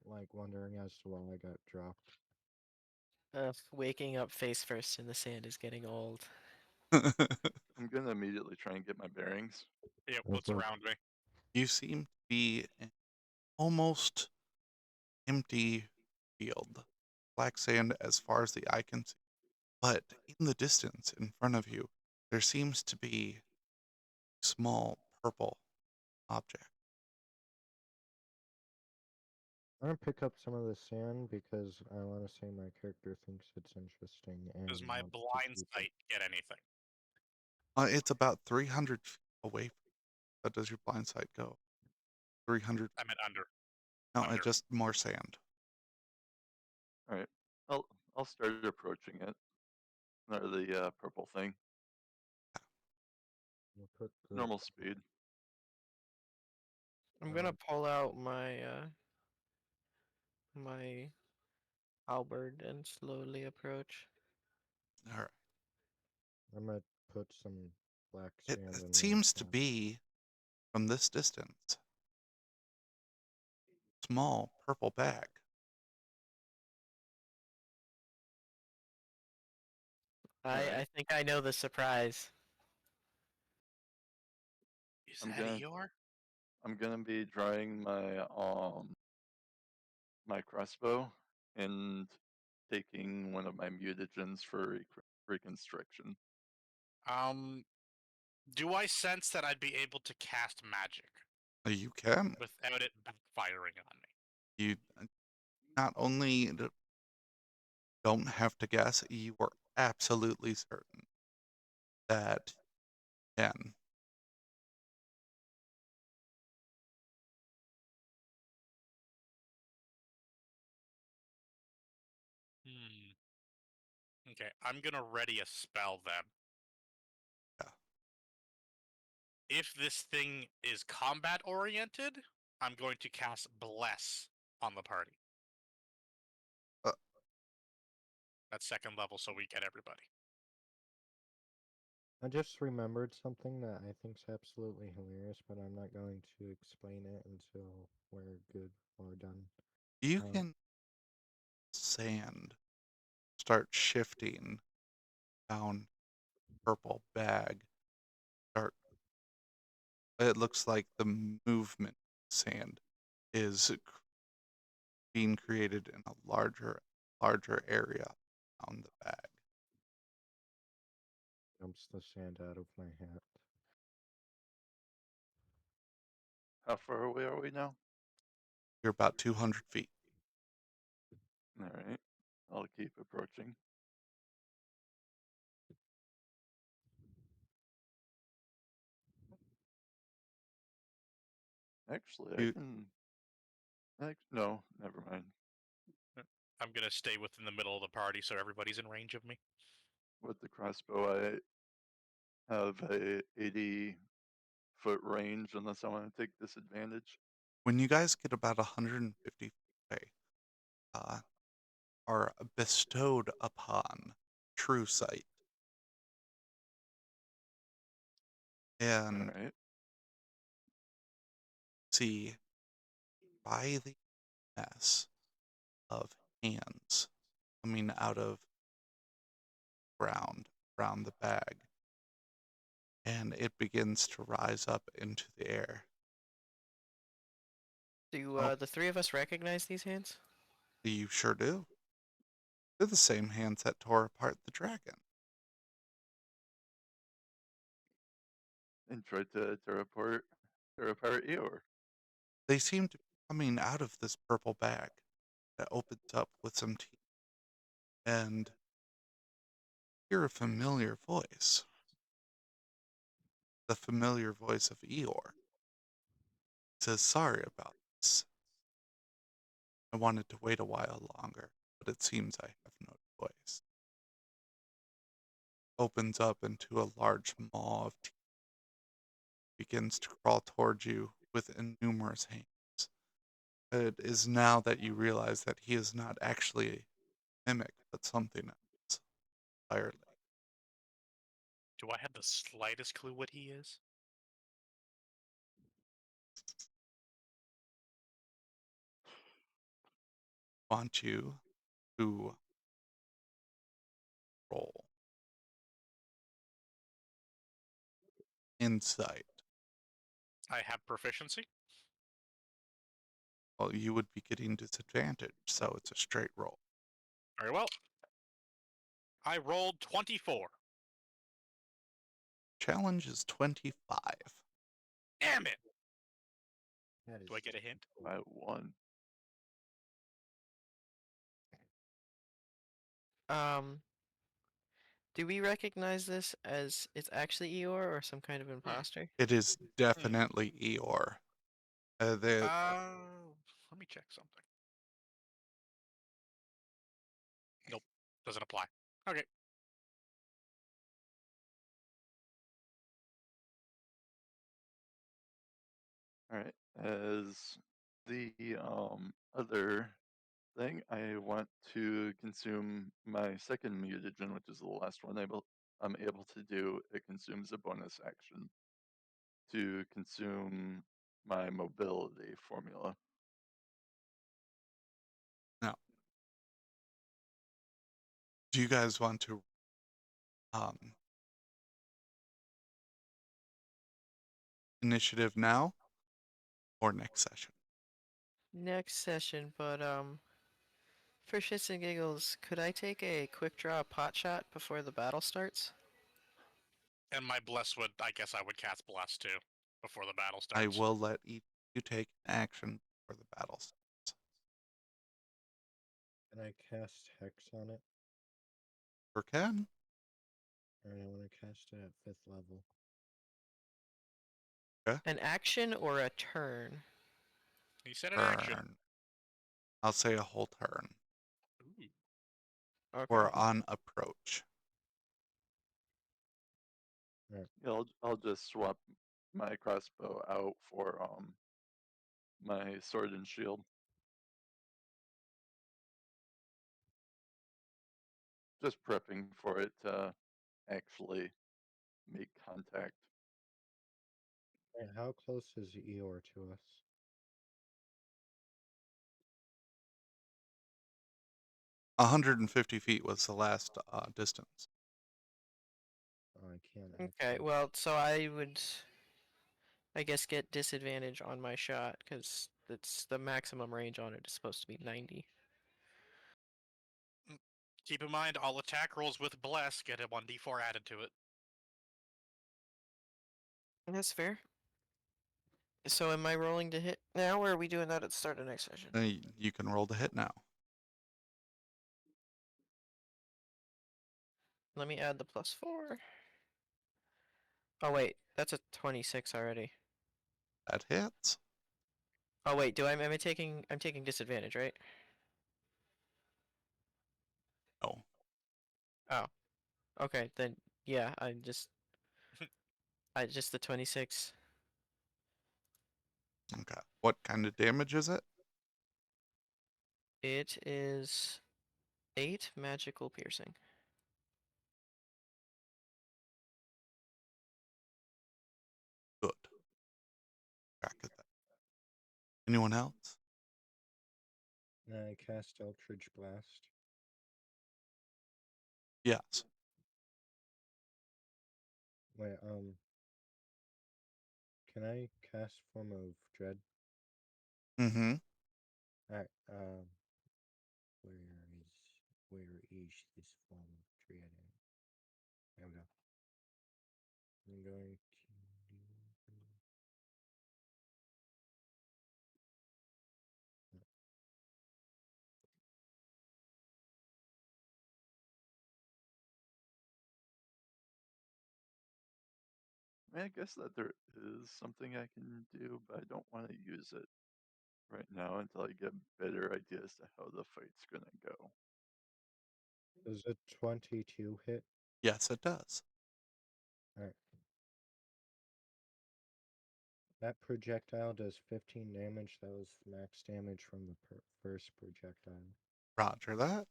E: like wondering as to why I got dropped.
D: Waking up face first in the sand is getting old.
B: I'm gonna immediately try and get my bearings.
C: Yep,
E: Go
C: what's
E: for it.
C: around me?
A: You seem to be in almost empty field, black sand as far as the eye can see. But in the distance in front of you, there seems to be a small purple object.
E: I'm gonna pick up some of the sand because I want to say my character thinks it's interesting and
C: Does my
E: wants to
C: blind
E: keep it.
C: sight get anything?
A: It's about 300 feet away. That does your blind sight go? 300.
C: I meant under.
A: No,
C: Under.
A: just more sand.
B: All right, I'll start approaching it. Or the purple thing.
E: We'll put the,
B: Normal speed.
D: I'm gonna pull out my halberd and slowly approach.
A: All right.
E: I'm gonna put some black
A: It
E: sand in my
A: seems to
E: cap.
A: be, from this distance, small purple bag.
B: Alright.
D: I think I know the surprise.
C: Is
B: I'm
C: that
B: gonna-
C: your?
B: I'm gonna be drawing my crossbow and taking one of my mutagens for reconstriction.
C: Do I sense that I'd be able to cast magic
A: You can.
C: without it backfiring on me?
A: You not only don't have to guess, you are absolutely certain that you can.
C: Okay, I'm gonna ready a spell then.
A: Yeah.
C: If this thing is combat oriented, I'm going to cast Bless on the party.
A: Uh.
C: That's second level, so we get everybody.
E: I just remembered something that I think's absolutely hilarious, but I'm not going to explain it until we're good or done.
A: You
E: Um,
A: can sand start shifting down purple bag. Start. It looks like the movement sand is being created in a larger area around the bag.
E: Dumps the sand out of my hat.
B: How far away are we now?
A: You're about 200 feet.
B: Alright. I'll keep approaching. Actually, I
A: You-
B: can. No, never mind.
C: I'm gonna stay within the middle of the party so everybody's in range of me.
B: With the crossbow, I have a 80-foot range unless I want to take disadvantage.
A: When you guys get about 150 feet away, uh, are bestowed upon true sight. And
B: Alright.
A: see writhing mess of hands coming out of ground around the bag, and it begins to rise up into the air.
D: Do
A: Oh.
D: the three of us recognize these hands?
A: You sure do. They're the same hands that tore apart the dragon.
B: And tried to tear apart Eeyore.
A: They seem to be coming out of this purple bag that opens up with some teeth, and hear a familiar voice. The familiar voice of Eeyore. It says, "Sorry about this. I wanted to wait a while longer, but it seems I have no choice." Opens up into a large maw of teeth, begins to crawl towards you with innumerous hands. It is now that you realize that he is not actually a mimic, but something else entirely.
C: Do I have the slightest clue what he is?
A: Want you to roll insight.
C: I have proficiency.
A: Well, you would be getting disadvantage, so it's a straight roll.
C: Very well. I rolled 24.
A: Challenge is 25.
C: Damn it!
E: That is
C: Do I get a hint?
B: By 1.
D: Um, do we recognize this as it's actually Eeyore or some kind of imposter?
A: It is definitely Eeyore. The
C: Let me check something. Nope, doesn't apply. Okay.
B: Alright. As the other thing, I want to consume my second mutagen, which is the last one I'm able to do. It consumes a bonus action to consume my mobility formula.
A: no. Do you guys want to um initiative now or next session?
D: Next session, but for shits and giggles, could I take a quick draw pot shot before the battle starts?
C: And my bless would, I guess I would cast bless too before the battle starts.
A: I will let each of you take action for the battle starts.
E: Can I cast Hex on it?
A: Sure can.
E: Alright, I want to cast it at 5th level.
D: An action or a turn?
C: He said an action.
A: Turn. I'll say a whole turn.
C: Ooh.
D: Okay.
A: Or on approach.
B: Yeah, I'll just swap my crossbow out for my sword and shield. Just prepping for it to actually make contact.
E: Alright, how close is Eeyore to us?
A: A 150 feet was the last distance.
E: Oh, I can't
D: Okay,
E: actually.
D: well, so I would, I guess, get disadvantage on my shot because it's the maximum range on it is supposed to be 90.
C: Keep in mind, all attack rolls with bless get a 1d4 added to it.
D: That's fair. So am I rolling to hit now, or are we doing that at the start of next session?
A: You can roll the hit now.
D: Let me add the +4. Oh wait, that's a 26 already.
A: That hits.
D: Oh wait, am I taking? I'm taking disadvantage, right?
A: No.
D: Oh, okay, then yeah, I just the 26.
A: Okay. What kind of damage is it?
D: It is 8 magical piercing.
A: Good. Back at that. Anyone else?
E: I cast Eldritch Blast.
A: Yes.
E: Wait, can I cast Form of Dread?
A: Mm-hmm.
E: Alright, where is this Form of Dread at? There we go. I'm going to do...
B: I mean, I guess that there is something I can do, but I don't want to use it right now until I get better ideas to how the fight's gonna go.
E: Does a 22 hit?
A: Yes, it does.
E: Alright. That projectile does 15 damage. That was max damage from the first projectile.
A: Roger that.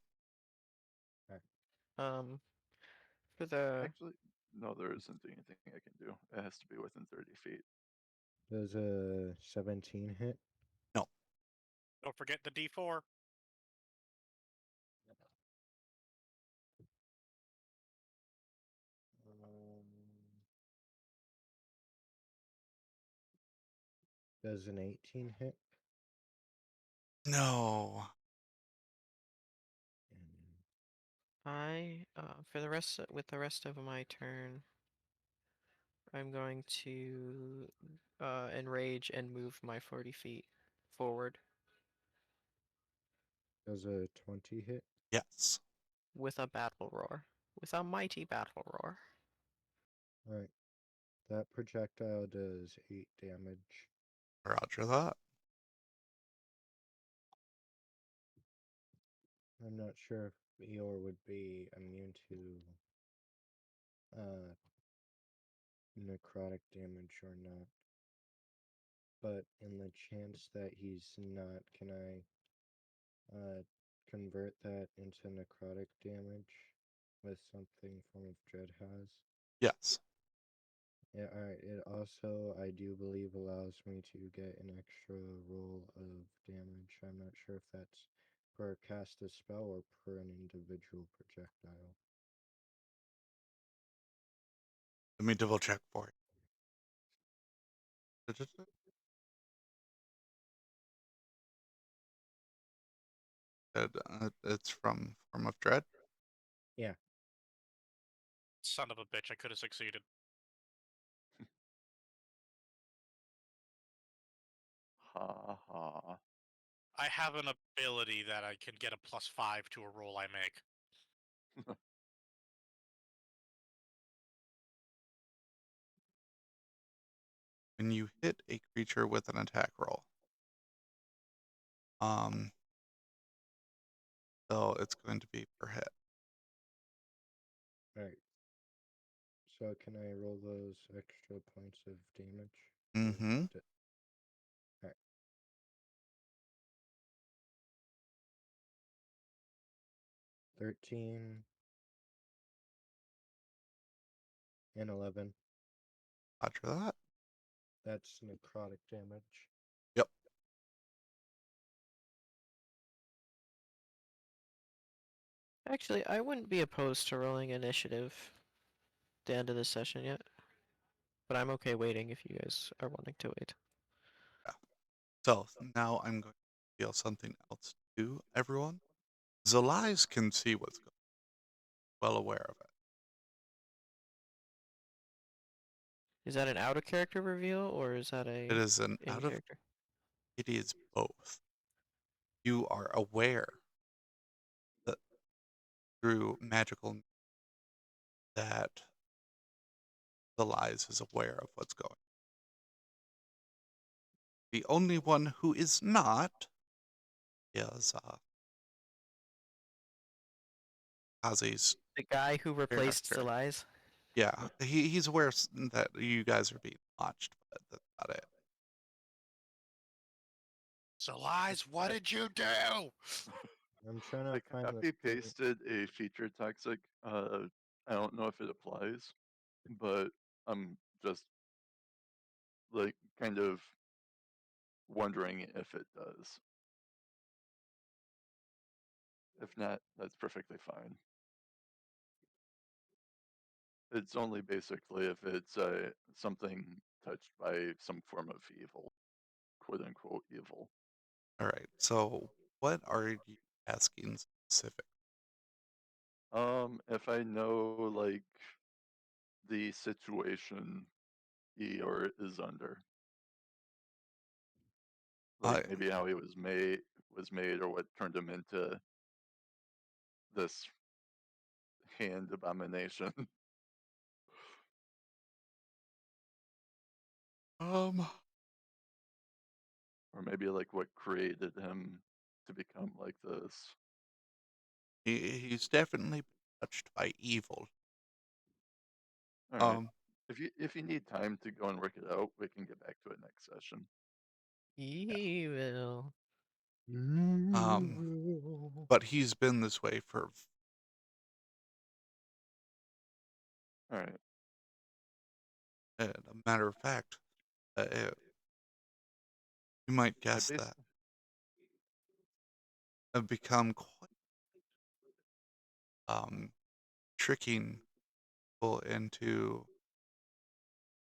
D: For the
B: Actually, no, there isn't anything I can do. It has to be within 30 feet.
E: Does a 17 hit?
A: No.
C: Don't forget the D4.
E: Does an 18 hit?
A: No.
E: And
D: for the rest with the rest of my turn, I'm going to enrage and move my 40 feet forward
E: does a 20 hit?
A: Yes.
D: with a battle roar, with a mighty battle roar.
E: Alright. That projectile does 8 damage.
A: Roger that.
E: I'm not sure if Eeyore would be immune to necrotic damage or not. But in the chance that he's not, can I convert that into necrotic damage with something Form of Dread has?
A: Yes.
E: Yeah, alright. It also, I do believe, allows me to get an extra roll of damage. I'm not sure if that's per cast a spell or per an individual projectile.
A: Let me double check for you. It's from Form of Dread.
E: Yeah.
C: Son of a bitch, I could have succeeded.
B: Ha ha.
C: I have an ability that I can get a +5 to a roll I make.
A: When you hit a creature with an attack roll, so it's going to be per hit.
E: Alright. So can I roll those extra points of damage?
A: Mm-hmm.
E: Alright. 13 and 11.
A: Roger that.
E: That's necrotic damage.
A: Yep.
D: Actually, I wouldn't be opposed to rolling initiative at the end of this session yet. But I'm okay waiting if you guys are wanting to wait.
A: Yeah. So now I'm going to deal something else to everyone. Zalies can see what's going on. Well aware of it.
D: Is that an out of character reveal or is that a
A: It is an
D: in
A: out of.
D: character?
A: It is both. You are aware that through magical that Zalies is aware of what's going on. The only one who is not is Kazi's
D: The guy who replaced
A: character.
D: Zalies?
A: Yeah, he's aware that you guys are being watched, but that's about it.
C: So, Lies, what did you do?
E: I'm trying to
B: I
E: find the
B: copy
E: thing.
B: pasted a feature toxic. I don't know if it applies, but I'm just like kind of wondering if it does. If not, that's perfectly fine. It's only basically if it's something touched by some form of evil, quote unquote evil.
A: All right. So, what are you asking specific?
B: If I know like the situation Eeyore is under, like
A: I
B: maybe how he was made, or what turned him into this hand abomination.
A: um
B: Or maybe like what created him to become like this.
A: he's definitely been touched by evil.
B: All right.
A: Um
B: If you need time to go and work it out, we can get back to it next session.
D: Evil.
A: but he's been this way for
B: All right.
A: a matter of fact, you might
B: I
A: guess
B: bas-
A: that have become quite tricking people into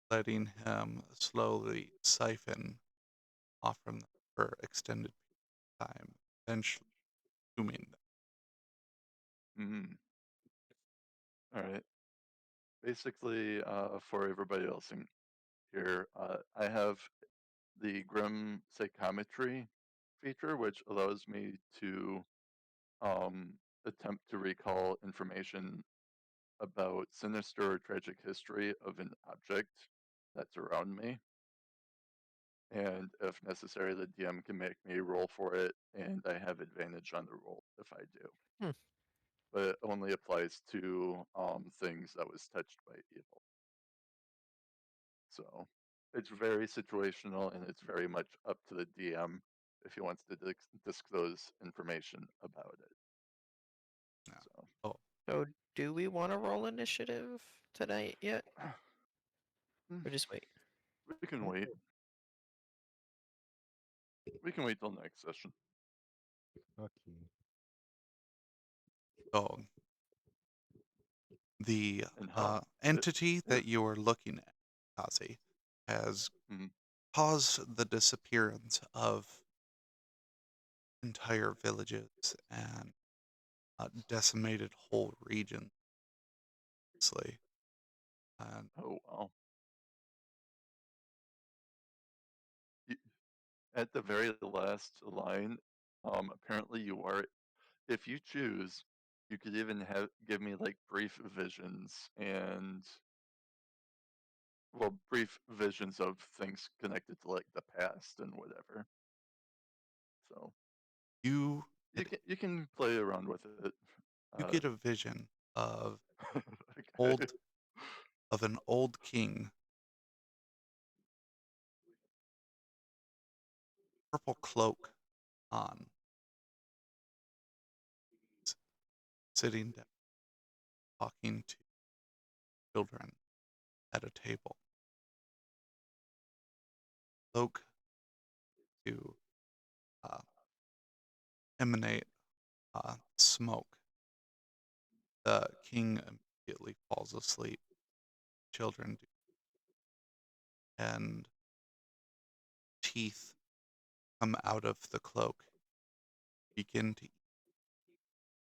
A: letting him slowly siphon off from them for extended time, eventually consuming them.
B: mm, all right. Basically, for everybody else in here, I have the Grim Psychometry feature, which allows me to um, attempt to recall information about sinister or tragic history of an object that's around me. And if necessary, the DM can make me roll for it, and I have advantage on the roll if I do.
D: Hmm.
B: But it only applies to things that was touched by evil. So it's very situational, and it's very much up to the DM if he wants to disclose information about it.
A: Yeah.
B: So
A: Oh,
D: So, do we want to roll initiative tonight yet? Or just wait?
B: we can wait. We can wait till next session.
E: Okay.
A: so the
B: And how?
A: entity
B: If
A: that you are looking at, Kazi, has
B: mhm.
A: caused the disappearance of entire villages and decimated whole regions. And
B: Oh wow. Y- At the very last line, apparently you are. If you choose, you could even give me like brief visions and brief visions of things connected to like the past and whatever. So
A: you
B: you can play around with it.
A: you
B: Uh,
A: get a vision of
B: okay.
A: old of an old king, purple cloak on, s- sitting down, talking to children at a table. Cloak to uh, emanate smoke. The king immediately falls asleep. Children do, and teeth come out of the cloak, begin to eat.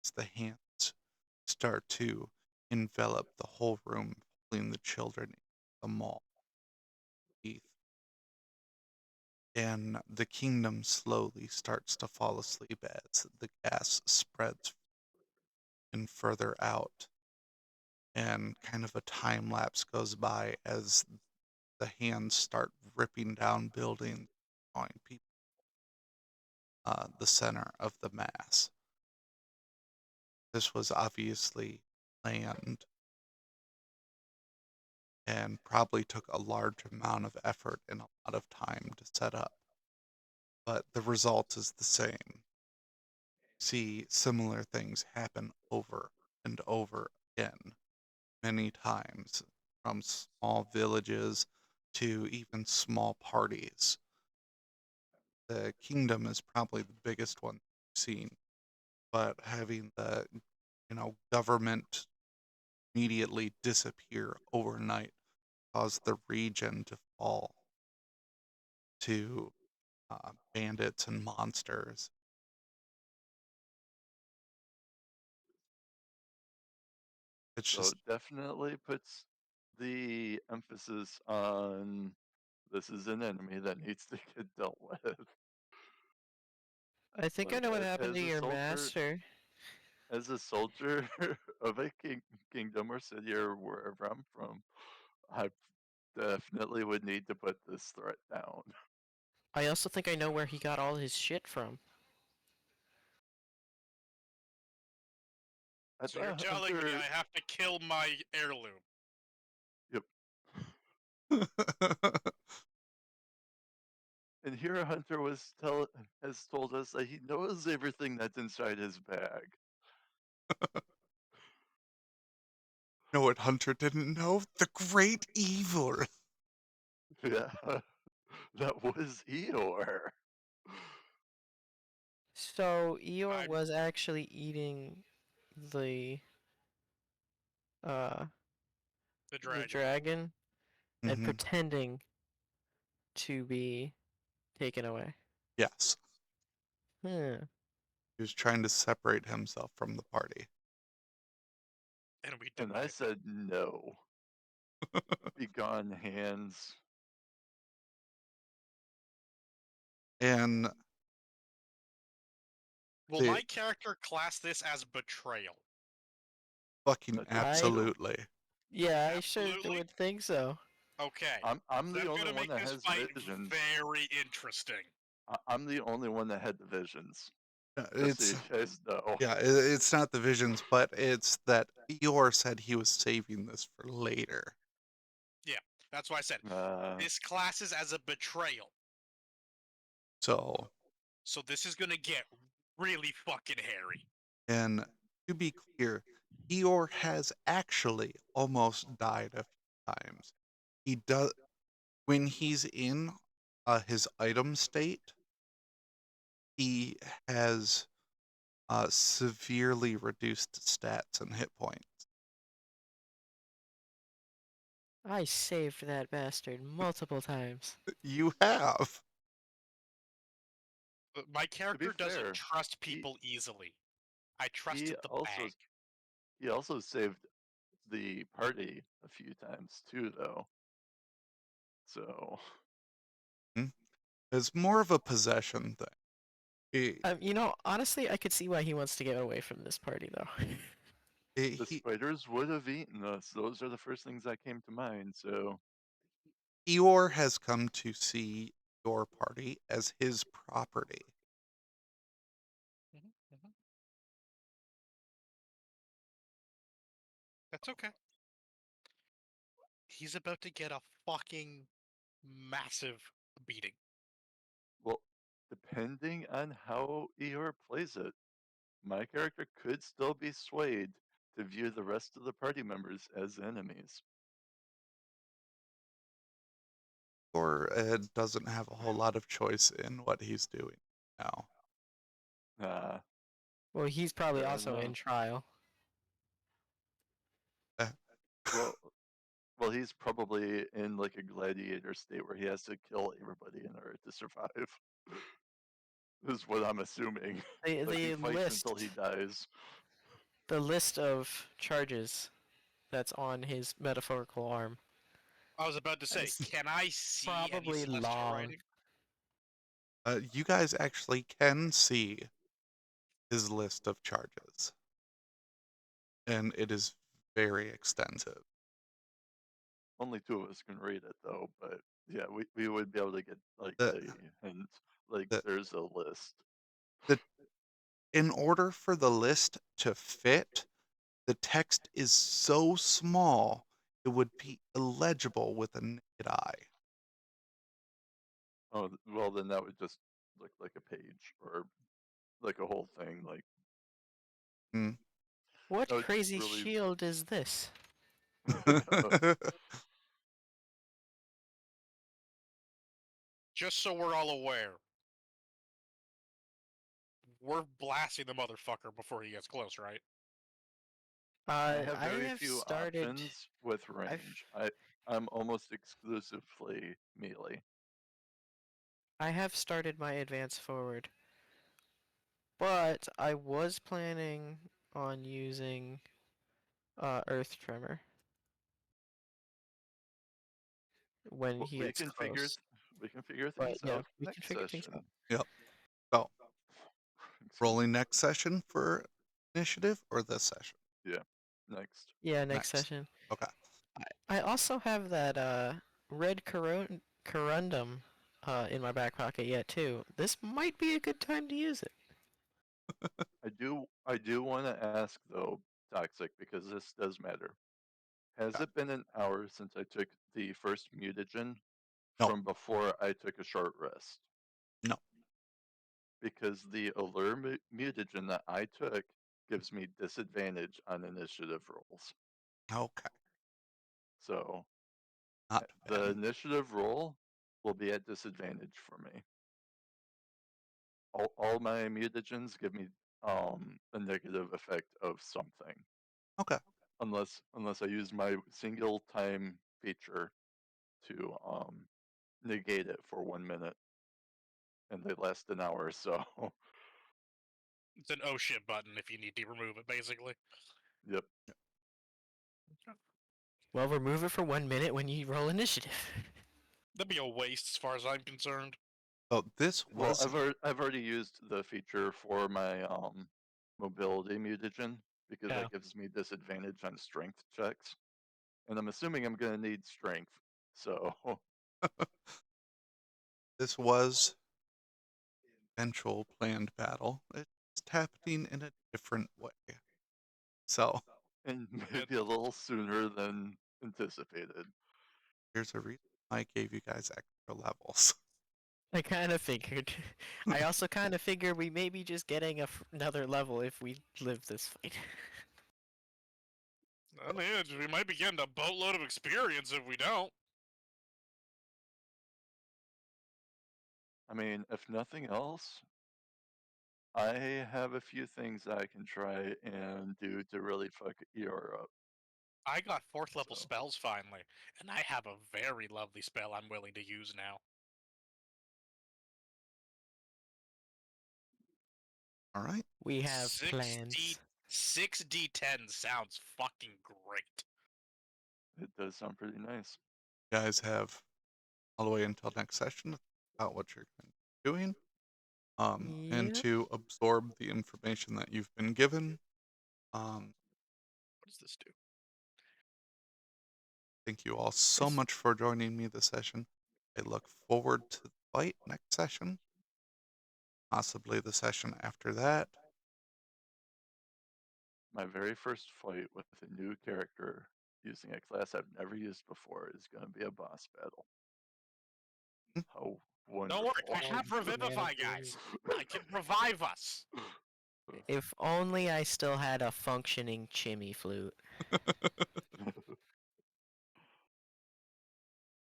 A: As the hands start to envelop the whole room, pulling the children into the maw. Teeth. And the kingdom slowly starts to fall asleep as the gas spreads and further out. And kind of a time lapse goes by as the hands start ripping down buildings, drawing people the center of the mass. This was obviously planned and probably took a large amount of effort and a lot of time to set up. but the result is the same. See similar things happen over and over again, many times, from small villages to even small parties. The kingdom is probably the biggest one we've seen, but having the government immediately disappear overnight caused the region to fall to bandits and monsters. It's
B: So
A: just
B: it definitely puts the emphasis on this is an enemy that needs to get dealt with.
D: I think I
B: Like
D: know what happened to
B: as a
D: your
B: soldier,
D: master.
B: of a kingdom or city or wherever I'm from, I definitely would need to put this threat down.
D: I also think I know where he got all his shit from.
B: I
C: So you're
B: thought
C: telling me
B: Hunter.
C: I have to kill my heirloom?
B: Yep. And here Hunter has told us that he knows everything that's inside his bag.
A: know what Hunter didn't know? The great evil.
B: Yeah, that was Eeyore.
D: So Eeyore
C: I'm
D: was actually eating the uh
C: the
D: the
C: dragon.
D: dragon and
A: Hmm.
D: pretending to be taken away.
A: Yes,
D: Hmm.
A: he was trying to separate himself from the party.
C: And we
B: And I
C: denied
B: said no. Be gone, hands.
A: And
C: Will
A: they
C: my character class this as betrayal?
A: fucking
B: I think
D: I
B: so.
A: absolutely.
D: Yeah, I sure
C: Absolutely?
D: would think so.
C: Okay.
B: I'm the
C: That's
B: only
C: gonna
B: one
C: make
B: that
C: this
B: has
C: fight
B: visions.
C: very interesting.
B: I'm the only one that had the visions. Just so
A: It's
B: you guys know.
A: yeah, it's not the visions, but it's that Eeyore said he was saving this for later.
C: Yeah, that's why I said
B: Uh,
C: this classes as a betrayal.
A: So,
C: So this is gonna get really fucking hairy.
A: and to be clear, Eeyore has actually almost died a few times. He does when he's in his item state, he has severely reduced stats and hit points.
D: I saved that bastard multiple times.
A: You have.
C: My
B: to be
C: character doesn't
B: fair,
C: trust
B: he
C: people easily. I
B: he
C: trusted the
B: also
C: bag.
B: he also saved the party a few times too, though. So
A: Hmm? It's more of a possession thing. He,
D: Honestly, I could see why he wants to get away from this party, though.
B: the
A: he,
B: spiders would have eaten us. Those are the first things that came to mind. So
A: Eeyore has come to see your party as his property.
C: Mhm, mhm. That's okay. He's about to get a fucking massive beating.
B: well, depending on how Eeyore plays it, my character could still be swayed to view the rest of the party members as enemies.
A: Or doesn't have a whole lot of choice in what he's doing now.
B: Ah,
D: Well, he's probably
B: fair
D: also in
B: enough.
D: trial.
A: Uh,
B: Well, well, he's probably in like a gladiator state where he has to kill everybody in order to survive. Is what I'm assuming.
D: The
B: Like he
D: the
B: fights
D: list
B: until he dies.
D: the list of charges that's on his metaphorical arm
C: I was about to say,
D: is
C: can I see any
D: probably
C: celestial
D: long.
C: writing?
A: you guys actually can see his list of charges, and it is very extensive.
B: Only two of us can read it though, but yeah, we would be able to get like
A: The,
B: a hint. Like
A: the,
B: there's a list.
A: the, in order for the list to fit, the text is so small it would be illegible with a naked eye.
B: Oh well, then that would just look like a page or like a whole thing. Like
D: What
B: that would
D: crazy
B: really
D: shield is this?
C: Just so we're all aware, we're blasting the motherfucker before he gets close, right?
B: I have
D: I
B: very
D: have
B: few
D: started.
B: options with
D: I've
B: range. I'm almost exclusively melee.
D: I have started my advance forward, but I was planning on using Earth Tremor when he
B: We
D: gets
B: can figure
D: close.
B: we can figure
D: But
B: things
D: yeah,
B: out
D: we can
B: next
D: figure things
B: session.
D: out.
A: Yep. So,
B: Excuse
A: rolling
B: me.
A: next session for initiative or this session?
B: Yeah. Next.
D: Yeah, next
A: Next.
D: session.
A: Okay.
D: I also have that red corundum in my back pocket yet too. This might be a good time to use it.
B: I do want to ask though, Toxic, because this does matter. Has
A: Okay.
B: it been an hour since I took the first mutagen
A: No.
B: from before I took a short rest?
A: No.
B: Because the allure mutagen that I took gives me disadvantage on initiative rolls.
A: Okay.
B: So
A: Not
B: the
A: bad.
B: initiative roll will be at disadvantage for me. All my mutagens give me a negative effect of something.
A: Okay.
B: Unless I use my single time feature to negate it for 1 minute. And they last an hour, so
C: It's an oh shit button if you need to remove it, basically.
B: yep.
D: Well, remove it for 1 minute when you roll initiative.
C: That'd be a waste as far as I'm concerned.
A: So this
B: Well,
A: was
B: I've already used the feature for my mobility mutagen because
D: Yeah.
B: that gives me disadvantage on strength checks. And I'm assuming I'm gonna need strength. So
A: this was eventual planned battle. It's happening in a different way. So
B: and maybe a little sooner than anticipated.
A: here's a reason I gave you guys extra levels.
D: I kind of figured. I also kind of figured we may be just getting another level if we live this fight.
C: I mean, we might be getting a boatload of experience if we don't.
B: I mean, if nothing else, I have a few things that I can try and do to really fuck ER up.
C: I got 4th level
B: So.
C: spells finally, and I have a very lovely spell I'm willing to use now.
A: All right.
D: We have plans.
C: 6d10 sounds fucking great.
B: It does sound pretty nice.
A: You guys have all the way until next session about what you're doing. And
D: Yep.
A: to absorb the information that you've been given.
C: What does this do?
A: Thank you all so much for joining me this session. I look forward to the fight next session, possibly the session after that.
B: My very first fight with a new character using a class I've never used before is going to be a boss battle.
A: Hmm.
B: How
C: Don't worry,
B: wonderful.
C: I have Revivify, guys. I can revive us.
D: If only I still had a functioning chimney flute.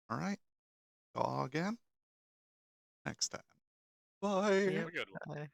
A: All right. All again next time. Bye.
D: Yep.
C: Have a good one.
D: Bye.